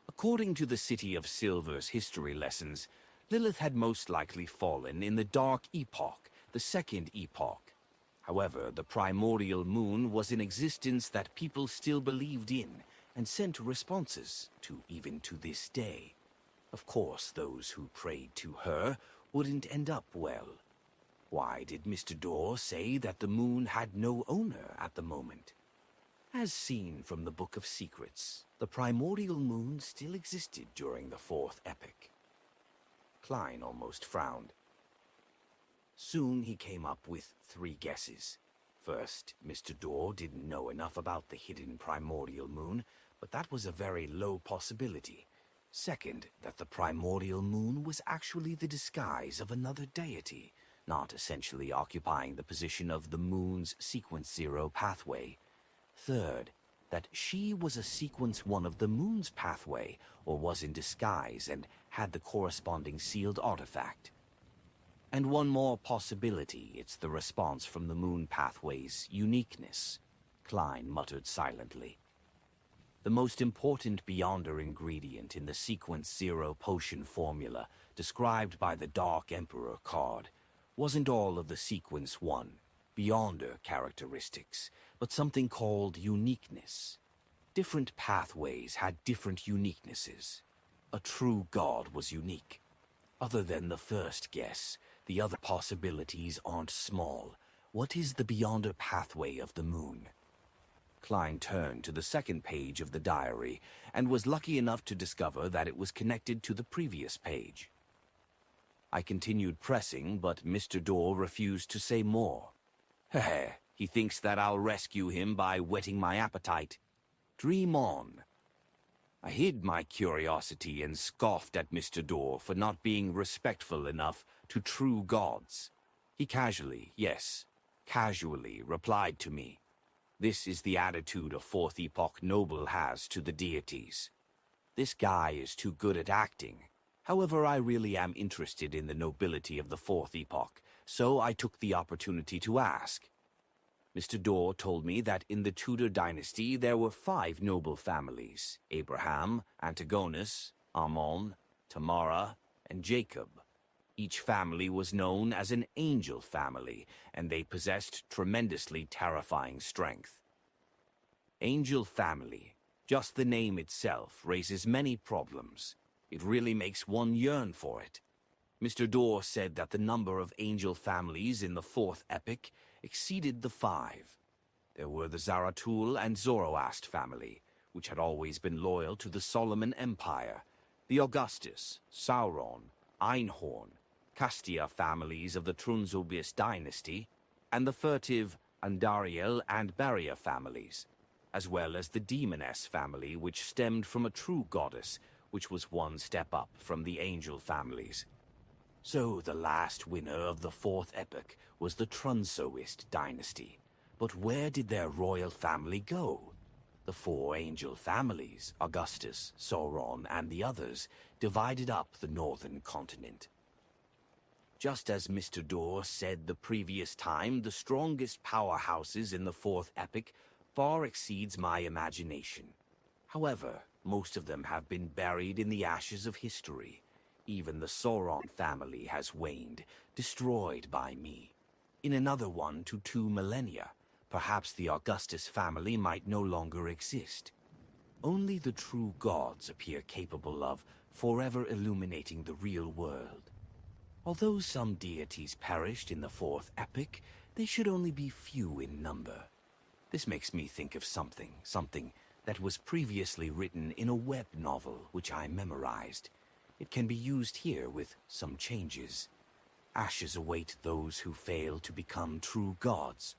According to the City of Silver's history lessons, Lilith had most likely fallen in the Dark Epoch, the Second Epoch. However, the primordial moon was in existence that people still believed in and sent responses to even to this day. Of course, those who prayed to her wouldn't end up well. Why did Mr. Dorr say that the moon had no owner at the moment? As seen from the Book of Secrets, the primordial moon still existed during the Fourth Epoch. Klein almost frowned. Soon he came up with 3 guesses. First, Mr. Dorr didn't know enough about the hidden primordial moon, but that was a very low possibility. Second, that the primordial moon was actually the disguise of another deity, not essentially occupying the position of the moon's sequence 0 pathway. Third, that she was a sequence 1 of the moon's pathway, or was in disguise and had the corresponding sealed artifact. And one more possibility, it's the response from the moon pathway's uniqueness, Klein muttered silently. The most important Beyonder ingredient in the sequence 0 potion formula, described by the Dark Emperor card, wasn't all of the sequence 1, Beyonder characteristics, but something called uniqueness. Different pathways had different uniquenesses. A true god was unique. Other than the first guess, the other possibilities aren't small. What is the Beyonder pathway of the moon? Klein turned to the second page of the diary and was lucky enough to discover that it was connected to the previous page. I continued pressing, but Mr. Dorr refused to say more. Heh, he thinks that I'll rescue him by whetting my appetite. Dream on. I hid my curiosity and scoffed at Mr. Dorr for not being respectful enough to true gods. He casually, yes, casually replied to me. This is the attitude a Fourth Epoch noble has to the deities. This guy is too good at acting. However, I really am interested in the nobility of the Fourth Epoch, so I took the opportunity to ask. Mr. Dorr told me that in the Tudor dynasty there were 5 noble families: Abraham, Antigonus, Ammon, Tamara, and Jacob. Each family was known as an angel family, and they possessed tremendously terrifying strength. Angel family, just the name itself, raises many problems. It really makes one yearn for it. Mr. Dorr said that the number of angel families in the Fourth Epoch exceeded the 5. There were the Zaratul and Zoroast family, which had always been loyal to the Solomon Empire, the Augustus, Sauron, Einhorn, Castia families of the Trunzobis dynasty, and the furtive Andariel and Barrier families, as well as the Demoness family, which stemmed from a true goddess, which was one step up from the angel families. So the last winner of the Fourth Epoch was the Trunzoist dynasty. But where did their royal family go? The 4 angel families, Augustus, Sauron, and the others, divided up the northern continent. Just as Mr. Dorr said the previous time, the strongest powerhouses in the Fourth Epoch far exceeds my imagination. However, most of them have been buried in the ashes of history. Even the Sauron family has waned, destroyed by me. In another 1 to 2 millennia, perhaps the Augustus family might no longer exist. Only the true gods appear capable of forever illuminating the real world. Although some deities perished in the Fourth Epoch, they should only be few in number. This makes me think of something that was previously written in a web novel which I memorized. It can be used here with some changes. Ashes await those who fail to become true gods.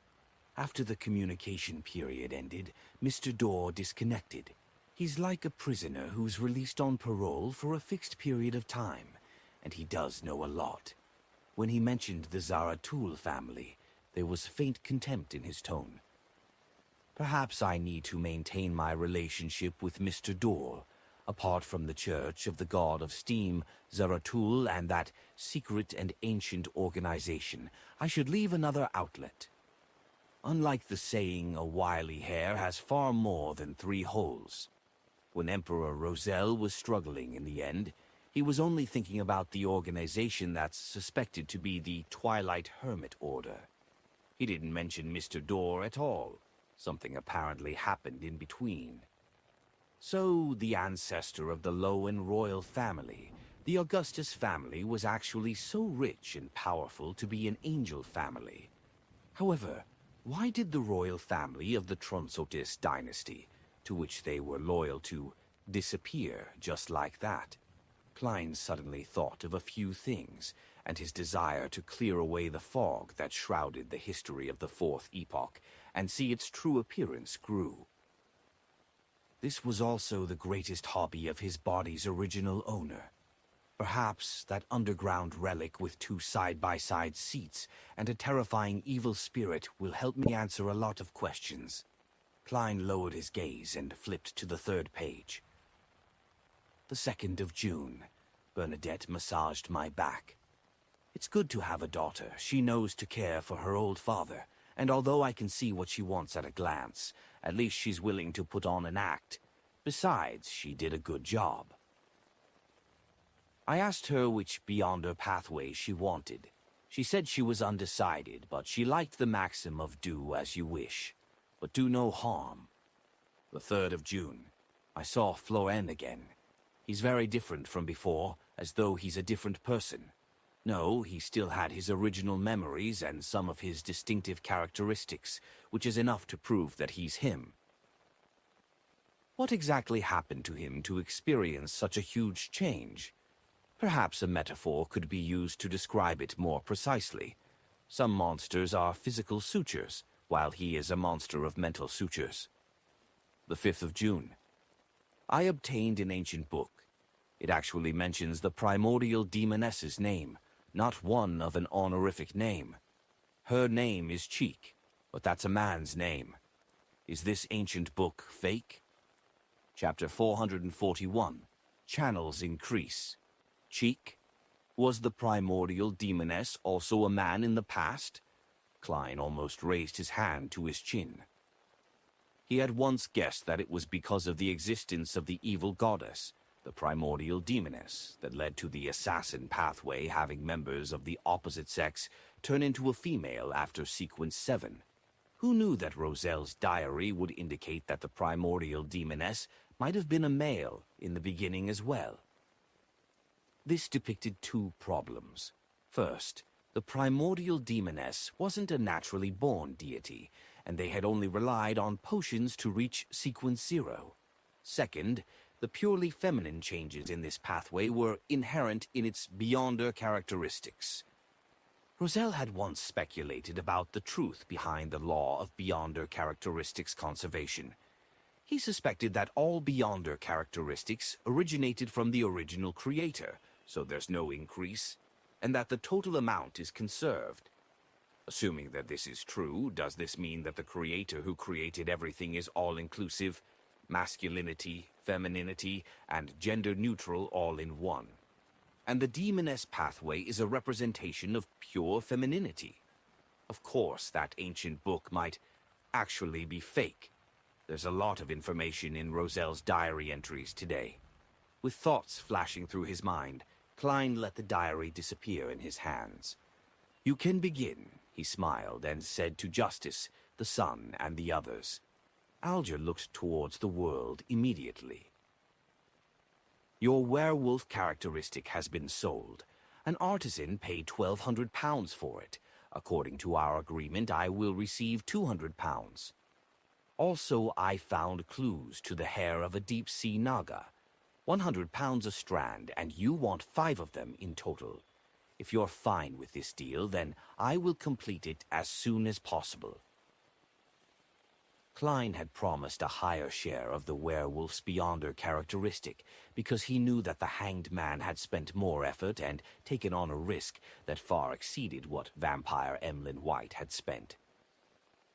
After the communication period ended, Mr. Dorr disconnected. He's like a prisoner who's released on parole for a fixed period of time, and he does know a lot. When he mentioned the Zaratul family, there was faint contempt in his tone. Perhaps I need to maintain my relationship with Mr. Dorr. Apart from the Church of the God of Steam, Zaratul, and that secret and ancient organization, I should leave another outlet. Unlike the saying, a wily hare has far more than 3 holes. When Emperor Roselle was struggling in the end, he was only thinking about the organization that's suspected to be the Twilight Hermit Order. He didn't mention Mr. Dorr at all. Something apparently happened in between. So, the ancestor of the Lowen royal family, the Augustus family, was actually so rich and powerful to be an angel family. However, why did the royal family of the Tronsotis dynasty, to which they were loyal to, disappear just like that? Klein suddenly thought of a few things, and his desire to clear away the fog that shrouded the history of the Fourth Epoch and see its true appearance grew. This was also the greatest hobby of his body's original owner. Perhaps that underground relic with 2 side-by-side seats and a terrifying evil spirit will help me answer a lot of questions. Klein lowered his gaze and flipped to the 3rd page. The 2nd of June. Bernadette massaged my back. It's good to have a daughter. She knows to care for her old father, and although I can see what she wants at a glance, at least she's willing to put on an act. Besides, she did a good job. I asked her which Beyonder pathway she wanted. She said she was undecided, but she liked the maxim of do as you wish, but do no harm. The 3rd of June. I saw Florent again. He's very different from before, as though he's a different person. No, he still had his original memories and some of his distinctive characteristics, which is enough to prove that he's him. What exactly happened to him to experience such a huge change? Perhaps a metaphor could be used to describe it more precisely. Some monsters are physical sutures, while he is a monster of mental sutures. The 5th of June. I obtained an ancient book. It actually mentions the primordial demoness's name, not one of an honorific name. Her name is Cheek, but that's a man's name. Is this ancient book fake? Chapter 441. Channels increase. Cheek? Was the primordial demoness also a man in the past? Klein almost raised his hand to his chin. He had once guessed that it was because of the existence of the evil goddess, the primordial demoness, that led to the assassin pathway having members of the opposite sex turn into a female after sequence 7. Who knew that Roselle's diary would indicate that the primordial demoness might have been a male in the beginning as well? This depicted 2 problems. First, the primordial demoness wasn't a naturally born deity, and they had only relied on potions to reach sequence 0. Second, the purely feminine changes in this pathway were inherent in its Beyonder characteristics. Roselle had once speculated about the truth behind the law of Beyonder characteristics conservation. He suspected that all Beyonder characteristics originated from the original creator, so there's no increase, and that the total amount is conserved. Assuming that this is true, does this mean that the creator who created everything is all-inclusive, masculinity, femininity, and gender-neutral all in one? And the demoness pathway is a representation of pure femininity? Of course, that ancient book might actually be fake. There's a lot of information in Roselle's diary entries today. With thoughts flashing through his mind, Klein let the diary disappear in his hands. You can begin, he smiled and said to Justice, the Sun, and the others. Alger looked towards the world immediately. Your werewolf characteristic has been sold. An artisan paid £1,200 for it. According to our agreement, I will receive £200. Also, I found clues to the hair of a deep-sea naga. £100 a strand, and you want 5 of them in total. If you're fine with this deal, then I will complete it as soon as possible. Klein had promised a higher share of the werewolf's beyonder characteristic because he knew that the hanged man had spent more effort and taken on a risk that far exceeded what vampire Emlyn White had spent.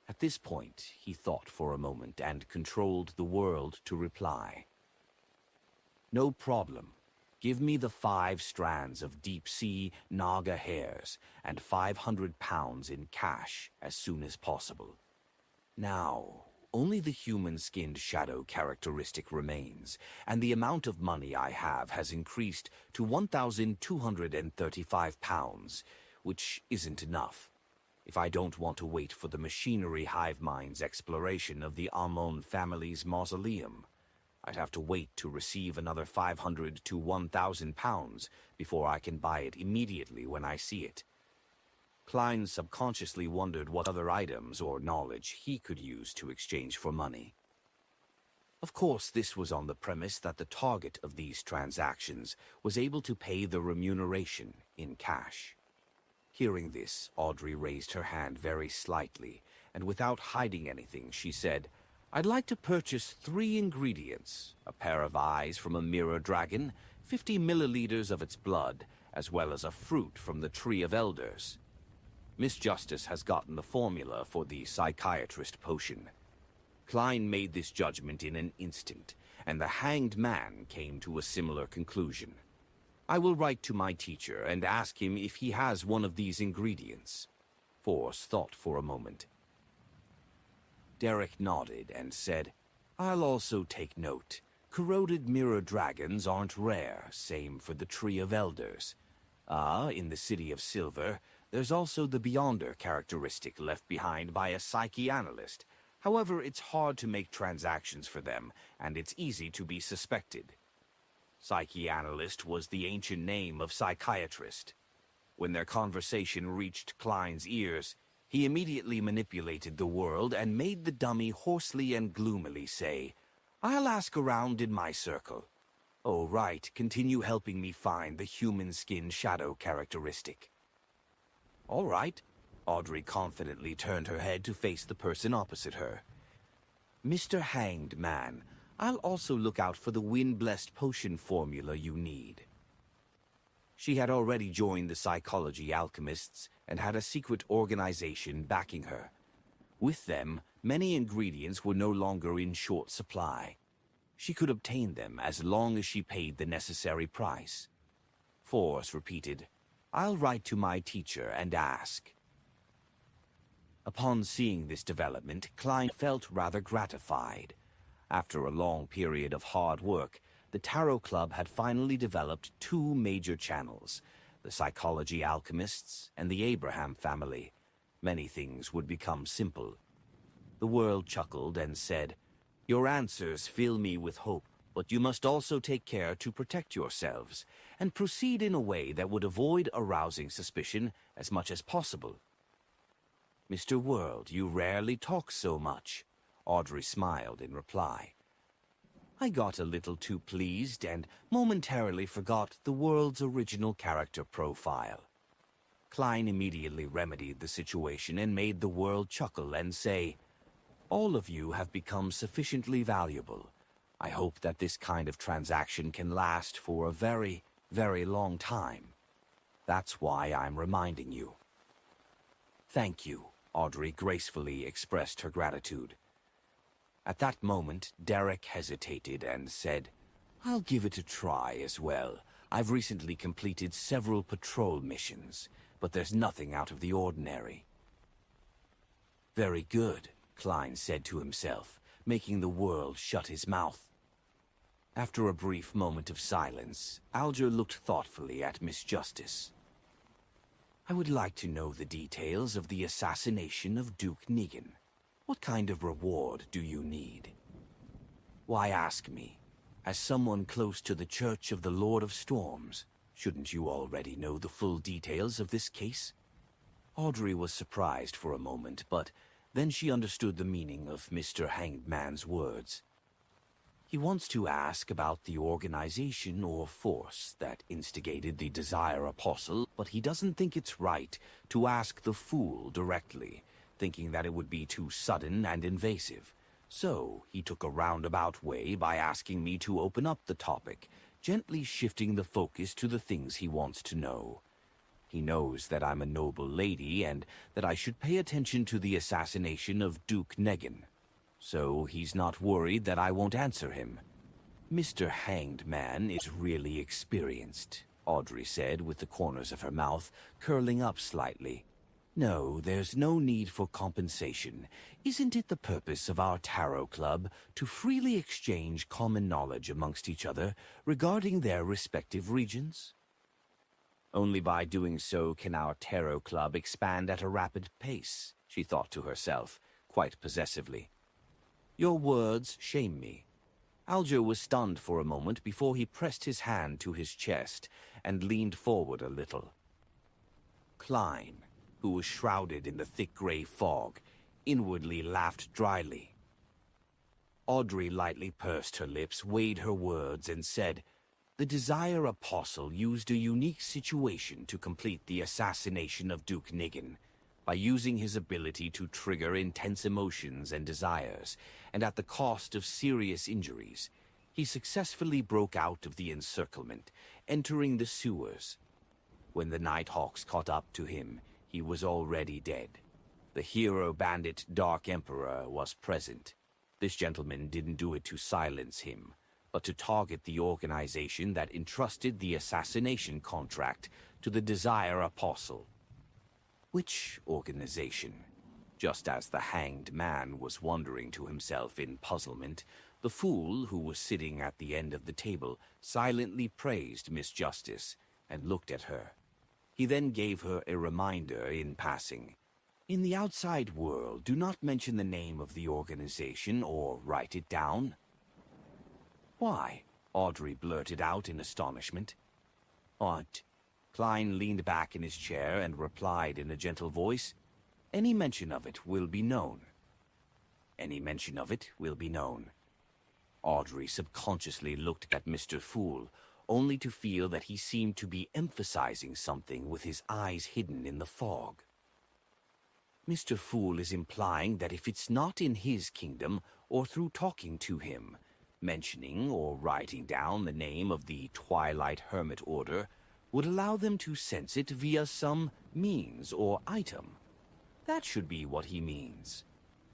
At this point, he thought for a moment and controlled the world to reply. "No problem. Give me the 5 strands of deep-sea Naga hairs and 500 pounds in cash as soon as possible. Now, only the human-skinned shadow characteristic remains, and the amount of money I have has increased to 1,235 pounds, which isn't enough. If I don't want to wait for the machinery hive mind's exploration of the Amon family's mausoleum, I'd have to wait to receive another 500 to 1,000 pounds before I can buy it immediately when I see it." Klein subconsciously wondered what other items or knowledge he could use to exchange for money. Of course, this was on the premise that the target of these transactions was able to pay the remuneration in cash. Hearing this, Audrey raised her hand very slightly, and without hiding anything, she said, "I'd like to purchase 3 ingredients: a pair of eyes from a mirror dragon, 50 milliliters of its blood, as well as a fruit from the Tree of Elders. Miss Justice has gotten the formula for the psychiatrist potion." Klein made this judgment in an instant, and the hanged man came to a similar conclusion. "I will write to my teacher and ask him if he has one of these ingredients." Force thought for a moment. Derek nodded and said, "I'll also take note. Corroded mirror dragons aren't rare, same for the Tree of Elders. In the City of Silver, there's also the Beyonder characteristic left behind by a psychoanalyst. However, it's hard to make transactions for them, and it's easy to be suspected." Psychoanalyst was the ancient name of psychiatrist. When their conversation reached Klein's ears, he immediately manipulated the world and made the dummy hoarsely and gloomily say, "I'll ask around in my circle. Oh, right, continue helping me find the human skin shadow characteristic." "All right." Audrey confidently turned her head to face the person opposite her. "Mr. Hanged Man, I'll also look out for the wind-blessed potion formula you need." She had already joined the psychology alchemists and had a secret organization backing her. With them, many ingredients were no longer in short supply. She could obtain them as long as she paid the necessary price. Force repeated, "I'll write to my teacher and ask." Upon seeing this development, Klein felt rather gratified. After a long period of hard work, the Tarot Club had finally developed 2 major channels, the Psychology Alchemists and the Abraham family. Many things would become simple. The world chuckled and said, "Your answers fill me with hope, but you must also take care to protect yourselves, and proceed in a way that would avoid arousing suspicion as much as possible." "Mr. World, you rarely talk so much." Audrey smiled in reply. "I got a little too pleased and momentarily forgot the world's original character profile." Klein immediately remedied the situation and made the world chuckle and say, "All of you have become sufficiently valuable. I hope that this kind of transaction can last for a very, very long time. That's why I'm reminding you." "Thank you," Audrey gracefully expressed her gratitude. At that moment, Derek hesitated and said, "I'll give it a try as well. I've recently completed several patrol missions, but there's nothing out of the ordinary." "Very good," Klein said to himself, making the world shut his mouth. After a brief moment of silence, Alger looked thoughtfully at Miss Justice. "I would like to know the details of the assassination of Duke Negan. What kind of reward do you need?" "Why ask me? As someone close to the Church of the Lord of Storms, shouldn't you already know the full details of this case?" Audrey was surprised for a moment, but then she understood the meaning of Mr. Hanged Man's words. He wants to ask about the organization or force that instigated the Desire Apostle, but he doesn't think it's right to ask the Fool directly, thinking that it would be too sudden and invasive. So he took a roundabout way by asking me to open up the topic, gently shifting the focus to the things he wants to know. He knows that I'm a noble lady and that I should pay attention to the assassination of Duke Negan. So he's not worried that I won't answer him. Mr. Hanged Man is really experienced, Audrey said with the corners of her mouth curling up slightly. No, there's no need for compensation. Isn't it the purpose of our tarot club to freely exchange common knowledge amongst each other regarding their respective regions? Only by doing so can our tarot club expand at a rapid pace, she thought to herself, quite possessively. Your words shame me. Alger was stunned for a moment before he pressed his hand to his chest and leaned forward a little. Klein, who was shrouded in the thick gray fog, inwardly laughed dryly. Audrey lightly pursed her lips, weighed her words, and said, The Desire Apostle used a unique situation to complete the assassination of Duke Negan, by using his ability to trigger intense emotions and desires, and at the cost of serious injuries. He successfully broke out of the encirclement, entering the sewers. When the Nighthawks caught up to him, he was already dead. The hero bandit Dark Emperor was present. This gentleman didn't do it to silence him, but to target the organization that entrusted the assassination contract to the Desire Apostle. Which organization? Just as the Hanged Man was wondering to himself in puzzlement, the fool who was sitting at the end of the table silently praised Miss Justice and looked at her. He then gave her a reminder in passing. In the outside world, do not mention the name of the organization or write it down. Why? Audrey blurted out in astonishment. Aunt. Klein leaned back in his chair and replied in a gentle voice, Any mention of it will be known. Any mention of it will be known. Audrey subconsciously looked at Mr. Fool, only to feel that he seemed to be emphasizing something with his eyes hidden in the fog. Mr. Fool is implying that if it's not in his kingdom or through talking to him, mentioning or writing down the name of the Twilight Hermit Order would allow them to sense it via some means or item. That should be what he means.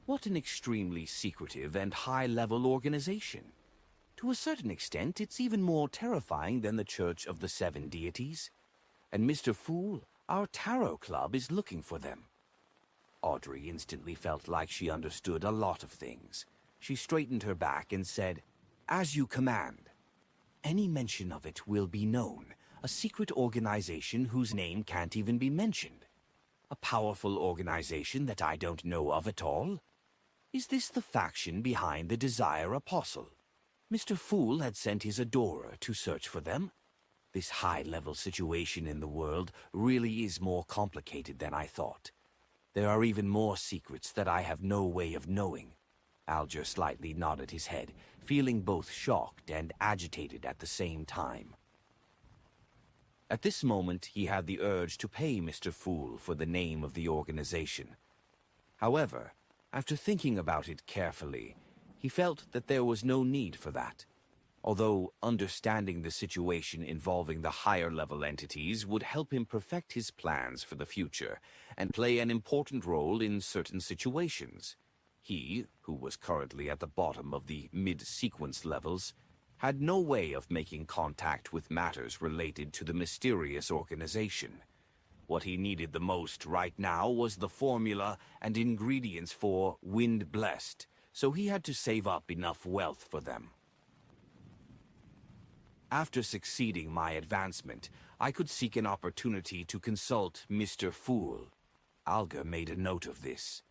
What an extremely secretive and high-level organization. To a certain extent, it's even more terrifying than the Church of the Seven Deities. And Mr. Fool, our tarot club is looking for them. Audrey instantly felt like she understood a lot of things. She straightened her back and said, As you command. Any mention of it will be known. A secret organization whose name can't even be mentioned. A powerful organization that I don't know of at all. Is this the faction behind the Desire Apostle? Mr. Fool had sent his adorer to search for them. This high-level situation in the world really is more complicated than I thought. There are even more secrets that I have no way of knowing. Alger slightly nodded his head, feeling both shocked and agitated at the same time. At this moment, he had the urge to pay Mr. Fool for the name of the organization. However, after thinking about it carefully, he felt that there was no need for that. Although understanding the situation involving the higher-level entities would help him perfect his plans for the future and play an important role in certain situations. He, who was currently at the bottom of the mid-sequence levels, had no way of making contact with matters related to the mysterious organization. What he needed the most right now was the formula and ingredients for Wind Blessed, so he had to save up enough wealth for them. After succeeding my advancement, I could seek an opportunity to consult Mr. Fool. Alga made a note of this.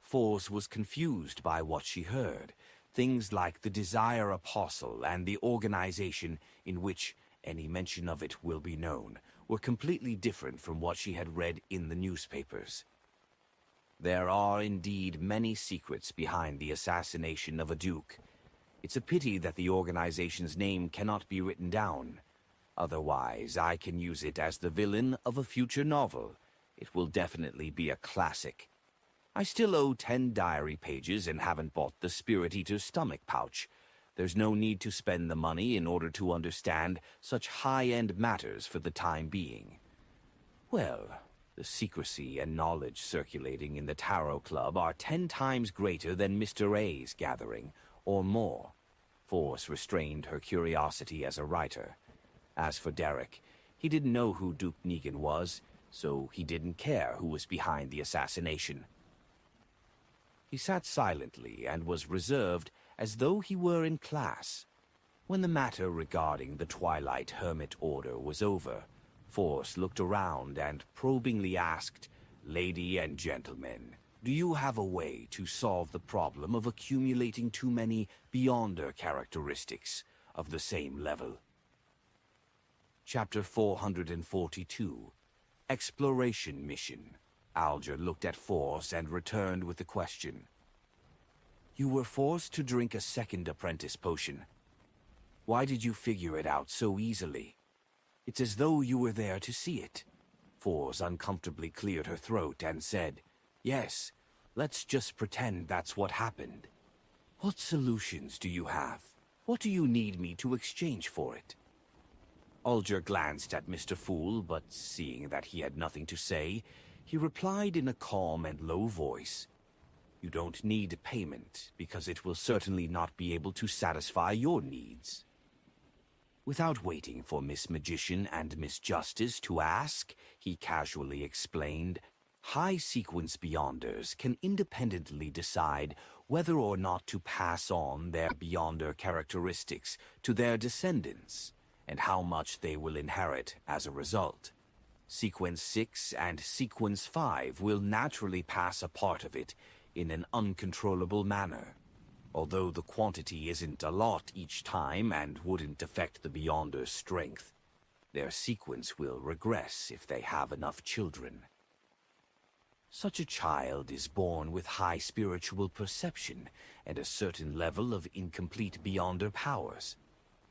Force was confused by what she heard. Things like the Desire Apostle and the organization in which any mention of it will be known were completely different from what she had read in the newspapers. There are indeed many secrets behind the assassination of a duke. It's a pity that the organization's name cannot be written down. Otherwise, I can use it as the villain of a future novel. It will definitely be a classic. I still owe 10 diary pages and haven't bought the Spirit Eater's stomach pouch. There's no need to spend the money in order to understand such high-end matters for the time being. Well, the secrecy and knowledge circulating in the Tarot Club are 10 times greater than Mr. A's gathering, or more. Force restrained her curiosity as a writer. As for Derek, he didn't know who Duke Negan was, so he didn't care who was behind the assassination. He sat silently and was reserved as though he were in class. When the matter regarding the Twilight Hermit Order was over, Force looked around and probingly asked, "Lady and gentlemen, do you have a way to solve the problem of accumulating too many Beyonder characteristics of the same level?" Chapter 442, Exploration Mission. Alger looked at Force and returned with the question. "You were forced to drink a second apprentice potion. Why did you figure it out so easily? It's as though you were there to see it." Force uncomfortably cleared her throat and said, "Yes, let's just pretend that's what happened. What solutions do you have? What do you need me to exchange for it?" Alger glanced at Mr. Fool, but seeing that he had nothing to say, he replied in a calm and low voice, "You don't need payment, because it will certainly not be able to satisfy your needs." Without waiting for Miss Magician and Miss Justice to ask, he casually explained, "High-sequence Beyonders can independently decide whether or not to pass on their Beyonder characteristics to their descendants, and how much they will inherit as a result. Sequence 6 and Sequence 5 will naturally pass a part of it in an uncontrollable manner. Although the quantity isn't a lot each time and wouldn't affect the Beyonder's strength, their sequence will regress if they have enough children. Such a child is born with high spiritual perception and a certain level of incomplete Beyonder powers."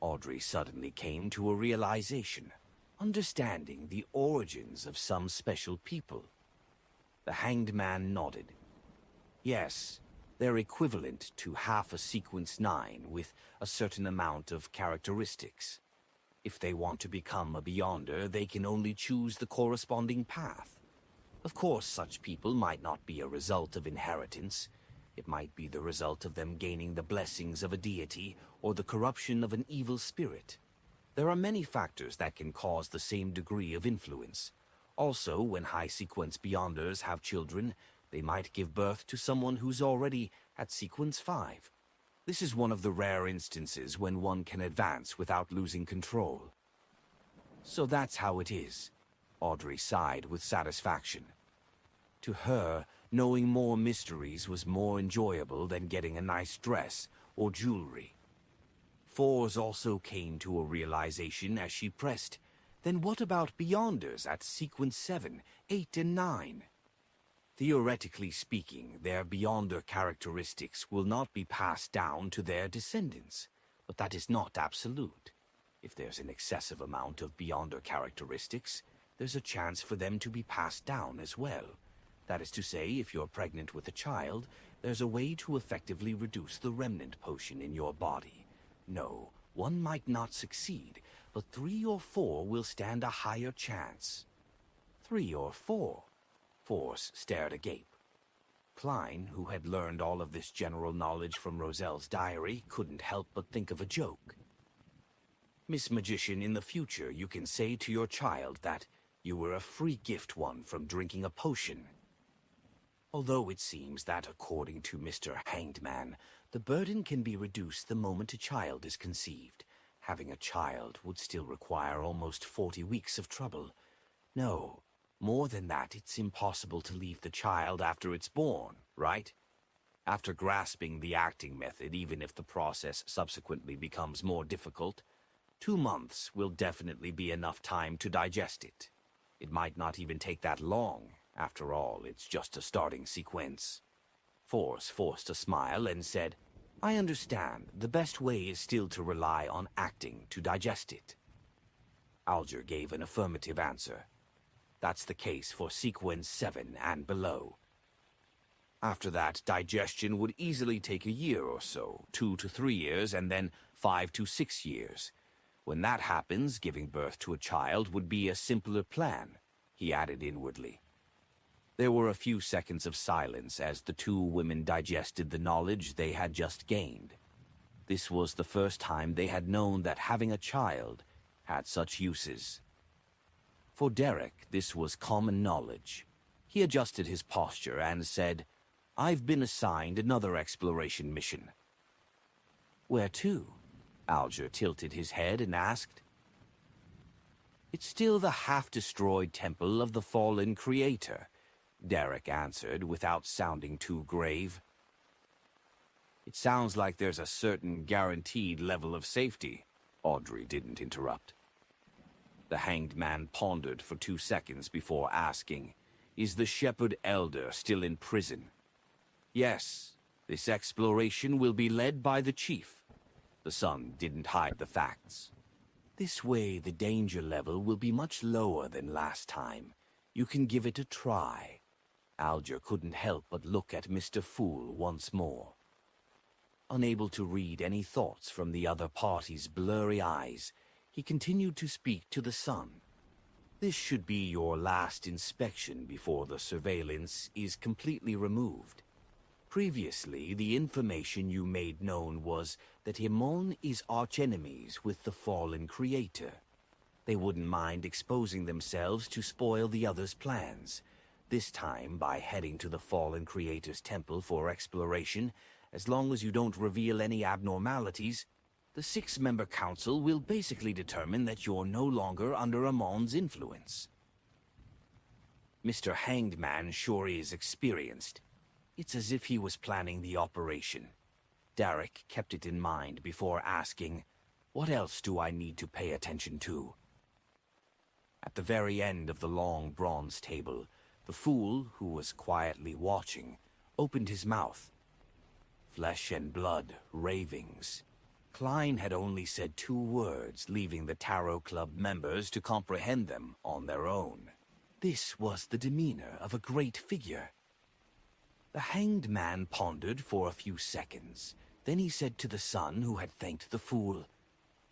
Audrey suddenly came to a realization, understanding the origins of some special people. The Hanged Man nodded. "Yes, they're equivalent to half a Sequence 9 with a certain amount of characteristics. If they want to become a Beyonder, they can only choose the corresponding path. Of course, such people might not be a result of inheritance. It might be the result of them gaining the blessings of a deity or the corruption of an evil spirit. There are many factors that can cause the same degree of influence. Also, when high-sequence Beyonders have children, they might give birth to someone who's already at Sequence 5. This is one of the rare instances when one can advance without losing control." "So that's how it is," Audrey sighed with satisfaction. To her, knowing more mysteries was more enjoyable than getting a nice dress or jewelry. Force also came to a realization as she pressed, "Then what about Beyonders at Sequence 7, 8, and 9? Theoretically speaking, their Beyonder characteristics will not be passed down to their descendants, but that is not absolute. If there's an excessive amount of Beyonder characteristics, there's a chance for them to be passed down as well. That is to say, if you're pregnant with a child, there's a way to effectively reduce the remnant potion in your body. No, one might not succeed, but 3 or 4 will stand a higher chance." 3 or 4? Force stared agape. Klein, who had learned all of this general knowledge from Roselle's diary, couldn't help but think of a joke. "Miss Magician, in the future you can say to your child that you were a free gift one from drinking a potion. Although it seems that, according to Mr. Hanged Man, the burden can be reduced the moment a child is conceived. Having a child would still require almost 40 weeks of trouble. No, more than that, it's impossible to leave the child after it's born, right? After grasping the acting method, even if the process subsequently becomes more difficult, 2 months will definitely be enough time to digest it. It might not even take that long. After all, it's just a starting sequence." Force forced a smile and said, "I understand. The best way is still to rely on acting to digest it." Alger gave an affirmative answer. "That's the case for Sequence 7 and below." After that, digestion would easily take a year or so, 2 to 3 years, and then 5 to 6 years. When that happens, giving birth to a child would be a simpler plan, he added inwardly. There were a few seconds of silence as the two women digested the knowledge they had just gained. This was the first time they had known that having a child had such uses. For Derek, this was common knowledge. He adjusted his posture and said, "I've been assigned another exploration mission." "Where to?" Alger tilted his head and asked. "It's still the half-destroyed temple of the fallen creator," Derek answered without sounding too grave. "It sounds like there's a certain guaranteed level of safety," Audrey didn't interrupt. The hanged man pondered for 2 seconds before asking, "Is the shepherd elder still in prison?" "Yes, this exploration will be led by the chief." The son didn't hide the facts. "This way the danger level will be much lower than last time. You can give it a try." Alger couldn't help but look at Mr. Fool once more. Unable to read any thoughts from the other party's blurry eyes, he continued to speak to the son. "This should be your last inspection before the surveillance is completely removed. Previously, the information you made known was that Himon is archenemies with the fallen creator. They wouldn't mind exposing themselves to spoil the other's plans, this time by heading to the fallen creator's temple for exploration. As long as you don't reveal any abnormalities, the 6-member council will basically determine that you're no longer under Amon's influence." "Mr. Hanged Man sure is experienced. It's as if he was planning the operation." Derek kept it in mind before asking, "What else do I need to pay attention to?" At the very end of the long bronze table, the fool, who was quietly watching, opened his mouth. Flesh and blood, ravings. Klein had only said 2 words, leaving the Tarot Club members to comprehend them on their own. This was the demeanor of a great figure. The hanged man pondered for a few seconds. Then he said to the son who had thanked the fool,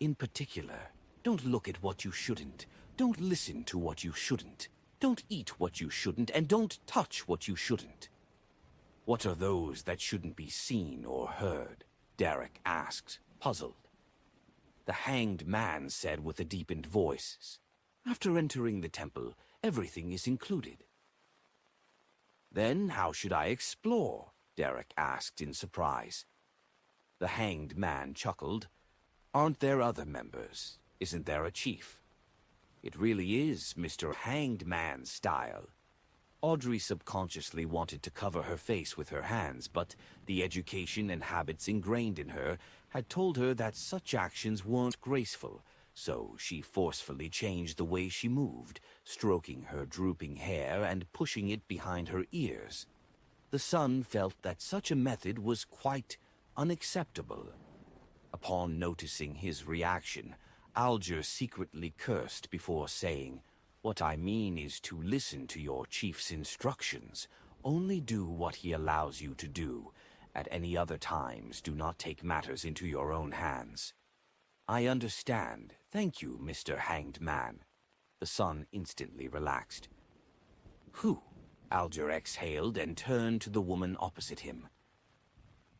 "In particular, don't look at what you shouldn't. Don't listen to what you shouldn't. Don't eat what you shouldn't, and don't touch what you shouldn't." "What are those that shouldn't be seen or heard?" Derek asked, puzzled. The hanged man said with a deepened voice, "After entering the temple, everything is included." "Then how should I explore?" Derek asked in surprise. The hanged man chuckled. "Aren't there other members? Isn't there a chief?" It really is Mr. Hanged Man style. Audrey subconsciously wanted to cover her face with her hands, but the education and habits ingrained in her had told her that such actions weren't graceful, so she forcefully changed the way she moved, stroking her drooping hair and pushing it behind her ears. The son felt that such a method was quite unacceptable. Upon noticing his reaction, Alger secretly cursed before saying, "What I mean is to listen to your chief's instructions. Only do what he allows you to do. At any other times, do not take matters into your own hands." "I understand. Thank you, Mr. Hanged Man." The son instantly relaxed. "Whew," Alger exhaled and turned to the woman opposite him.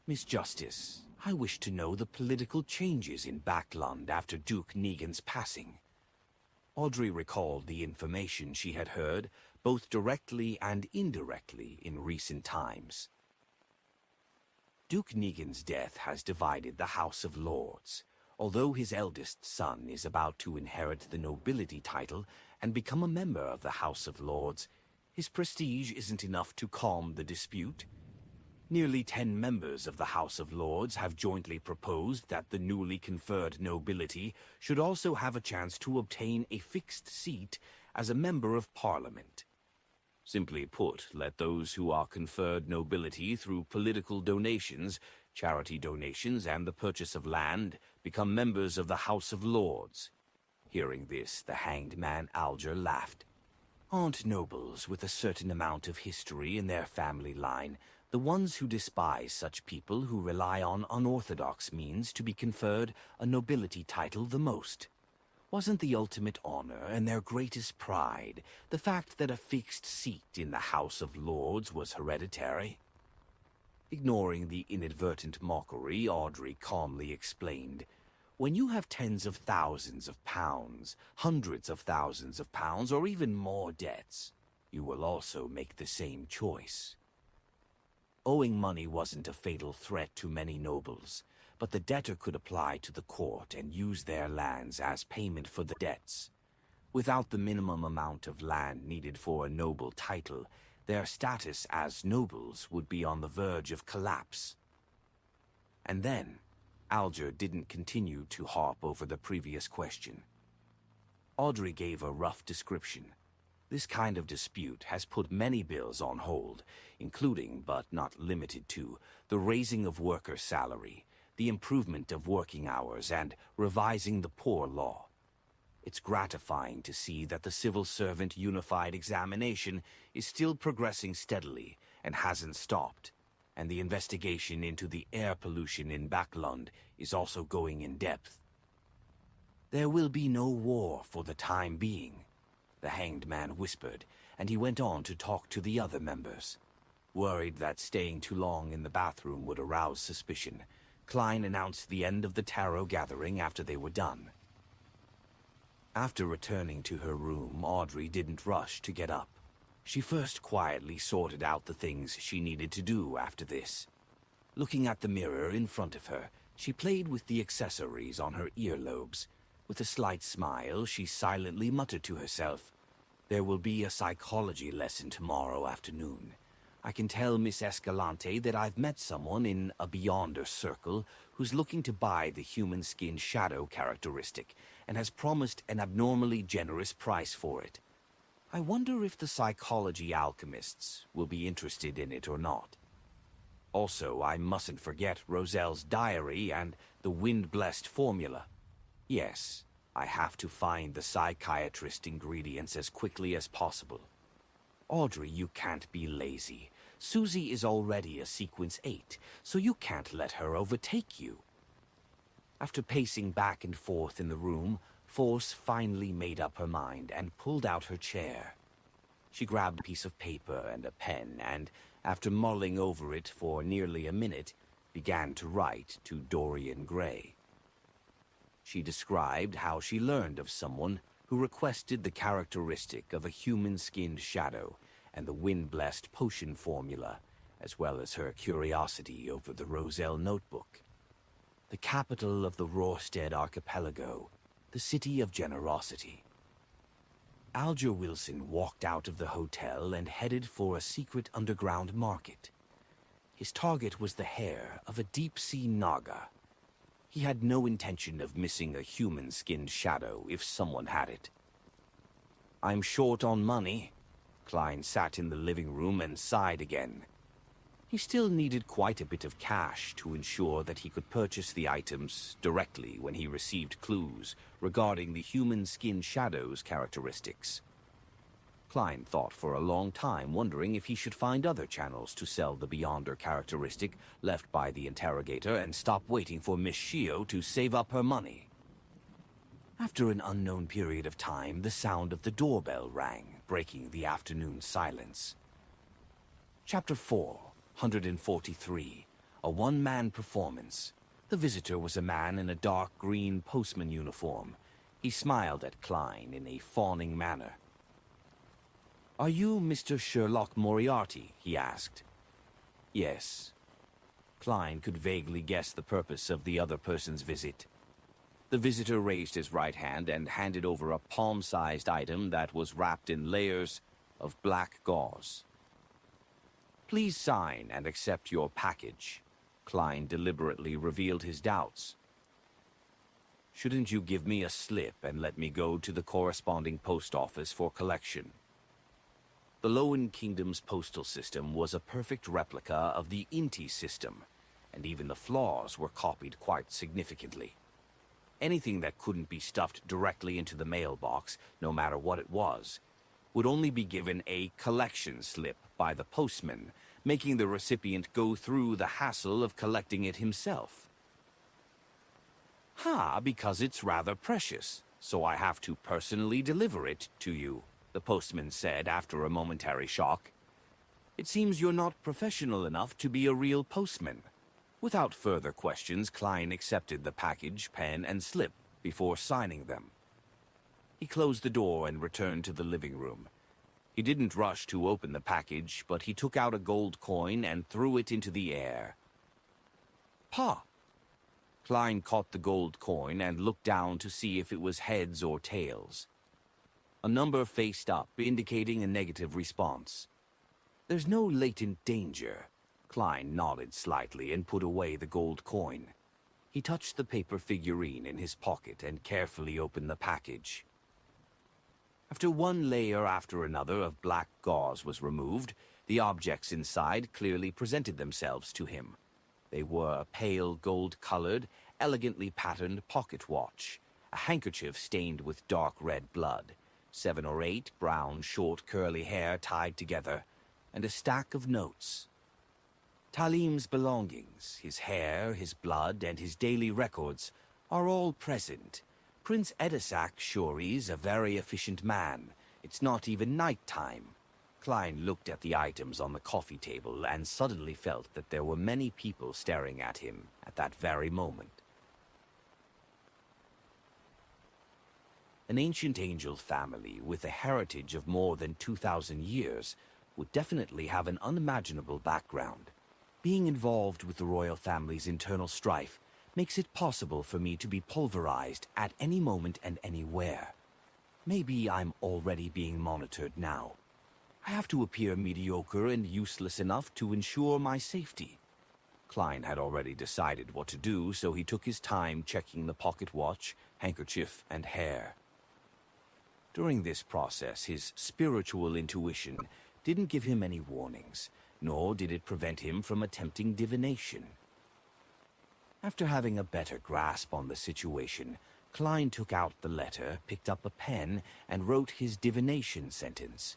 "Miss Justice, I wish to know the political changes in Backlund after Duke Negan's passing." Audrey recalled the information she had heard, both directly and indirectly, in recent times. Duke Negan's death has divided the House of Lords. Although his eldest son is about to inherit the nobility title and become a member of the House of Lords, his prestige isn't enough to calm the dispute. Nearly 10 members of the House of Lords have jointly proposed that the newly conferred nobility should also have a chance to obtain a fixed seat as a member of Parliament. Simply put, let those who are conferred nobility through political donations, charity donations, and the purchase of land become members of the House of Lords. Hearing this, the hanged man Alger laughed. Aren't nobles with a certain amount of history in their family line The ones who despise such people who rely on unorthodox means to be conferred a nobility title the most. Wasn't the ultimate honor and their greatest pride the fact that a fixed seat in the House of Lords was hereditary? Ignoring the inadvertent mockery, Audrey calmly explained, "When you have tens of thousands of pounds, hundreds of thousands of pounds, or even more debts, you will also make the same choice." Owing money wasn't a fatal threat to many nobles, but the debtor could apply to the court and use their lands as payment for the debts. Without the minimum amount of land needed for a noble title, their status as nobles would be on the verge of collapse. And then, Alger didn't continue to harp over the previous question. Audrey gave a rough description. This kind of dispute has put many bills on hold, including, but not limited to, the raising of worker salary, the improvement of working hours, and revising the poor law. It's gratifying to see that the Civil Servant Unified Examination is still progressing steadily and hasn't stopped, and the investigation into the air pollution in Backlund is also going in depth. There will be no war for the time being, the hanged man whispered, and he went on to talk to the other members. Worried that staying too long in the bathroom would arouse suspicion, Klein announced the end of the tarot gathering after they were done. After returning to her room, Audrey didn't rush to get up. She first quietly sorted out the things she needed to do after this. Looking at the mirror in front of her, she played with the accessories on her earlobes. With a slight smile, she silently muttered to herself, "There will be a psychology lesson tomorrow afternoon. I can tell Miss Escalante that I've met someone in a Beyonder circle who's looking to buy the human skin shadow characteristic and has promised an abnormally generous price for it. I wonder if the psychology alchemists will be interested in it or not. Also, I mustn't forget Roselle's diary and the wind-blessed formula. Yes, I have to find the psychiatrist ingredients as quickly as possible. Audrey, you can't be lazy. Susie is already a Sequence 8, so you can't let her overtake you." After pacing back and forth in the room, Force finally made up her mind and pulled out her chair. She grabbed a piece of paper and a pen and, after mulling over it for nearly a minute, began to write to Dorian Gray. She described how she learned of someone who requested the characteristic of a human-skinned shadow and the wind-blessed potion formula, as well as her curiosity over the Roselle notebook. The capital of the Rorstead archipelago, the city of generosity. Alger Wilson walked out of the hotel and headed for a secret underground market. His target was the hair of a deep-sea naga. He had no intention of missing a human-skinned shadow if someone had it. "I'm short on money." Klein sat in the living room and sighed again. He still needed quite a bit of cash to ensure that he could purchase the items directly when he received clues regarding the human skin shadow's characteristics. Klein thought for a long time, wondering if he should find other channels to sell the Beyonder characteristic left by the interrogator and stop waiting for Miss Shio to save up her money. After an unknown period of time, the sound of the doorbell rang, breaking the afternoon silence. Chapter 443, a one-man performance. The visitor was a man in a dark green postman uniform. He smiled at Klein in a fawning manner. "Are you Mr. Sherlock Moriarty?" he asked. "Yes." Klein could vaguely guess the purpose of the other person's visit. The visitor raised his right hand and handed over a palm-sized item that was wrapped in layers of black gauze. "Please sign and accept your package." Klein deliberately revealed his doubts. "Shouldn't you give me a slip and let me go to the corresponding post office for collection?" The Lowen Kingdom's postal system was a perfect replica of the Inti system, and even the flaws were copied quite significantly. Anything that couldn't be stuffed directly into the mailbox, no matter what it was, would only be given a collection slip by the postman, making the recipient go through the hassle of collecting it himself. Because it's rather precious, so I have to personally deliver it to you, the postman said after a momentary shock. It seems you're not professional enough to be a real postman. Without further questions, Klein accepted the package, pen, and slip before signing them. He closed the door and returned to the living room. He didn't rush to open the package, but he took out a gold coin and threw it into the air. Pa! Klein caught the gold coin and looked down to see if it was heads or tails. A number faced up, indicating a negative response. There's no latent danger. Klein nodded slightly and put away the gold coin. He touched the paper figurine in his pocket and carefully opened the package. After one layer after another of black gauze was removed, the objects inside clearly presented themselves to him. They were a pale gold-colored, elegantly patterned pocket watch, a handkerchief stained with dark red blood, 7 or 8 brown, short, curly hair tied together, and a stack of notes. Talim's belongings, his hair, his blood, and his daily records are all present. Prince Edisac sure is a very efficient man. It's not even night time. Klein looked at the items on the coffee table and suddenly felt that there were many people staring at him at that very moment. An ancient angel family with a heritage of more than 2,000 years would definitely have an unimaginable background. Being involved with the royal family's internal strife makes it possible for me to be pulverized at any moment and anywhere. Maybe I'm already being monitored now. I have to appear mediocre and useless enough to ensure my safety. Klein had already decided what to do, so he took his time checking the pocket watch, handkerchief, and hair. During this process, his spiritual intuition didn't give him any warnings, nor did it prevent him from attempting divination. After having a better grasp on the situation, Klein took out the letter, picked up a pen, and wrote his divination sentence.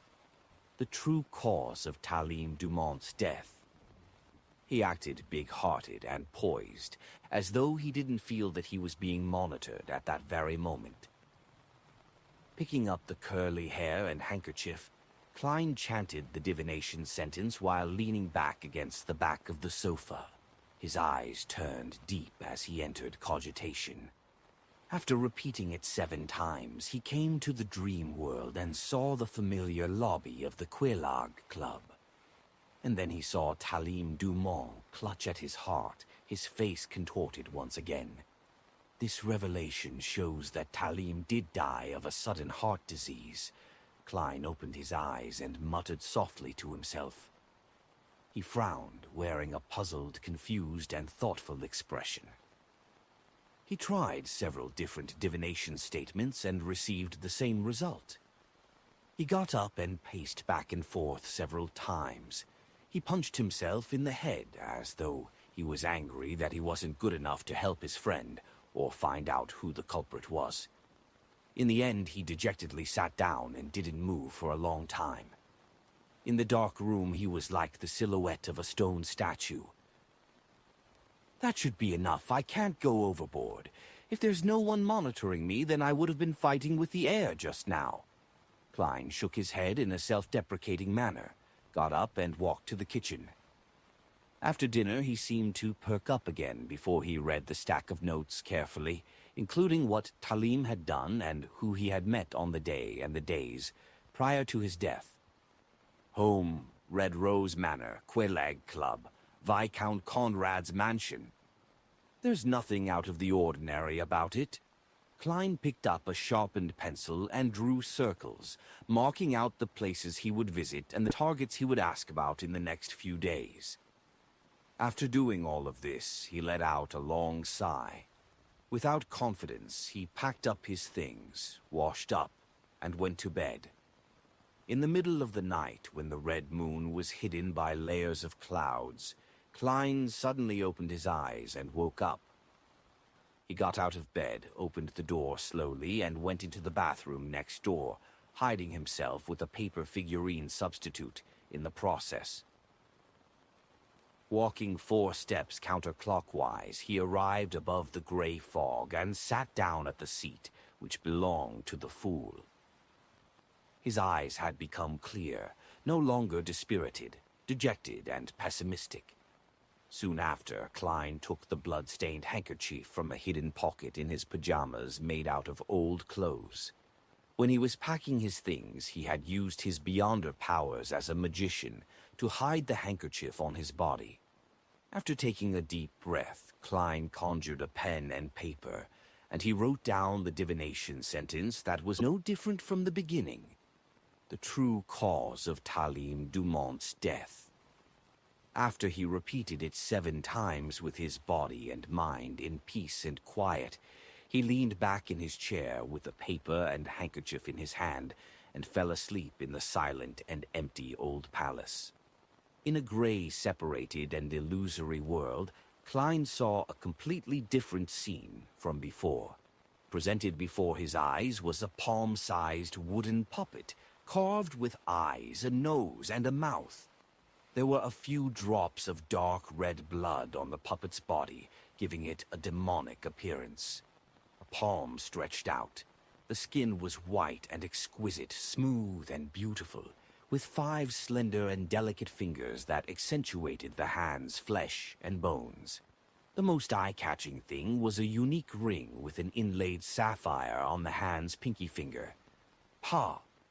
The true cause of Talim Dumont's death. He acted big-hearted and poised, as though he didn't feel that he was being monitored at that very moment. Picking up the curly hair and handkerchief, Klein chanted the divination sentence while leaning back against the back of the sofa. His eyes turned deep as he entered cogitation. After repeating it 7 times, he came to the dream world and saw the familiar lobby of the Quelaag Club. And then he saw Talim Dumont clutch at his heart, his face contorted once again. This revelation shows that Talim did die of a sudden heart disease. Klein opened his eyes and muttered softly to himself. He frowned, wearing a puzzled, confused, and thoughtful expression. He tried several different divination statements and received the same result. He got up and paced back and forth several times. He punched himself in the head as though he was angry that he wasn't good enough to help his friend or find out who the culprit was. In the end, he dejectedly sat down and didn't move for a long time. In the dark room, he was like the silhouette of a stone statue. That should be enough. I can't go overboard. If there's no one monitoring me, then I would have been fighting with the air just now. Klein shook his head in a self-deprecating manner, got up and walked to the kitchen. After dinner, he seemed to perk up again before he read the stack of notes carefully, including what Talim had done and who he had met on the day and the days prior to his death. Home, Red Rose Manor, Quelaag Club, Viscount Conrad's mansion. There's nothing out of the ordinary about it. Klein picked up a sharpened pencil and drew circles, marking out the places he would visit and the targets he would ask about in the next few days. After doing all of this, he let out a long sigh. Without confidence, he packed up his things, washed up, and went to bed. In the middle of the night, when the red moon was hidden by layers of clouds, Klein suddenly opened his eyes and woke up. He got out of bed, opened the door slowly, and went into the bathroom next door, hiding himself with a paper figurine substitute in the process. Walking 4 steps counterclockwise, he arrived above the gray fog and sat down at the seat which belonged to the fool. His eyes had become clear, no longer dispirited, dejected, and pessimistic. Soon after, Klein took the blood-stained handkerchief from a hidden pocket in his pajamas made out of old clothes. When he was packing his things, he had used his beyonder powers as a magician to hide the handkerchief on his body. After taking a deep breath, Klein conjured a pen and paper, and he wrote down the divination sentence that was no different from the beginning. The true cause of Talim Dumont's death. After he repeated it 7 times with his body and mind in peace and quiet, he leaned back in his chair with the paper and handkerchief in his hand and fell asleep in the silent and empty old palace. In a gray, separated and illusory world, Klein saw a completely different scene from before. Presented before his eyes was a palm-sized wooden puppet, carved with eyes, a nose, and a mouth. There were a few drops of dark red blood on the puppet's body, giving it a demonic appearance. A palm stretched out. The skin was white and exquisite, smooth and beautiful, with 5 slender and delicate fingers that accentuated the hand's flesh and bones. The most eye-catching thing was a unique ring with an inlaid sapphire on the hand's pinky finger.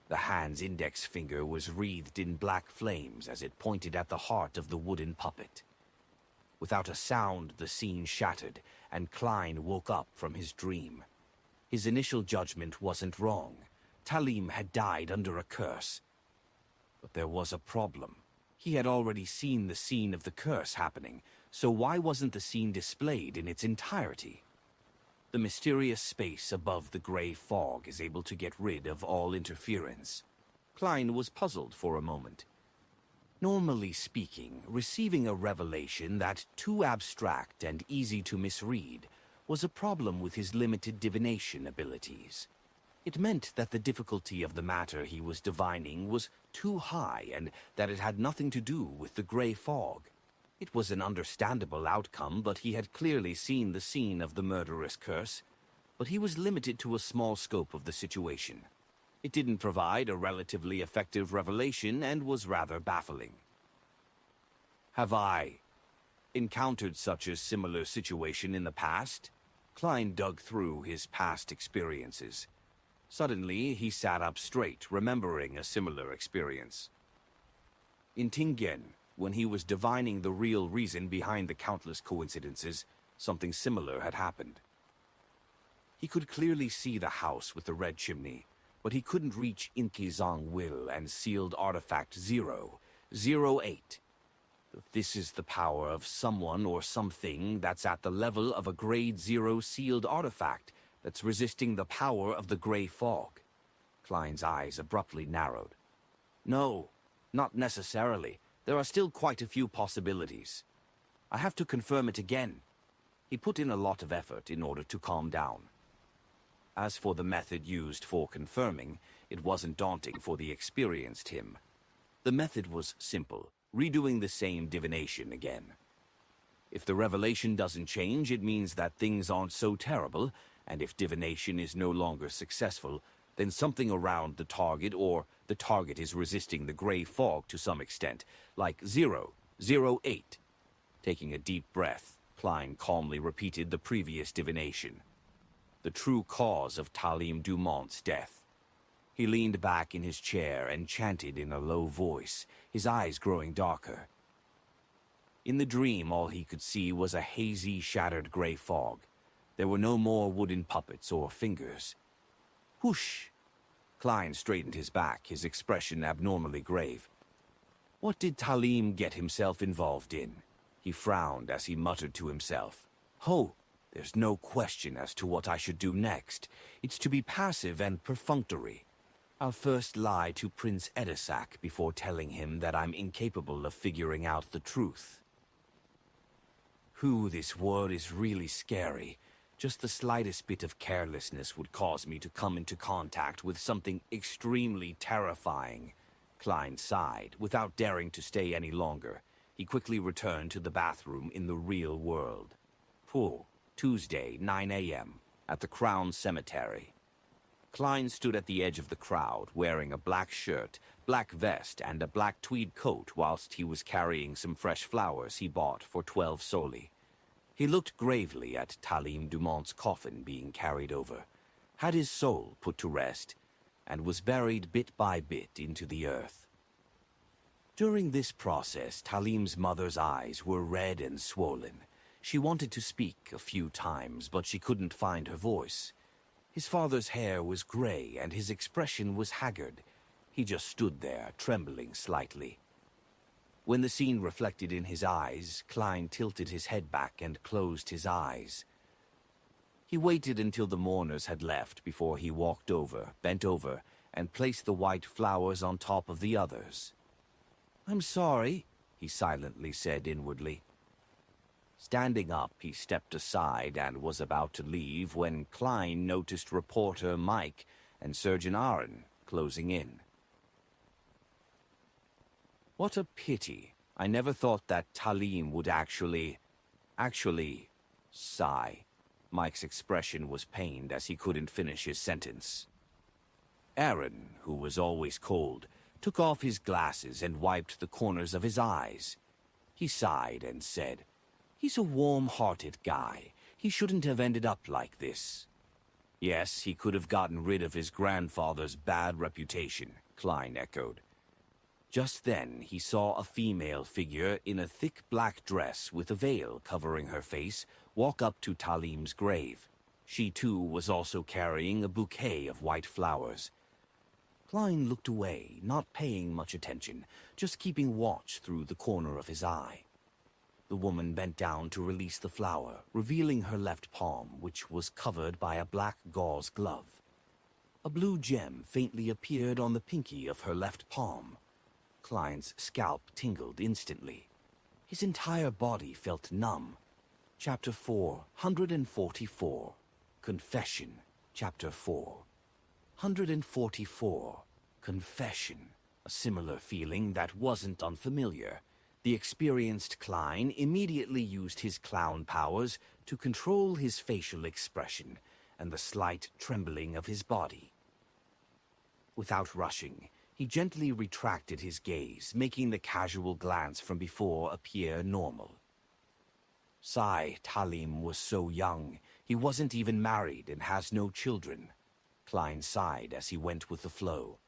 The hand's index finger was wreathed in black flames as it pointed at the heart of the wooden puppet. Without a sound, the scene shattered, and Klein woke up from his dream. His initial judgment wasn't wrong. Talim had died under a curse. But there was a problem. He had already seen the scene of the curse happening, so why wasn't the scene displayed in its entirety? The mysterious space above the gray fog is able to get rid of all interference. Klein was puzzled for a moment. Normally speaking, receiving a revelation that too abstract and easy to misread was a problem with his limited divination abilities. It meant that the difficulty of the matter he was divining was too high and that it had nothing to do with the gray fog. It was an understandable outcome, but he had clearly seen the scene of the murderous curse. But he was limited to a small scope of the situation. It didn't provide a relatively effective revelation and was rather baffling. Have I encountered such a similar situation in the past? Klein dug through his past experiences. Suddenly, he sat up straight, remembering a similar experience. In Tingen, when he was divining the real reason behind the countless coincidences, something similar had happened. He could clearly see the house with the red chimney, but he couldn't reach Inkizang Will and sealed artifact 008. This is the power of someone or something that's at the level of a grade 0 sealed artifact that's resisting the power of the gray fog. Klein's eyes abruptly narrowed. No, not necessarily. There are still quite a few possibilities. I have to confirm it again. He put in a lot of effort in order to calm down. As for the method used for confirming, it wasn't daunting for the experienced him. The method was simple, redoing the same divination again. If the revelation doesn't change, it means that things aren't so terrible, and if divination is no longer successful, then something around the target or the target is resisting the gray fog to some extent, like 008. Taking a deep breath, Klein calmly repeated the previous divination. The true cause of Talim Dumont's death. He leaned back in his chair and chanted in a low voice, his eyes growing darker. In the dream, all he could see was a hazy, shattered gray fog. There were no more wooden puppets or fingers. Whoosh! Klein straightened his back, his expression abnormally grave. What did Talim get himself involved in? He frowned as he muttered to himself. There's no question as to what I should do next. It's to be passive and perfunctory. I'll first lie to Prince Edisac before telling him that I'm incapable of figuring out the truth. This word is really scary. Just the slightest bit of carelessness would cause me to come into contact with something extremely terrifying. Klein sighed, without daring to stay any longer. he quickly returned to the bathroom in the real world. Pool, Tuesday, 9 a.m., at the Crown Cemetery. Klein stood at the edge of the crowd, wearing a black shirt, black vest, and a black tweed coat whilst he was carrying some fresh flowers he bought for 12 soli. He looked gravely at Talim Dumont's coffin being carried over, had his soul put to rest, and was buried bit by bit into the earth. During this process, Talim's mother's eyes were red and swollen. She wanted to speak a few times, but she couldn't find her voice. His father's hair was gray, and his expression was haggard. He just stood there, trembling slightly. When the scene reflected in his eyes, Klein tilted his head back and closed his eyes. He waited until the mourners had left before he walked over, bent over, and placed the white flowers on top of the others. "I'm sorry," he silently said inwardly. Standing up, he stepped aside and was about to leave when Klein noticed reporter Mike and Surgeon Aaron closing in. "What a pity. I never thought that Talim would actually, sigh." Mike's expression was pained as he couldn't finish his sentence. Aaron, who was always cold, took off his glasses and wiped the corners of his eyes. He sighed and said, "He's a warm-hearted guy. He shouldn't have ended up like this." "Yes, he could have gotten rid of his grandfather's bad reputation," Klein echoed. Just then, he saw a female figure in a thick black dress with a veil covering her face walk up to Talim's grave. She, too, was also carrying a bouquet of white flowers. Klein looked away, not paying much attention, just keeping watch through the corner of his eye. The woman bent down to release the flower, revealing her left palm, which was covered by a black gauze glove. A blue gem faintly appeared on the pinky of her left palm. Klein's scalp tingled instantly. His entire body felt numb. Chapter 444. Confession. Chapter 4. 144. Confession. A similar feeling that wasn't unfamiliar. The experienced Klein immediately used his clown powers to control his facial expression and the slight trembling of his body. Without rushing, he gently retracted his gaze, making the casual glance from before appear normal. Talim was so young. He wasn't even married and has no children. Klein sighed as he went with the flow.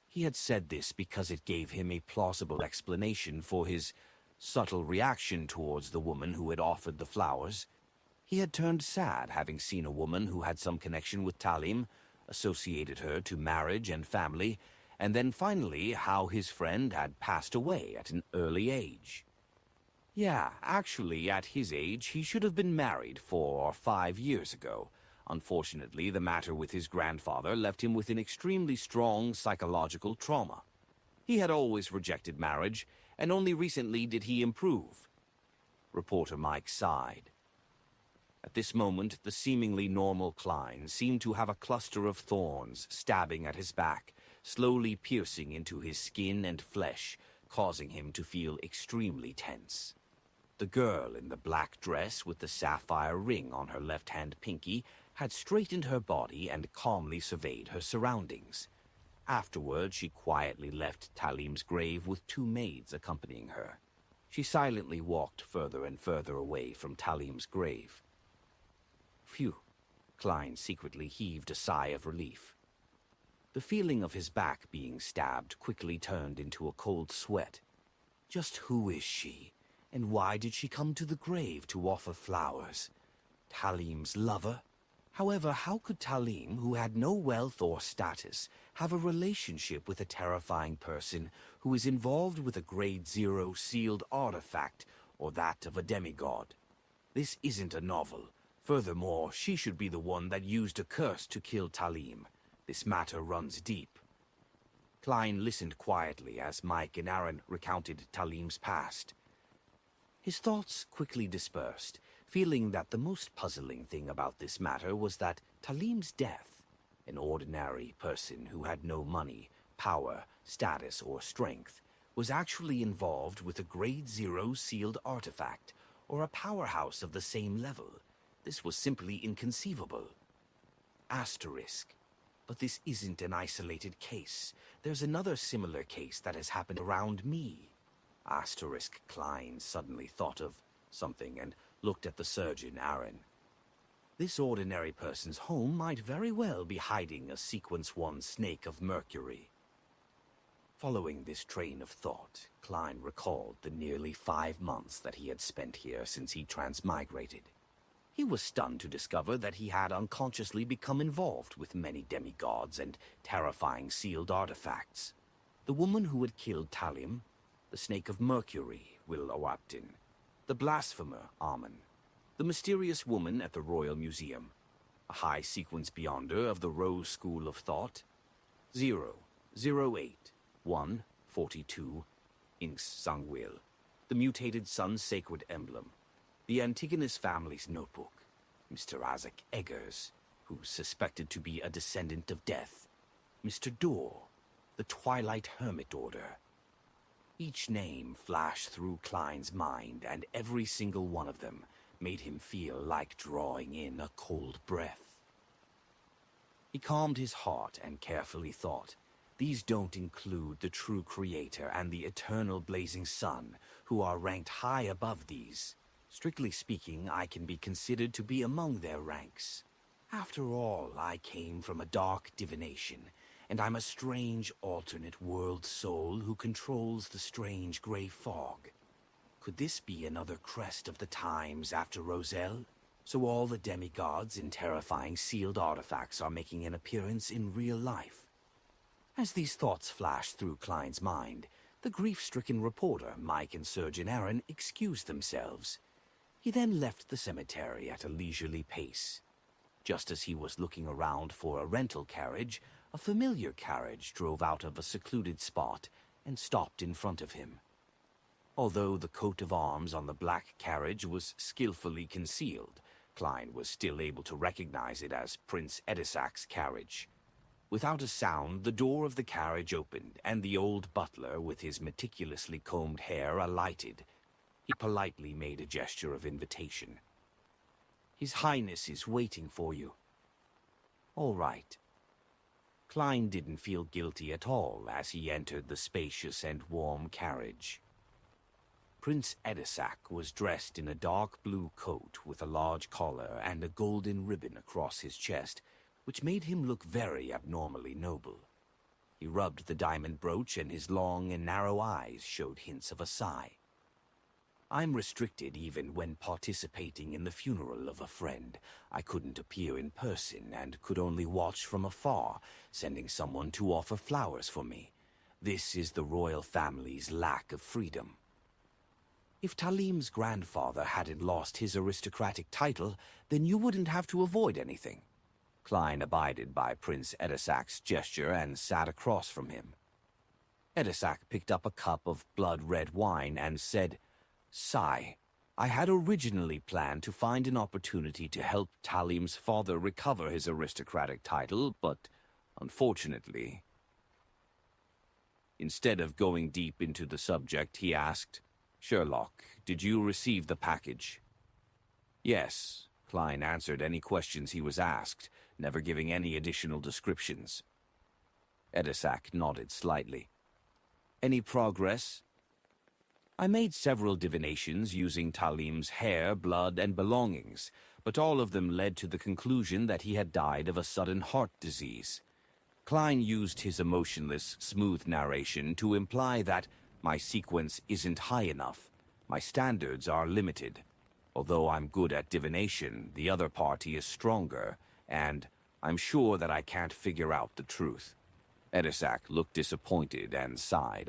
He had said this because it gave him a plausible explanation for his subtle reaction towards the woman who had offered the flowers. He had turned sad having seen a woman who had some connection with Talim, associated her to marriage and family, and then finally how his friend had passed away at an early age. Yeah, actually, at his age, he should have been married 4 or 5 years ago. Unfortunately, the matter with his grandfather left him with an extremely strong psychological trauma. He had always rejected marriage, and only recently did he improve. Reporter Mike sighed. At this moment, the seemingly normal Klein seemed to have a cluster of thorns stabbing at his back, slowly piercing into his skin and flesh, causing him to feel extremely tense. The girl in the black dress with the sapphire ring on her left-hand pinky had straightened her body and calmly surveyed her surroundings. Afterward, she quietly left Talim's grave with 2 maids accompanying her. She silently walked further and further away from Talim's grave. Phew, Klein secretly heaved a sigh of relief. The feeling of his back being stabbed quickly turned into a cold sweat. Just who is she, and why did she come to the grave to offer flowers? Talim's lover? However, how could Talim, who had no wealth or status, have a relationship with a terrifying person who is involved with a Grade 0 sealed artifact or that of a demigod? This isn't a novel. Furthermore, she should be the one that used a curse to kill Talim. This matter runs deep. Klein listened quietly as Mike and Aaron recounted Talim's past. His thoughts quickly dispersed, feeling that the most puzzling thing about this matter was that Talim's death, an ordinary person who had no money, power, status, or strength, was actually involved with a Grade 0 sealed artifact, or a powerhouse of the same level. This was simply inconceivable. Asterisk. But this isn't an isolated case. There's another similar case that has happened around me. Asterisk. Klein suddenly thought of something and looked at the surgeon, Aaron. This ordinary person's home might very well be hiding a Sequence 1 snake of mercury. Following this train of thought, Klein recalled the nearly 5 months that he had spent here since he transmigrated. He was stunned to discover that he had unconsciously become involved with many demigods and terrifying sealed artifacts. The woman who had killed Talim, the Snake of Mercury, Will Oaptin, the blasphemer, Amun, the mysterious woman at the Royal Museum, a high sequence beyonder of the Rose School of Thought, 008 142, Inks Sangwil, the mutated Sun's sacred emblem, the Antigonus family's notebook, Mr. Isaac Eggers, who's suspected to be a descendant of death, Mr. Dorr, the Twilight Hermit Order. Each name flashed through Klein's mind, and every single one of them made him feel like drawing in a cold breath. He calmed his heart and carefully thought, these don't include the true Creator and the eternal blazing sun, who are ranked high above these. Strictly speaking, I can be considered to be among their ranks. After all, I came from a dark divination, and I'm a strange alternate world soul who controls the strange gray fog. Could this be another crest of the times after Roselle? So all the demigods in terrifying sealed artifacts are making an appearance in real life. As these thoughts flashed through Klein's mind, the grief-stricken reporter, Mike, and Surgeon Aaron excused themselves. He then left the cemetery at a leisurely pace. Just as he was looking around for a rental carriage, a familiar carriage drove out of a secluded spot and stopped in front of him. Although the coat of arms on the black carriage was skillfully concealed, Klein was still able to recognize it as Prince Edisac's carriage. Without a sound, the door of the carriage opened, and the old butler, with his meticulously combed hair, alighted. He politely made a gesture of invitation. His Highness is waiting for you. All right. Klein didn't feel guilty at all as he entered the spacious and warm carriage. Prince Edisac was dressed in a dark blue coat with a large collar and a golden ribbon across his chest, which made him look very abnormally noble. He rubbed the diamond brooch, and his long and narrow eyes showed hints of a sigh. I'm restricted even when participating in the funeral of a friend. I couldn't appear in person and could only watch from afar, sending someone to offer flowers for me. This is the royal family's lack of freedom. If Talim's grandfather hadn't lost his aristocratic title, then you wouldn't have to avoid anything. Klein abided by Prince Edisac's gesture and sat across from him. Edisac picked up a cup of blood-red wine and said, "Sigh, I had originally planned to find an opportunity to help Talim's father recover his aristocratic title, but unfortunately..." Instead of going deep into the subject, he asked, "Sherlock, did you receive the package?" "Yes," Klein answered any questions he was asked, never giving any additional descriptions. Edisac nodded slightly. "Any progress?" "I made several divinations using Talim's hair, blood, and belongings, but all of them led to the conclusion that he had died of a sudden heart disease." Klein used his emotionless, smooth narration to imply that my sequence isn't high enough. My standards are limited. Although I'm good at divination, the other party is stronger, and I'm sure that I can't figure out the truth. Edisac looked disappointed and sighed.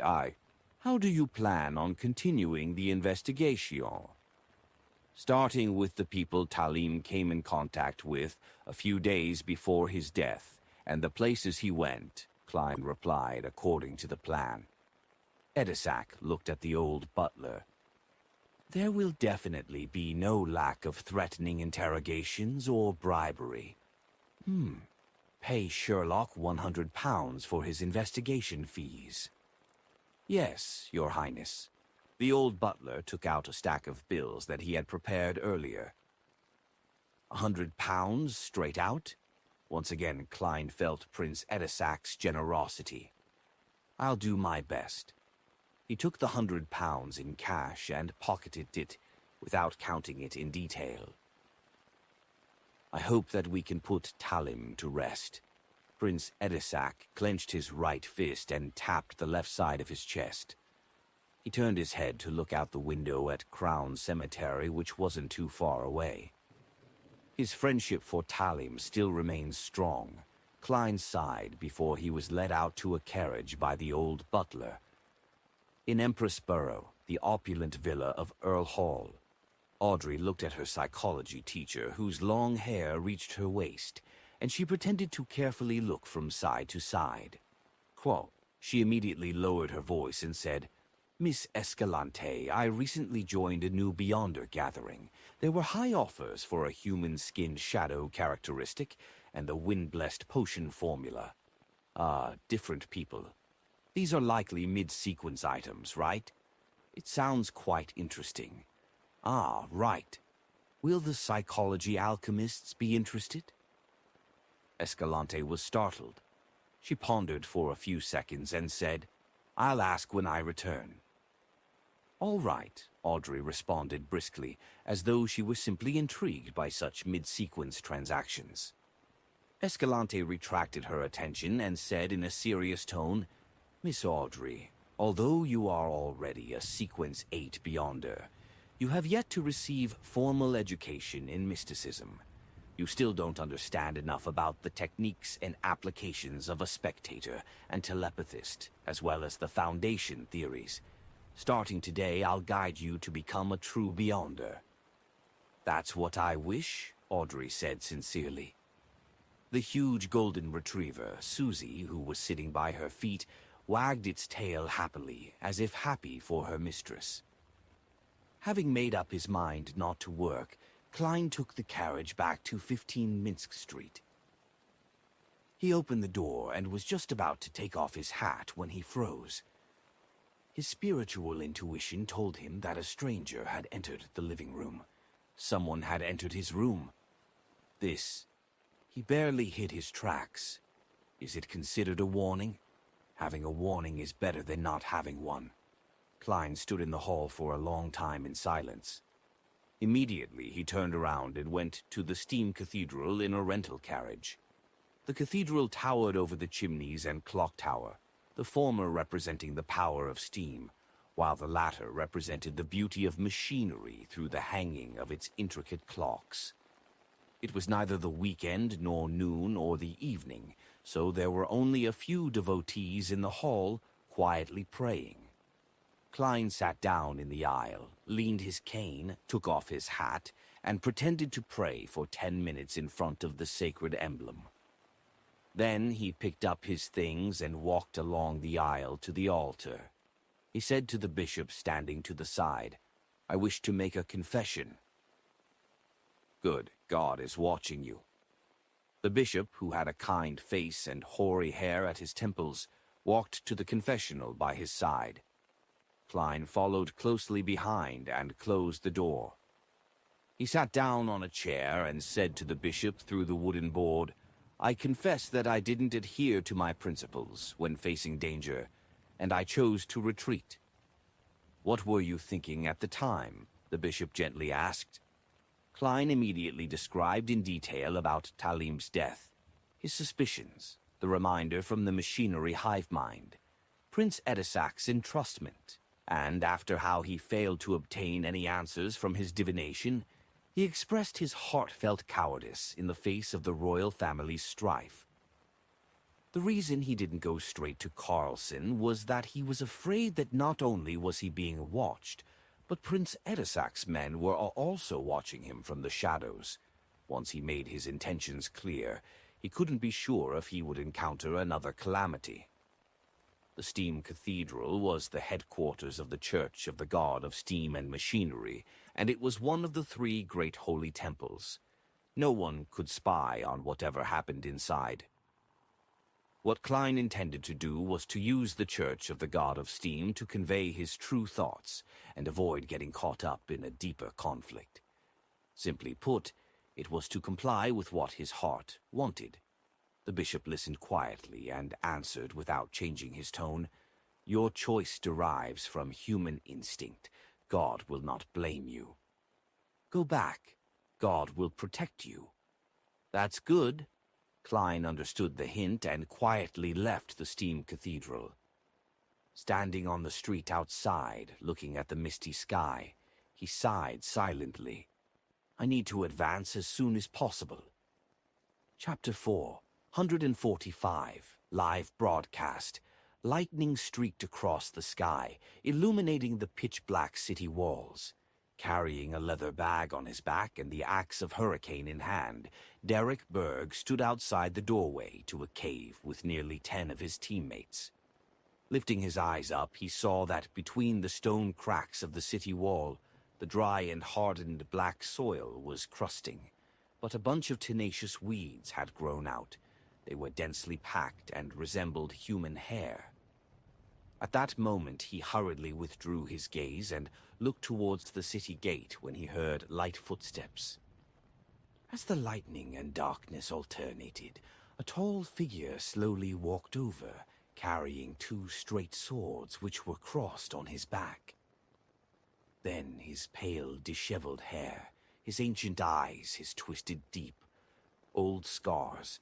How do you plan on continuing the investigation?" "Starting with the people Talim came in contact with a few days before his death, and the places he went," Klein replied, according to the plan. Edisac looked at the old butler. "There will definitely be no lack of threatening interrogations or bribery. Pay Sherlock £100 for his investigation fees." Yes, Your Highness. The old butler took out a stack of bills that he had prepared earlier. £100 straight out? Once again, Klein felt Prince Edisac's generosity. I'll do my best. He took the £100 in cash and pocketed it without counting it in detail. I hope that we can put Talim to rest. Prince Edisac clenched his right fist and tapped the left side of his chest. He turned his head to look out the window at Crown Cemetery, which wasn't too far away. His friendship for Talim still remained strong. Klein sighed before he was led out to a carriage by the old butler. In Empress Borough, the opulent villa of Earl Hall, Audrey looked at her psychology teacher, whose long hair reached her waist, and she pretended to carefully look from side to side. Quote, she immediately lowered her voice and said, Miss Escalante, I recently joined a new Beyonder gathering. There were high offers for a human-skinned shadow characteristic and the wind-blessed potion formula. Different people. These are likely mid-sequence items, right? It sounds quite interesting. Right. Will the psychology alchemists be interested? Escalante was startled. She pondered for a few seconds and said, I'll ask when I return. All right, Audrey responded briskly, as though she was simply intrigued by such mid-sequence transactions. Escalante retracted her attention and said in a serious tone, Miss Audrey, although you are already a Sequence 8 Beyonder, you have yet to receive formal education in mysticism. You still don't understand enough about the techniques and applications of a spectator and telepathist, as well as the foundation theories. Starting today, I'll guide you to become a true Beyonder. That's what I wish, Audrey said sincerely. The huge golden retriever, Susie, who was sitting by her feet, wagged its tail happily, as if happy for her mistress. Having made up his mind not to work, Klein took the carriage back to 15 Minsk Street. He opened the door and was just about to take off his hat when he froze. His spiritual intuition told him that a stranger had entered the living room. Someone had entered his room. He barely hid his tracks. Is it considered a warning? Having a warning is better than not having one. Klein stood in the hall for a long time in silence. Immediately he turned around and went to the steam cathedral in a rental carriage. The cathedral towered over the chimneys and clock tower, the former representing the power of steam, while the latter represented the beauty of machinery through the hanging of its intricate clocks. It was neither the weekend nor noon or the evening, so there were only a few devotees in the hall quietly praying. Klein sat down in the aisle, leaned his cane, took off his hat, and pretended to pray for 10 minutes in front of the sacred emblem. Then he picked up his things and walked along the aisle to the altar. He said to the bishop standing to the side, I wish to make a confession. Good, God is watching you. The bishop, who had a kind face and hoary hair at his temples, walked to the confessional by his side. Klein followed closely behind and closed the door. He sat down on a chair and said to the bishop through the wooden board, I confess that I didn't adhere to my principles when facing danger, and I chose to retreat. What were you thinking at the time? The bishop gently asked. Klein immediately described in detail about Talim's death, his suspicions, the reminder from the machinery hive mind, Prince Edisac's entrustment, and after how he failed to obtain any answers from his divination, he expressed his heartfelt cowardice in the face of the royal family's strife. The reason he didn't go straight to Carlson was that he was afraid that not only was he being watched, but Prince Edisac's men were also watching him from the shadows. Once he made his intentions clear, he couldn't be sure if he would encounter another calamity. The Steam Cathedral was the headquarters of the Church of the God of Steam and Machinery, and it was one of the 3 great holy temples. No one could spy on whatever happened inside. What Klein intended to do was to use the Church of the God of Steam to convey his true thoughts and avoid getting caught up in a deeper conflict. Simply put, it was to comply with what his heart wanted. The bishop listened quietly and answered without changing his tone, "Your choice derives from human instinct. God will not blame you. Go back. God will protect you." "That's good." Klein understood the hint and quietly left the Steam Cathedral. Standing on the street outside, looking at the misty sky, he sighed silently. "I need to advance as soon as possible." Chapter 4, 145, Live Broadcast. Lightning streaked across the sky, illuminating the pitch-black city walls. Carrying a leather bag on his back and the axe of Hurricane in hand, Derek Berg stood outside the doorway to a cave with nearly 10 of his teammates. Lifting his eyes up, he saw that between the stone cracks of the city wall, the dry and hardened black soil was crusting, but a bunch of tenacious weeds had grown out. They were densely packed and resembled human hair. At that moment, he hurriedly withdrew his gaze and looked towards the city gate when he heard light footsteps. As the lightning and darkness alternated, a tall figure slowly walked over, carrying 2 straight swords which were crossed on his back. Then his pale, disheveled hair, his ancient eyes, his twisted deep, old scars,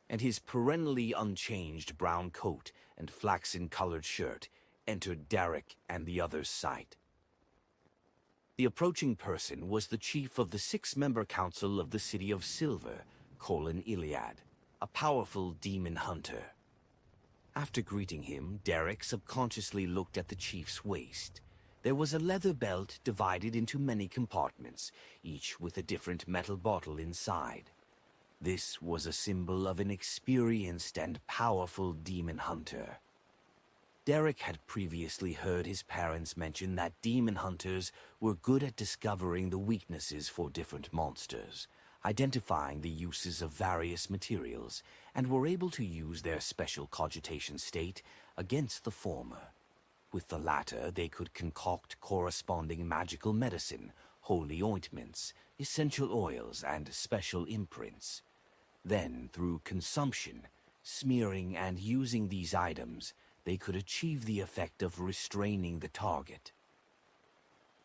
and his perennially unchanged brown coat and flaxen-colored shirt entered Derek and the others' sight. The approaching person was the chief of the 6-member council of the City of Silver, Iliad, a powerful demon hunter. After greeting him, Derek subconsciously looked at the chief's waist. There was a leather belt divided into many compartments, each with a different metal bottle inside. This was a symbol of an experienced and powerful demon hunter. Derek had previously heard his parents mention that demon hunters were good at discovering the weaknesses for different monsters, identifying the uses of various materials, and were able to use their special cogitation state against the former. With the latter, they could concoct corresponding magical medicine, holy ointments, essential oils, and special imprints. Then, through consumption, smearing, and using these items, they could achieve the effect of restraining the target.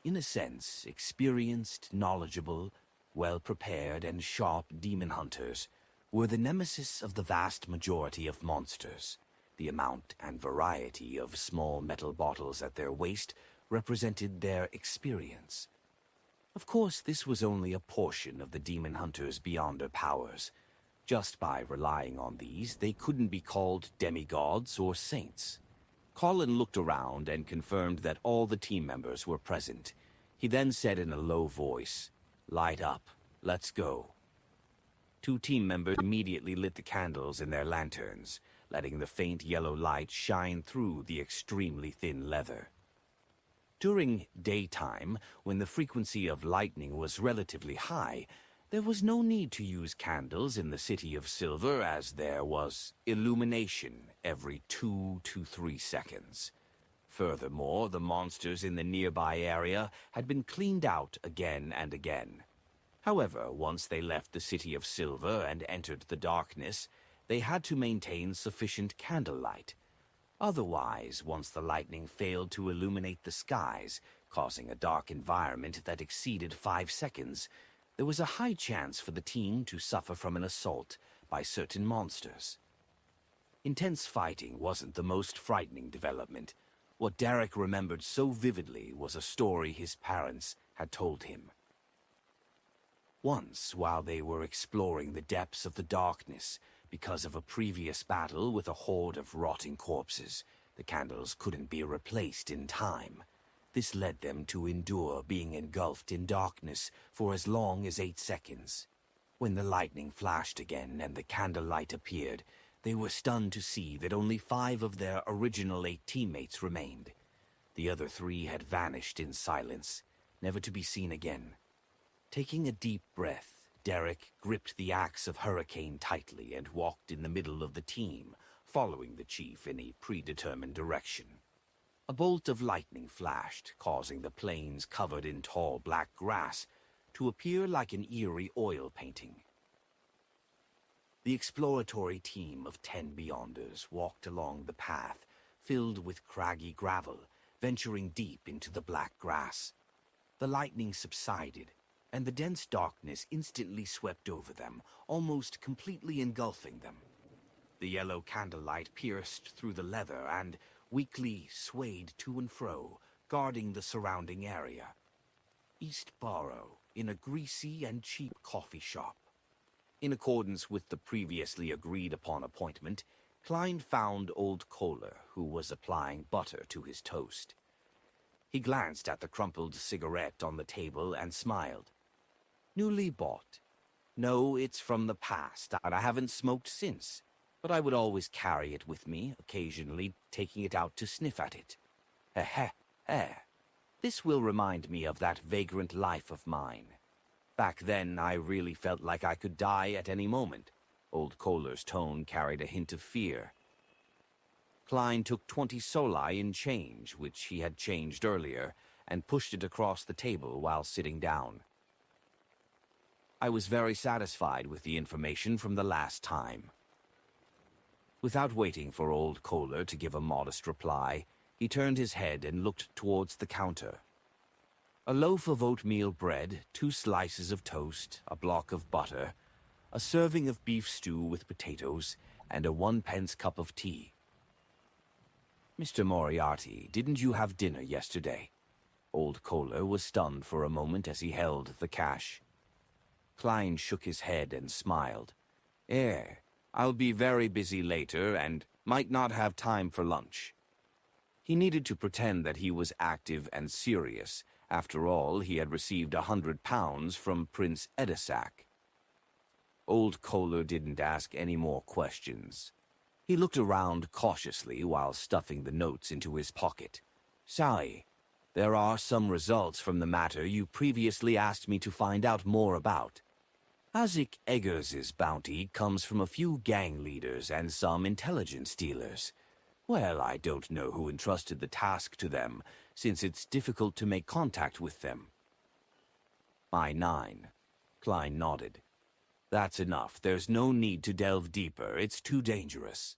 In a sense, experienced, knowledgeable, well-prepared, and sharp demon hunters were the nemesis of the vast majority of monsters. The amount and variety of small metal bottles at their waist represented their experience. Of course, this was only a portion of the demon hunters' beyonder powers. Just by relying on these, they couldn't be called demigods or saints. Colin looked around and confirmed that all the team members were present. He then said in a low voice, "Light up. Let's go." 2 team members immediately lit the candles in their lanterns, letting the faint yellow light shine through the extremely thin leather. During daytime, when the frequency of lightning was relatively high, there was no need to use candles in the City of Silver, as there was illumination every 2 to 3 seconds. Furthermore, the monsters in the nearby area had been cleaned out again and again. However, once they left the City of Silver and entered the darkness, they had to maintain sufficient candlelight. Otherwise, once the lightning failed to illuminate the skies, causing a dark environment that exceeded 5 seconds, there was a high chance for the team to suffer from an assault by certain monsters. Intense fighting wasn't the most frightening development. What Derek remembered so vividly was a story his parents had told him. Once, while they were exploring the depths of the darkness, because of a previous battle with a horde of rotting corpses, the candles couldn't be replaced in time. This led them to endure being engulfed in darkness for as long as 8 seconds. When the lightning flashed again and the candlelight appeared, they were stunned to see that only 5 of their original 8 teammates remained. The other 3 had vanished in silence, never to be seen again. Taking a deep breath, Derek gripped the axe of Hurricane tightly and walked in the middle of the team, following the chief in a predetermined direction. A bolt of lightning flashed, causing the plains covered in tall black grass to appear like an eerie oil painting. The exploratory team of 10 Beyonders walked along the path, filled with craggy gravel, venturing deep into the black grass. The lightning subsided, and the dense darkness instantly swept over them, almost completely engulfing them. The yellow candlelight pierced through the leather and weakly swayed to and fro, guarding the surrounding area. East Borough, in a greasy and cheap coffee shop. In accordance with the previously agreed-upon appointment, Klein found old Kohler, who was applying butter to his toast. He glanced at the crumpled cigarette on the table and smiled. Newly bought. No, it's from the past, and I haven't smoked since, but I would always carry it with me, occasionally taking it out to sniff at it. This will remind me of that vagrant life of mine. Back then, I really felt like I could die at any moment. Old Kohler's tone carried a hint of fear. Klein took 20 soli in change, which he had changed earlier, and pushed it across the table while sitting down. I was very satisfied with the information from the last time. Without waiting for old Kohler to give a modest reply, he turned his head and looked towards the counter. A loaf of oatmeal bread, 2 slices of toast, a block of butter, a serving of beef stew with potatoes, and a 1-pence cup of tea. Mr. Moriarty, didn't you have dinner yesterday? Old Kohler was stunned for a moment as he held the cash. Klein shook his head and smiled. I'll be very busy later and might not have time for lunch. He needed to pretend that he was active and serious. After all, he had received £100 from Prince Edisac. Old Kohler didn't ask any more questions. He looked around cautiously while stuffing the notes into his pocket. Sorry, there are some results from the matter you previously asked me to find out more about. Isaac Eggers's bounty comes from a few gang leaders and some intelligence dealers. Well, I don't know who entrusted the task to them, since it's difficult to make contact with them. I-9. Klein nodded. That's enough. There's no need to delve deeper. It's too dangerous.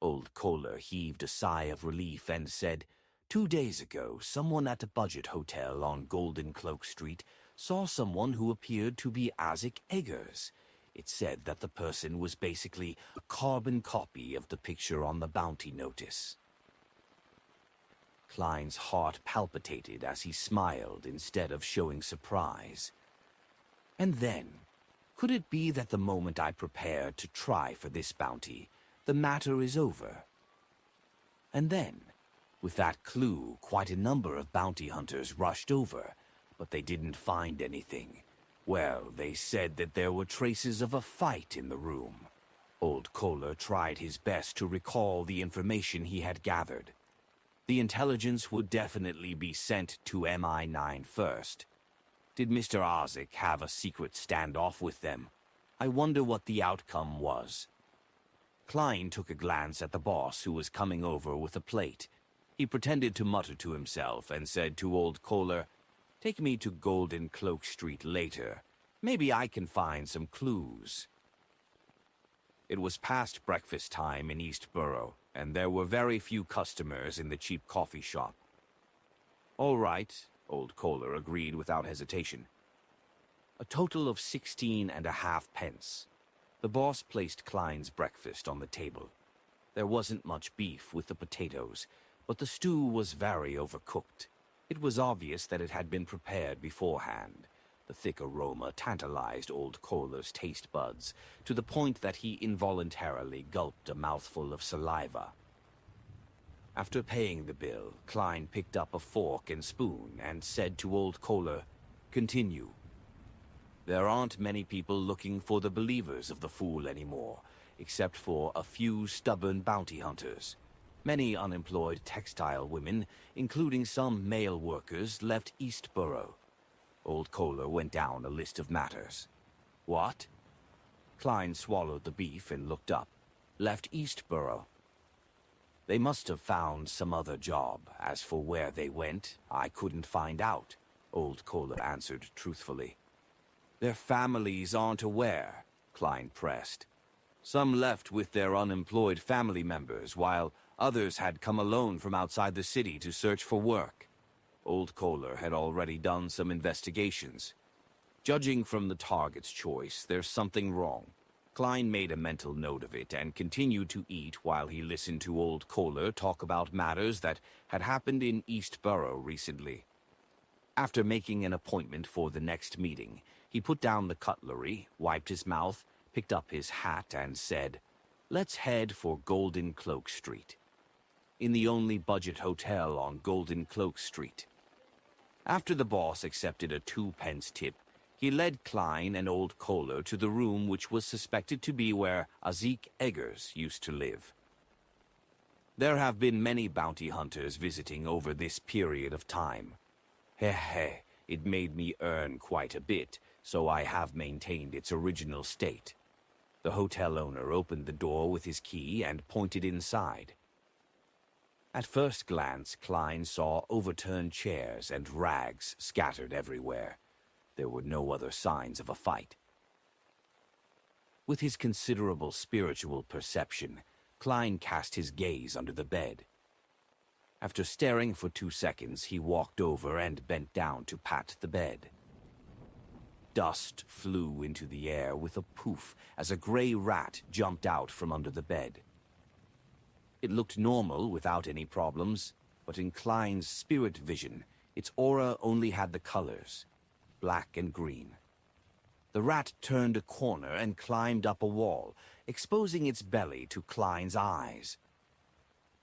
Old Kohler heaved a sigh of relief and said, 2 days ago, someone at a budget hotel on Golden Cloak Street saw someone who appeared to be Isaac Eggers. It said that the person was basically a carbon copy of the picture on the bounty notice. Klein's heart palpitated as he smiled instead of showing surprise. And then, could it be that the moment I prepared to try for this bounty, the matter is over? And then, with that clue, quite a number of bounty hunters rushed over, but they didn't find anything. Well, they said that there were traces of a fight in the room. Old Kohler tried his best to recall the information he had gathered. The intelligence would definitely be sent to MI9 first. Did Mr. Isaac have a secret standoff with them? I wonder what the outcome was. Klein took a glance at the boss, who was coming over with a plate. He pretended to mutter to himself and said to old Kohler, "Take me to Golden Cloak Street later. Maybe I can find some clues." It was past breakfast time in East Borough, and there were very few customers in the cheap coffee shop. "All right," old Kohler agreed without hesitation. A total of 16.5 pence. The boss placed Klein's breakfast on the table. There wasn't much beef with the potatoes, but the stew was very overcooked. It was obvious that it had been prepared beforehand. The thick aroma tantalized old Kohler's taste buds, to the point that he involuntarily gulped a mouthful of saliva. After paying the bill, Klein picked up a fork and spoon and said to old Kohler, "Continue." There aren't many people looking for the believers of the fool anymore, except for a few stubborn bounty hunters. Many unemployed textile women, including some male workers, left East Borough. Old Kohler went down a list of matters. What? Klein swallowed the beef and looked up. Left East Borough. They must have found some other job. As for where they went, I couldn't find out, Old Kohler answered truthfully. Their families aren't aware, Klein pressed. Some left with their unemployed family members, while others had come alone from outside the city to search for work. Old Kohler had already done some investigations. Judging from the target's choice, there's something wrong. Klein made a mental note of it and continued to eat while he listened to Old Kohler talk about matters that had happened in East Borough recently. After making an appointment for the next meeting, he put down the cutlery, wiped his mouth, picked up his hat, and said, "Let's head for Golden Cloak Street." In the only budget hotel on Golden Cloak Street. After the boss accepted a 2-pence tip, he led Klein and Old Kohler to the room which was suspected to be where Azik Eggers used to live. There have been many bounty hunters visiting over this period of time. It made me earn quite a bit, so I have maintained its original state. The hotel owner opened the door with his key and pointed inside. At first glance, Klein saw overturned chairs and rags scattered everywhere. There were no other signs of a fight. With his considerable spiritual perception, Klein cast his gaze under the bed. After staring for 2 seconds, he walked over and bent down to pat the bed. Dust flew into the air with a poof as a gray rat jumped out from under the bed. It looked normal without any problems, but in Klein's spirit vision, its aura only had the colors, black and green. The rat turned a corner and climbed up a wall, exposing its belly to Klein's eyes.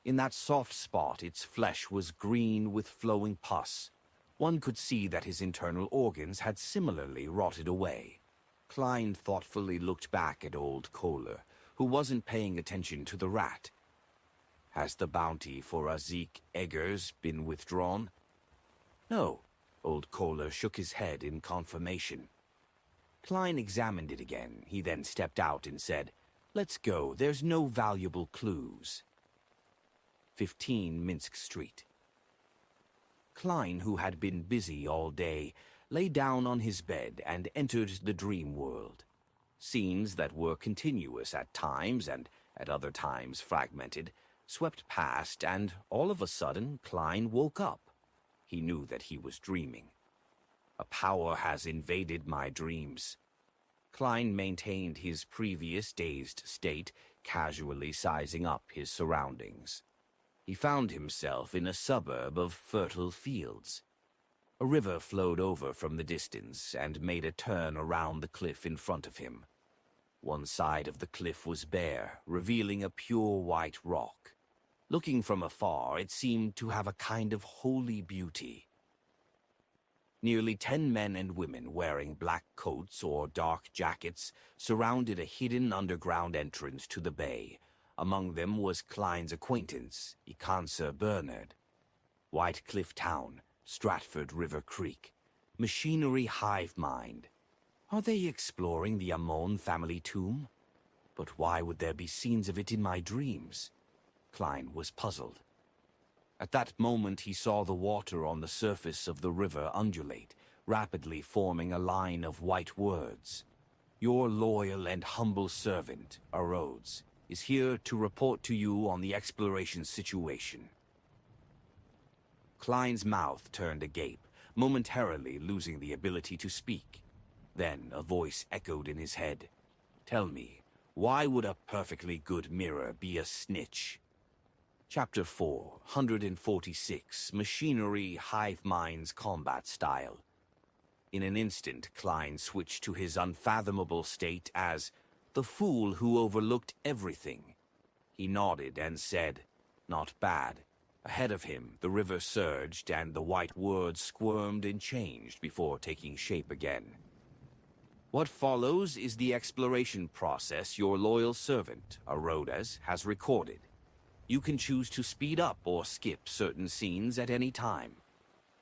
In that soft spot, its flesh was green with flowing pus. One could see that his internal organs had similarly rotted away. Klein thoughtfully looked back at Old Kohler, who wasn't paying attention to the rat. Has the bounty for Azik Eggers been withdrawn? No. Old Kohler shook his head in confirmation. Klein examined it again. He then stepped out and said, "Let's go. There's no valuable clues." 15 Minsk Street. Klein, who had been busy all day, lay down on his bed and entered the dream world. Scenes that were continuous at times and at other times fragmented swept past, and all of a sudden Klein woke up. He knew that he was dreaming. A power has invaded my dreams. Klein maintained his previous dazed state, casually sizing up his surroundings. He found himself in a suburb of fertile fields. A river flowed over from the distance and made a turn around the cliff in front of him. One side of the cliff was bare, revealing a pure white rock. Looking from afar, it seemed to have a kind of holy beauty. Nearly 10 men and women wearing black coats or dark jackets surrounded a hidden underground entrance to the bay. Among them was Klein's acquaintance, Ikansa Bernard. White Cliff Town, Stratford River Creek, machinery hive mind. Are they exploring the Amon family tomb? But why would there be scenes of it in my dreams? Klein was puzzled. At that moment he saw the water on the surface of the river undulate, rapidly forming a line of white words. Your loyal and humble servant, Arodes, is here to report to you on the exploration situation. Klein's mouth turned agape, momentarily losing the ability to speak. Then a voice echoed in his head. Tell me, why would a perfectly good mirror be a snitch? Chapter 4, 146, Machinery Hive Mind's Combat Style. In an instant, Klein switched to his unfathomable state as the fool who overlooked everything. He nodded and said, "Not bad." Ahead of him, the river surged and the white words squirmed and changed before taking shape again. What follows is the exploration process your loyal servant, Arodes, has recorded. You can choose to speed up or skip certain scenes at any time.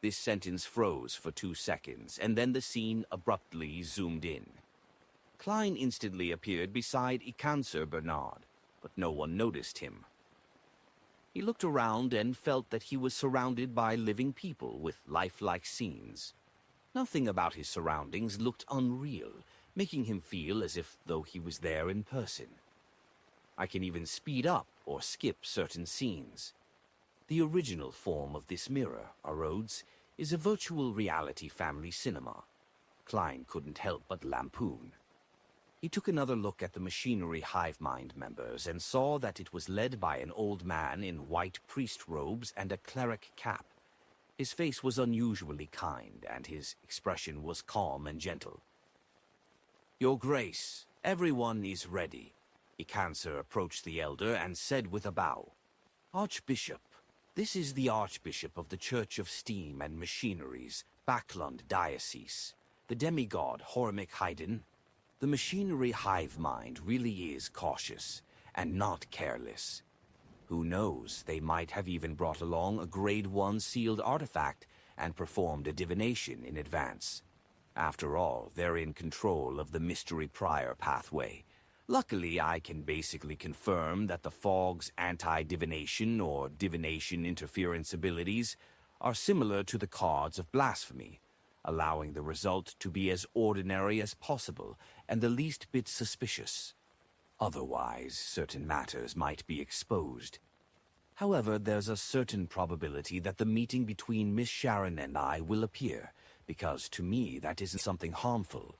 This sentence froze for 2 seconds, and then the scene abruptly zoomed in. Klein instantly appeared beside Ikansa Bernard, but no one noticed him. He looked around and felt that he was surrounded by living people with lifelike scenes. Nothing about his surroundings looked unreal, making him feel as if though he was there in person. I can even speed up or skip certain scenes. The original form of this mirror, Rhodes, is a virtual reality family cinema. Klein couldn't help but lampoon. He took another look at the machinery hive mind members and saw that it was led by an old man in white priest robes and a cleric cap. His face was unusually kind, and his expression was calm and gentle. "Your Grace, everyone is ready." Icancer approached the elder and said with a bow, "Archbishop, this is the Archbishop of the Church of Steam and Machineries, Backlund Diocese, the demigod Hormick Haydn. The machinery hive mind really is cautious and not careless. Who knows, they might have even brought along a Grade 1 sealed artifact and performed a divination in advance. After all, they're in control of the Mystery Prior pathway. Luckily, I can basically confirm that the Fog's anti-divination or divination interference abilities are similar to the cards of blasphemy, allowing the result to be as ordinary as possible and the least bit suspicious. Otherwise, certain matters might be exposed. However, there's a certain probability that the meeting between Miss Sharon and I will appear, because to me that isn't something harmful.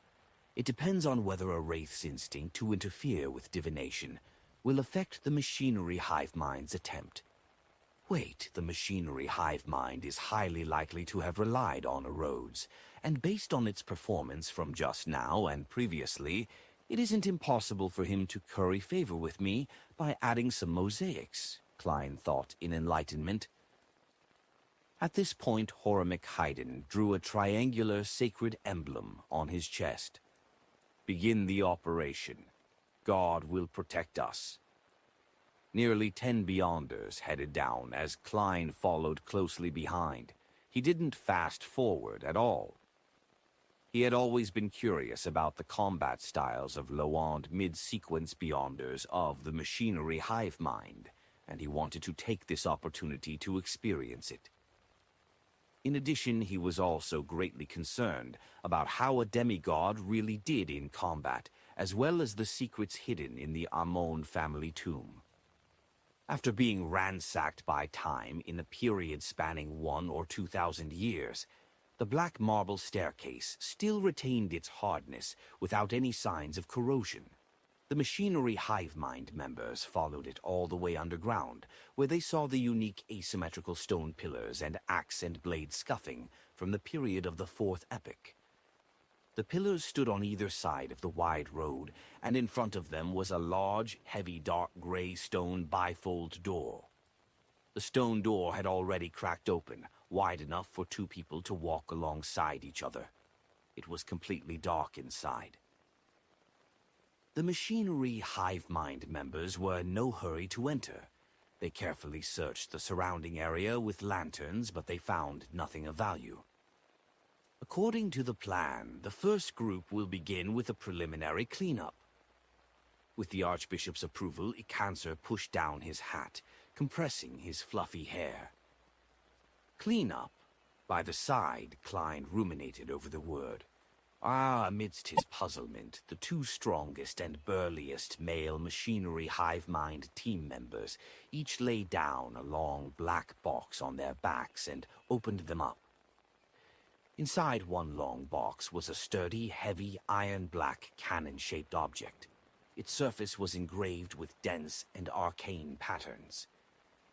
It depends on whether a wraith's instinct to interfere with divination will affect the machinery hive mind's attempt. Wait, the machinery hive mind is highly likely to have relied on Rhodes, and based on its performance from just now and previously, it isn't impossible for him to curry favor with me by adding some mosaics, Klein thought in enlightenment. At this point, Hormick Haydn drew a triangular sacred emblem on his chest. "Begin the operation. God will protect us." Nearly 10 Beyonders headed down as Klein followed closely behind. He didn't fast forward at all. He had always been curious about the combat styles of low-end mid-sequence Beyonders of the machinery hive mind, and he wanted to take this opportunity to experience it. In addition, he was also greatly concerned about how a demigod really did in combat, as well as the secrets hidden in the Amon family tomb. After being ransacked by time in a period spanning 1,000 or 2,000 years, the black marble staircase still retained its hardness without any signs of corrosion. The machinery hive mind members followed it all the way underground, where they saw the unique asymmetrical stone pillars and axe and blade scuffing from the period of the Fourth Epoch. The pillars stood on either side of the wide road, and in front of them was a large, heavy, dark gray stone bifold door. The stone door had already cracked open, wide enough for 2 people to walk alongside each other. It was completely dark inside. The machinery hive mind members were in no hurry to enter. They carefully searched the surrounding area with lanterns, but they found nothing of value. According to the plan, the first group will begin with a preliminary cleanup. With the Archbishop's approval, Icancer pushed down his hat, compressing his fluffy hair. Cleanup? By the side, Klein ruminated over the word. Amidst his puzzlement, the 2 strongest and burliest male machinery hive mind team members each laid down a long black box on their backs and opened them up. Inside one long box was a sturdy, heavy, iron-black cannon-shaped object. Its surface was engraved with dense and arcane patterns.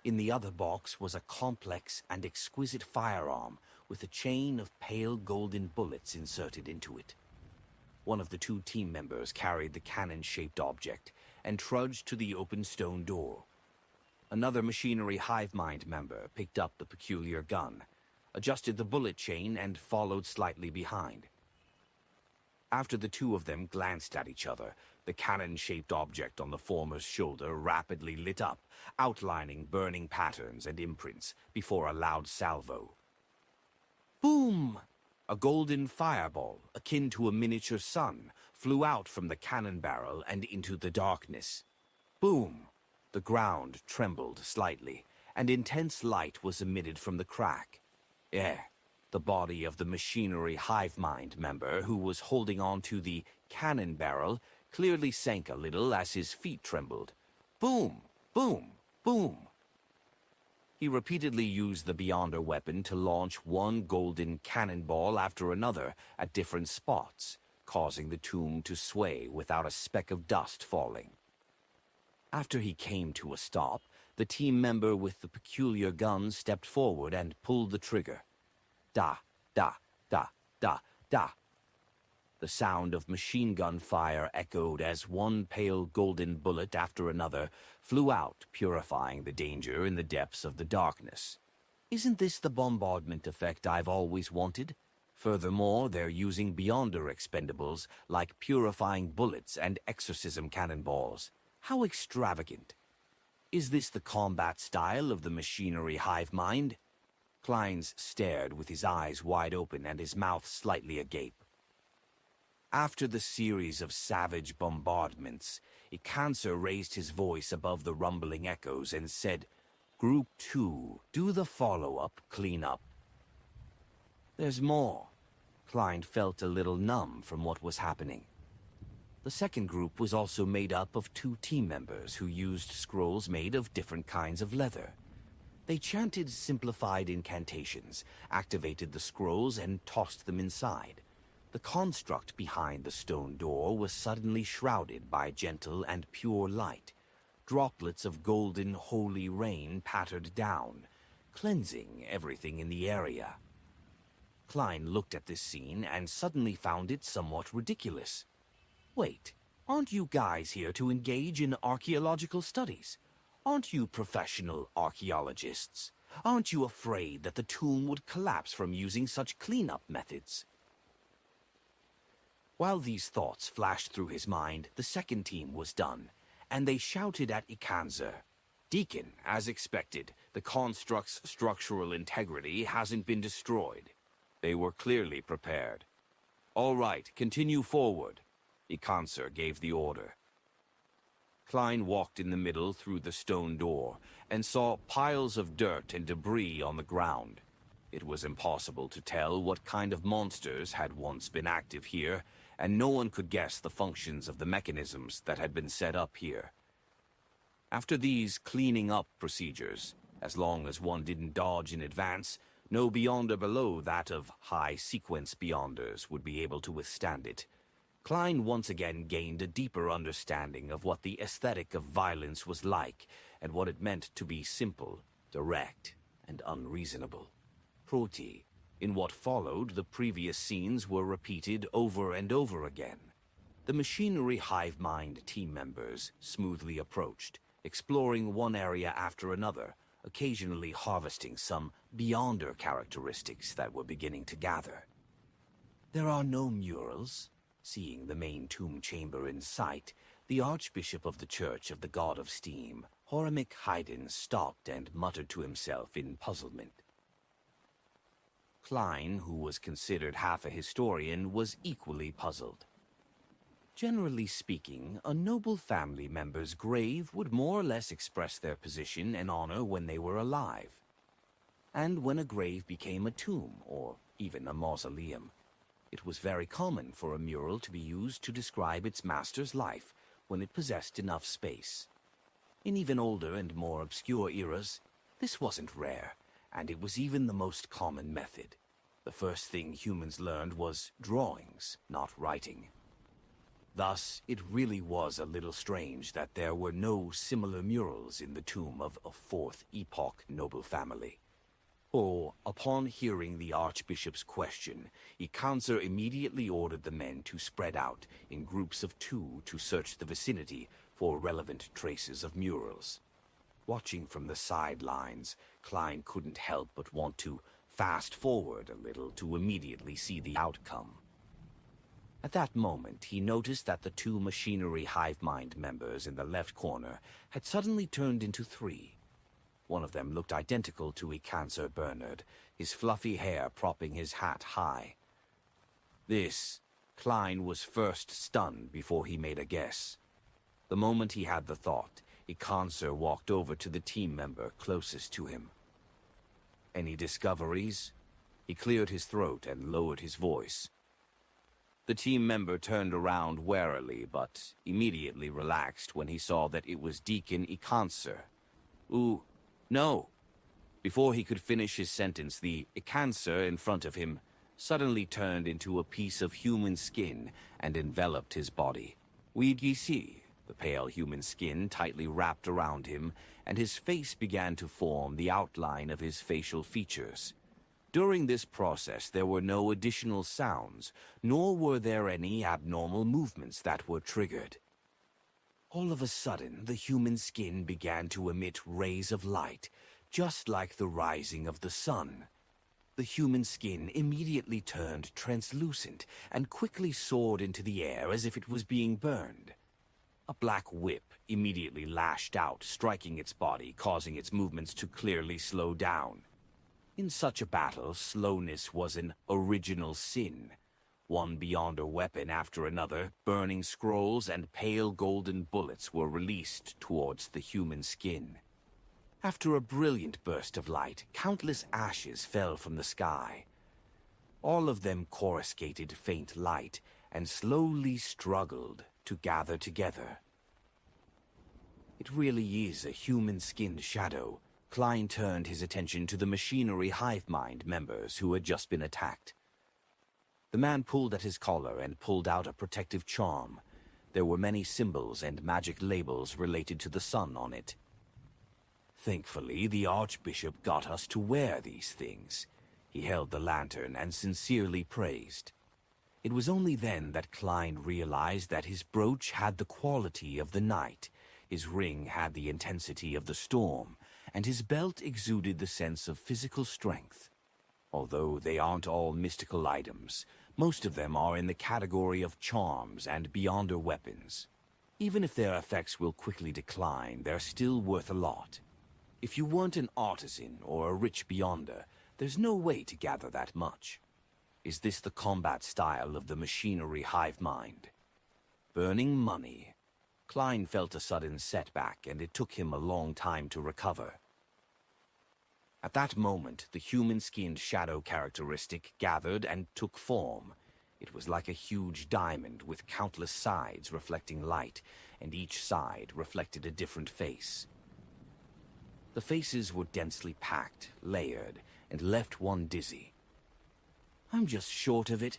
In the other box was a complex and exquisite firearm with a chain of pale golden bullets inserted into it. One of the 2 team members carried the cannon-shaped object and trudged to the open stone door. Another machinery hive mind member picked up the peculiar gun, adjusted the bullet chain, and followed slightly behind. After the 2 of them glanced at each other, the cannon-shaped object on the former's shoulder rapidly lit up, outlining burning patterns and imprints before a loud salvo. Boom! A golden fireball, akin to a miniature sun, flew out from the cannon barrel and into the darkness. Boom! The ground trembled slightly, and intense light was emitted from the crack. The body of the machinery hive mind member who was holding on to the cannon barrel clearly sank a little as his feet trembled. Boom! Boom! Boom! He repeatedly used the Beyonder weapon to launch one golden cannonball after another at different spots, causing the tomb to sway without a speck of dust falling. After he came to a stop, the team member with the peculiar gun stepped forward and pulled the trigger. Da, da, da, da, da. The sound of machine gun fire echoed as one pale golden bullet after another flew out, purifying the danger in the depths of the darkness. Isn't this the bombardment effect I've always wanted? Furthermore, they're using Beyonder expendables like purifying bullets and exorcism cannonballs. How extravagant. Is this the combat style of the machinery hive mind? Kleins stared with his eyes wide open and his mouth slightly agape. After the series of savage bombardments, Ikanser raised his voice above the rumbling echoes and said, "Group 2, do the follow-up cleanup." There's more. Klein felt a little numb from what was happening. The second group was also made up of 2 team members who used scrolls made of different kinds of leather. They chanted simplified incantations, activated the scrolls, and tossed them inside. The construct behind the stone door was suddenly shrouded by gentle and pure light. Droplets of golden holy rain pattered down, cleansing everything in the area. Klein looked at this scene and suddenly found it somewhat ridiculous. Wait, aren't you guys here to engage in archaeological studies? Aren't you professional archaeologists? Aren't you afraid that the tomb would collapse from using such cleanup methods? While these thoughts flashed through his mind, the second team was done, and they shouted at Ikanser. "Deacon, as expected, the construct's structural integrity hasn't been destroyed." They were clearly prepared. "All right, continue forward." Ikanser gave the order. Klein walked in the middle through the stone door and saw piles of dirt and debris on the ground. It was impossible to tell what kind of monsters had once been active here, and no one could guess the functions of the mechanisms that had been set up here. After these cleaning up procedures, as long as one didn't dodge in advance, no Beyonder below that of high-sequence Beyonders would be able to withstand it. Klein once again gained a deeper understanding of what the aesthetic of violence was like, and what it meant to be simple, direct, and unreasonable. Proti. In what followed, the previous scenes were repeated over and over again. The machinery hive mind team members smoothly approached, exploring one area after another, occasionally harvesting some Beyonder characteristics that were beginning to gather. There are no murals. Seeing the main tomb chamber in sight, the Archbishop of the Church of the God of Steam, Horemik Haydn, stopped and muttered to himself in puzzlement. Klein, who was considered half a historian, was equally puzzled. Generally speaking, a noble family member's grave would more or less express their position and honor when they were alive. And when a grave became a tomb, or even a mausoleum, it was very common for a mural to be used to describe its master's life when it possessed enough space. In even older and more obscure eras, this wasn't rare, and it was even the most common method. The first thing humans learned was drawings, not writing. Thus, it really was a little strange that there were no similar murals in the tomb of a fourth epoch noble family. Upon hearing the Archbishop's question, Ikanser immediately ordered the men to spread out in groups of 2 to search the vicinity for relevant traces of murals. Watching from the sidelines, Klein couldn't help but want to fast forward a little to immediately see the outcome. At that moment, he noticed that the 2 machinery hive mind members in the left corner had suddenly turned into 3. One of them looked identical to Ikanser Bernard, his fluffy hair propping his hat high. Klein was first stunned before he made a guess. The moment he had the thought, Ikanser walked over to the team member closest to him. "Any discoveries?" He cleared his throat and lowered his voice. The team member turned around warily, but immediately relaxed when he saw that it was Deacon Ikanser. "Ooh, no." Before he could finish his sentence, the Ikanser in front of him suddenly turned into a piece of human skin and enveloped his body. We'd ye see, the pale human skin tightly wrapped around him, and his face began to form the outline of his facial features. During this process, there were no additional sounds, nor were there any abnormal movements that were triggered. All of a sudden, the human skin began to emit rays of light, just like the rising of the sun. The human skin immediately turned translucent and quickly soared into the air as if it was being burned. A black whip immediately lashed out, striking its body, causing its movements to clearly slow down. In such a battle, slowness was an original sin. One Beyonder weapon after another, burning scrolls and pale golden bullets were released towards the human skin. After a brilliant burst of light, countless ashes fell from the sky. All of them coruscated faint light and slowly struggled to gather together. It really is a human-skinned shadow. Klein turned his attention to the machinery hive mind members who had just been attacked. The man pulled at his collar and pulled out a protective charm. There were many symbols and magic labels related to the sun on it. Thankfully, the Archbishop got us to wear these things. He held the lantern and sincerely praised. It was only then that Klein realized that his brooch had the quality of the night, his ring had the intensity of the storm, and his belt exuded the sense of physical strength. Although they aren't all mystical items, most of them are in the category of charms and Beyonder weapons. Even if their effects will quickly decline, they're still worth a lot. If you weren't an artisan or a rich Beyonder, there's no way to gather that much. Is this the combat style of the machinery hive mind? Burning money. Klein felt a sudden setback, and it took him a long time to recover. At that moment, the human-skinned shadow characteristic gathered and took form. It was like a huge diamond with countless sides reflecting light, and each side reflected a different face. The faces were densely packed, layered, and left one dizzy. "I'm just short of it."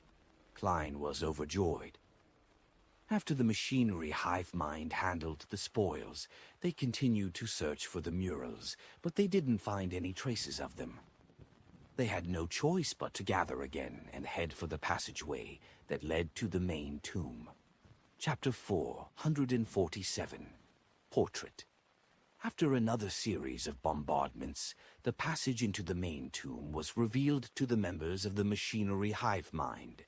Klein was overjoyed. After the machinery hive mind handled the spoils, they continued to search for the murals, but they didn't find any traces of them. They had no choice but to gather again and head for the passageway that led to the main tomb. Chapter 447. Portrait. After another series of bombardments, the passage into the main tomb was revealed to the members of the machinery hive mind.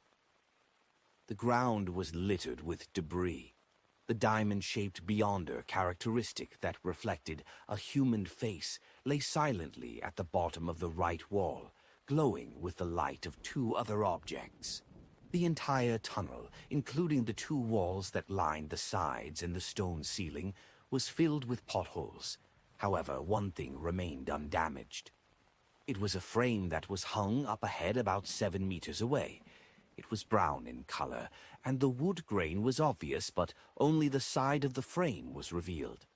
The ground was littered with debris. The diamond-shaped Beyonder characteristic that reflected a human face lay silently at the bottom of the right wall, glowing with the light of two other objects. The entire tunnel, including the two walls that lined the sides and the stone ceiling, was filled with potholes. However, one thing remained undamaged. It was a frame that was hung up ahead about 7 meters away. It was brown in color, and the wood grain was obvious, but only the side of the frame was revealed.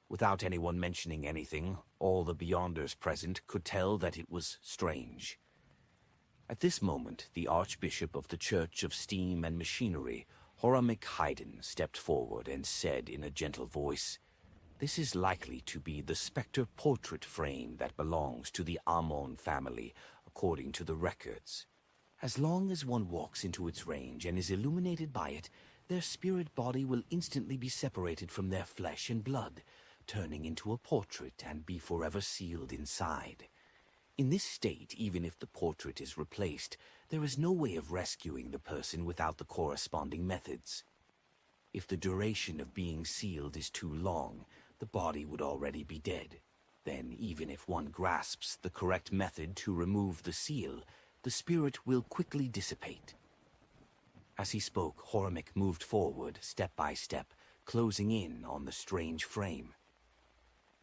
Without anyone mentioning anything, all the Beyonders present could tell that it was strange. At this moment, the Archbishop of the Church of Steam and Machinery, Horamik Haydn, stepped forward and said in a gentle voice, "This is likely to be the spectre portrait frame that belongs to the Amon family, according to the records. As long as one walks into its range and is illuminated by it, their spirit body will instantly be separated from their flesh and blood, turning into a portrait and be forever sealed inside. In this state, even if the portrait is replaced, there is no way of rescuing the person without the corresponding methods. If the duration of being sealed is too long, the body would already be dead. Then, even if one grasps the correct method to remove the seal, the spirit will quickly dissipate." As he spoke, Horamik moved forward, step by step, closing in on the strange frame.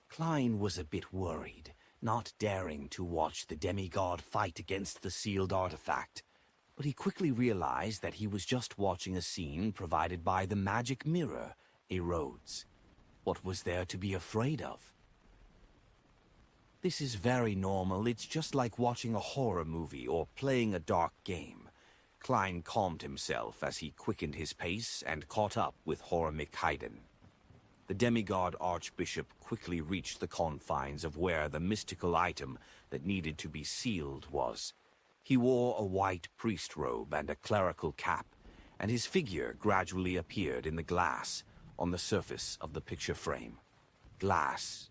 Klein was a bit worried, not daring to watch the demigod fight against the sealed artifact, but he quickly realized that he was just watching a scene provided by the magic mirror, Rhodes. What was there to be afraid of? This is very normal. It's just like watching a horror movie or playing a dark game. Klein calmed himself as he quickened his pace and caught up with Horamic Haydn. The demigod archbishop quickly reached the confines of where the mystical item that needed to be sealed was. He wore a white priest robe and a clerical cap, and his figure gradually appeared in the glass on the surface of the picture frame. Glass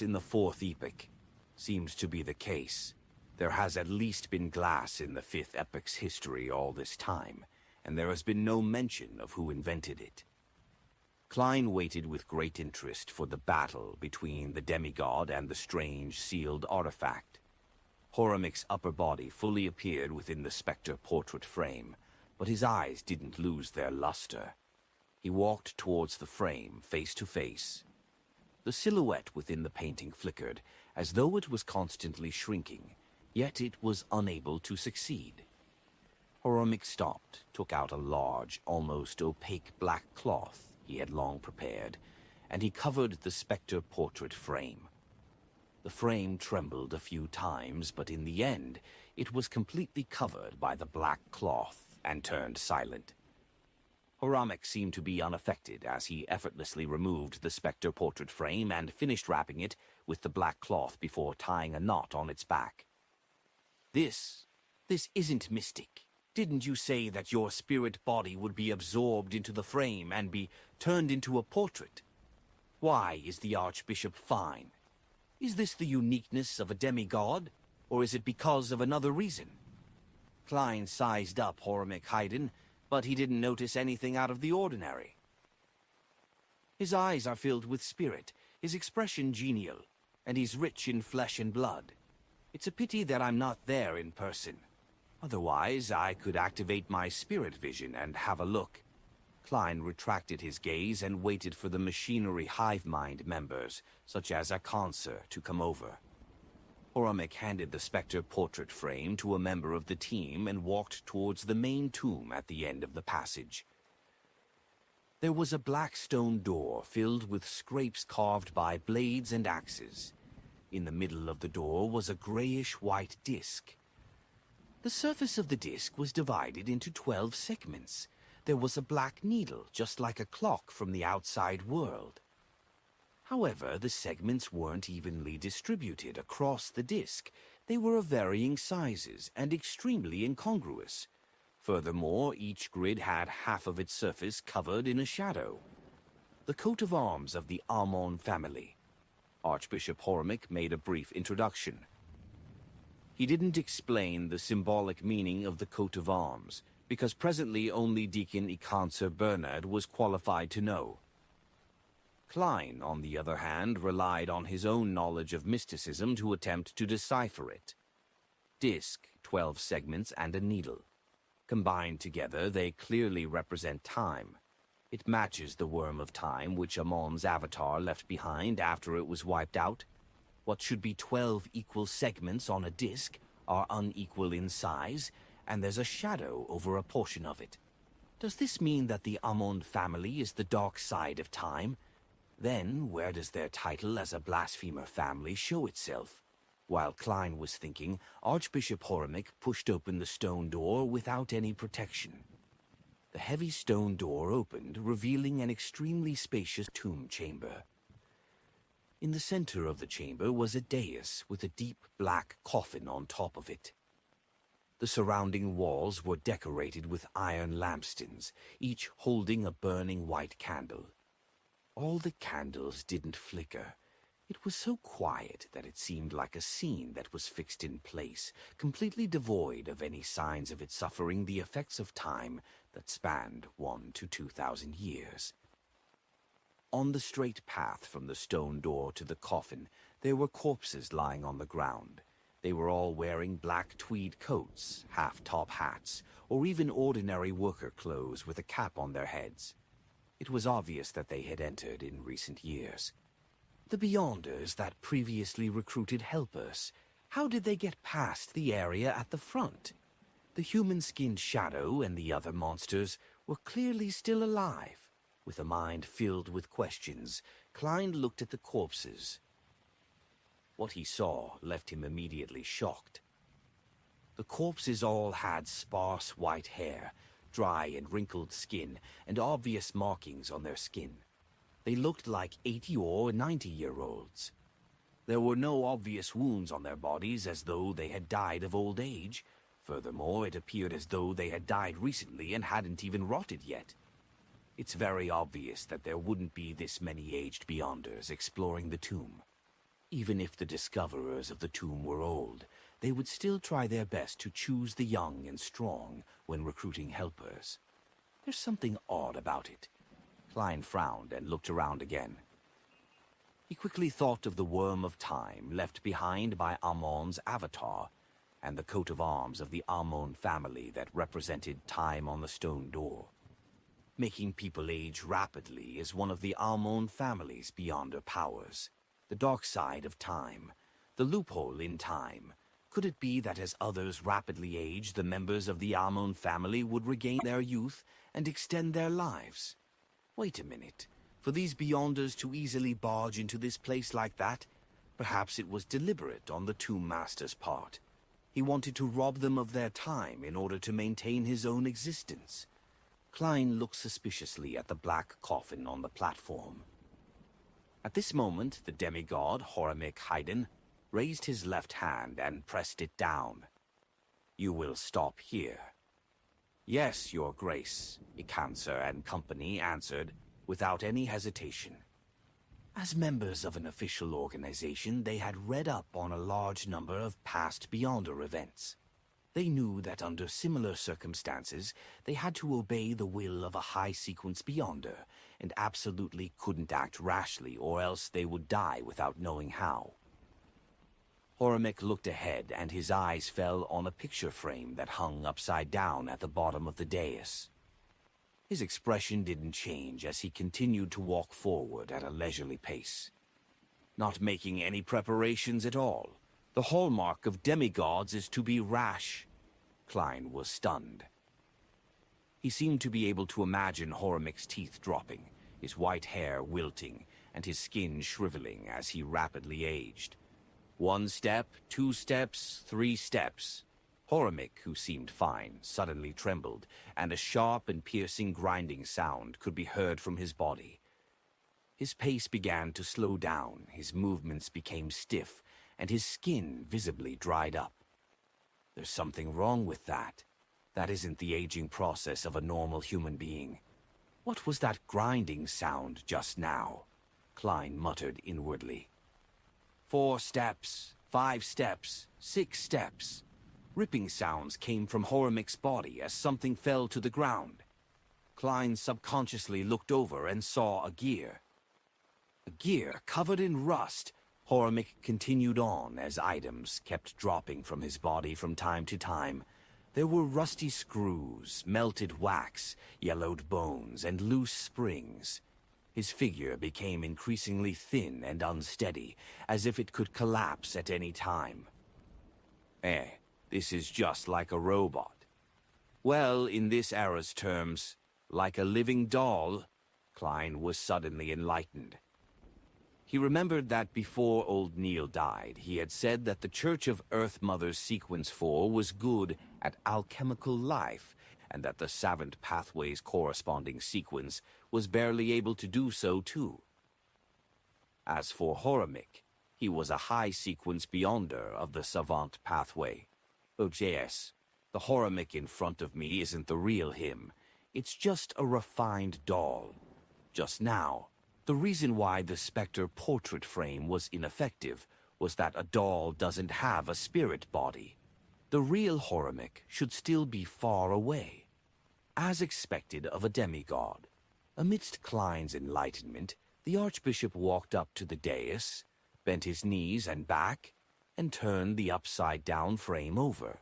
in the fourth epoch. Seems to be the case. There has at least been glass in the fifth epoch's history all this time, and there has been no mention of who invented it. Klein waited with great interest for the battle between the demigod and the strange sealed artifact. Horamic's upper body fully appeared within the specter portrait frame, but his eyes didn't lose their luster. He walked towards the frame, face to face. The silhouette within the painting flickered, as though it was constantly shrinking, yet it was unable to succeed. Horamic stopped, took out a large, almost opaque black cloth he had long prepared, and he covered the specter portrait frame. The frame trembled a few times, but in the end, it was completely covered by the black cloth and turned silent. Horamic seemed to be unaffected as he effortlessly removed the specter portrait frame and finished wrapping it with the black cloth before tying a knot on its back. This isn't mystic. Didn't you say that your spirit body would be absorbed into the frame and be turned into a portrait? Why is the Archbishop fine? Is this the uniqueness of a demigod, or is it because of another reason? Klein sized up Horamic Haydn, but he didn't notice anything out of the ordinary. His eyes are filled with spirit, his expression genial, and he's rich in flesh and blood. It's a pity that I'm not there in person. Otherwise, I could activate my spirit vision and have a look. Klein retracted his gaze and waited for the machinery hive mind members, such as a consul, to come over. Horamic handed the specter portrait frame to a member of the team and walked towards the main tomb at the end of the passage. There was a black stone door filled with scrapes carved by blades and axes. In the middle of the door was a grayish-white disc. The surface of the disc was divided into 12 segments. There was a black needle, just like a clock from the outside world. However, the segments weren't evenly distributed across the disc. They were of varying sizes and extremely incongruous. Furthermore, each grid had half of its surface covered in a shadow. The coat of arms of the Amon family. Archbishop Horamic made a brief introduction. He didn't explain the symbolic meaning of the coat of arms, because presently only Deacon Ikanser Bernard was qualified to know. Klein, on the other hand, relied on his own knowledge of mysticism to attempt to decipher it. Disc, 12 segments, and a needle. Combined together, they clearly represent time. It matches the worm of time which Amon's avatar left behind after it was wiped out. What should be 12 equal segments on a disc are unequal in size, and there's a shadow over a portion of it. Does this mean that the Amon family is the dark side of time? Then, where does their title as a blasphemer family show itself? While Klein was thinking, Archbishop Horamic pushed open the stone door without any protection. The heavy stone door opened, revealing an extremely spacious tomb chamber. In the center of the chamber was a dais with a deep black coffin on top of it. The surrounding walls were decorated with iron lampstands, each holding a burning white candle. All the candles didn't flicker. It was so quiet that it seemed like a scene that was fixed in place, completely devoid of any signs of it suffering the effects of time that spanned 1,000 to 2,000 years. On the straight path from the stone door to the coffin, there were corpses lying on the ground. They were all wearing black tweed coats, half-top hats, or even ordinary worker clothes with a cap on their heads. It was obvious that they had entered in recent years. The Beyonders that previously recruited helpers, how did they get past the area at the front? The human-skinned Shadow and the other monsters were clearly still alive. With a mind filled with questions, Klein looked at the corpses. What he saw left him immediately shocked. The corpses all had sparse white hair, dry and wrinkled skin, and obvious markings on their skin. They looked like 80 or 90-year-olds. There were no obvious wounds on their bodies, as though they had died of old age. Furthermore, it appeared as though they had died recently and hadn't even rotted yet. It's very obvious that there wouldn't be this many aged Beyonders exploring the tomb. Even if the discoverers of the tomb were old, they would still try their best to choose the young and strong when recruiting helpers. There's something odd about it. Klein frowned and looked around again. He quickly thought of the worm of time left behind by Amon's avatar, and the coat of arms of the Amon family that represented time on the stone door. Making people age rapidly is one of the Amon family's Beyonder powers. The dark side of time, the loophole in time. Could it be that as others rapidly age, the members of the Amon family would regain their youth and extend their lives? Wait a minute. For these Beyonders to easily barge into this place like that, perhaps it was deliberate on the Tomb Master's part. He wanted to rob them of their time in order to maintain his own existence. Klein looked suspiciously at the black coffin on the platform. At this moment, the demigod, Horamic Haydn, raised his left hand and pressed it down. "You will stop here." "Yes, Your Grace," Ikanser and company answered without any hesitation. As members of an official organization, they had read up on a large number of past Beyonder events. They knew that under similar circumstances, they had to obey the will of a high-sequence Beyonder, and absolutely couldn't act rashly, or else they would die without knowing how. Horamic looked ahead, and his eyes fell on a picture frame that hung upside down at the bottom of the dais. His expression didn't change as he continued to walk forward at a leisurely pace. Not making any preparations at all. The hallmark of demigods is to be rash. Klein was stunned. He seemed to be able to imagine Horamic's teeth dropping, his white hair wilting, and his skin shriveling as he rapidly aged. 1 step, 2 steps, 3 steps. Horamic, who seemed fine, suddenly trembled, and a sharp and piercing grinding sound could be heard from his body. His pace began to slow down, his movements became stiff, and his skin visibly dried up. There's something wrong with that. That isn't the aging process of a normal human being. What was that grinding sound just now? Klein muttered inwardly. 4 steps, 5 steps, 6 steps. Ripping sounds came from Horamic's body as something fell to the ground. Klein subconsciously looked over and saw a gear. A gear covered in rust. Horamic continued on as items kept dropping from his body from time to time. There were rusty screws, melted wax, yellowed bones, and loose springs. His figure became increasingly thin and unsteady, as if it could collapse at any time. This is just like a robot. Well, in this era's terms, like a living doll. Klein was suddenly enlightened. He remembered that before old Neil died, he had said that the Church of Earth Mother's Sequence 4 was good at alchemical life, and that the Savant Pathway's corresponding sequence was barely able to do so too. As for Horamic, he was a high-sequence Beyonder of the Savant Pathway. Oh yes, the Horamic in front of me isn't the real him. It's just a refined doll. Just now, the reason why the Spectre portrait frame was ineffective was that a doll doesn't have a spirit body. The real Horamic should still be far away. As expected of a demigod. Amidst Klein's enlightenment, the Archbishop walked up to the dais, bent his knees and back, and turned the upside-down frame over.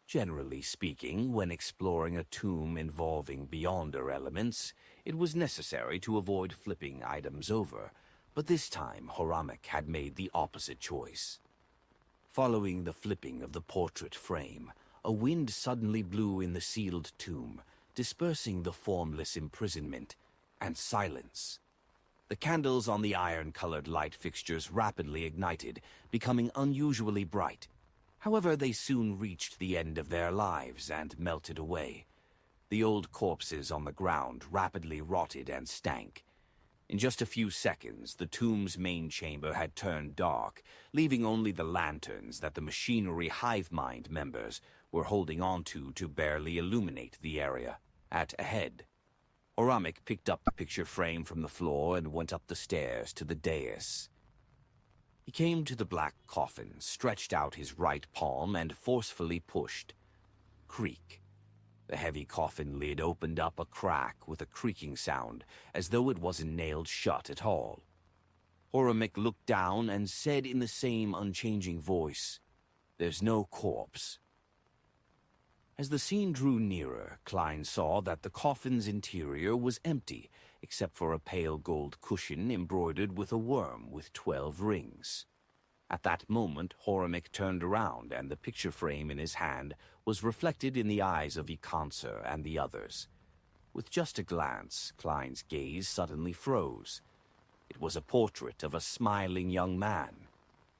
Generally speaking, when exploring a tomb involving Beyonder elements, it was necessary to avoid flipping items over, but this time Horamik had made the opposite choice. Following the flipping of the portrait frame, a wind suddenly blew in the sealed tomb, dispersing the formless imprisonment and silence. The candles on the iron-colored light fixtures rapidly ignited, becoming unusually bright. However, they soon reached the end of their lives and melted away. The old corpses on the ground rapidly rotted and stank. In just a few seconds, the tomb's main chamber had turned dark, leaving only the lanterns that the machinery hive mind members were holding onto to barely illuminate the area. Ahead, Horamik picked up the picture frame from the floor and went up the stairs to the dais. He came to the black coffin, stretched out his right palm, and forcefully pushed. Creak. The heavy coffin lid opened up a crack with a creaking sound, as though it wasn't nailed shut at all. Horamik looked down and said in the same unchanging voice, "There's no corpse." As the scene drew nearer, Klein saw that the coffin's interior was empty, except for a pale gold cushion embroidered with a worm with 12 rings. At that moment, Horamik turned around, and the picture frame in his hand was reflected in the eyes of Ikanser and the others. With just a glance, Klein's gaze suddenly froze. It was a portrait of a smiling young man.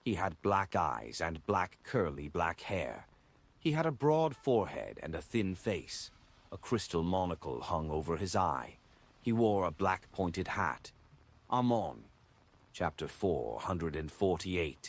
He had black eyes and curly black hair. He had a broad forehead and a thin face. A crystal monocle hung over his eye. He wore a black pointed hat. Amon, Chapter 448.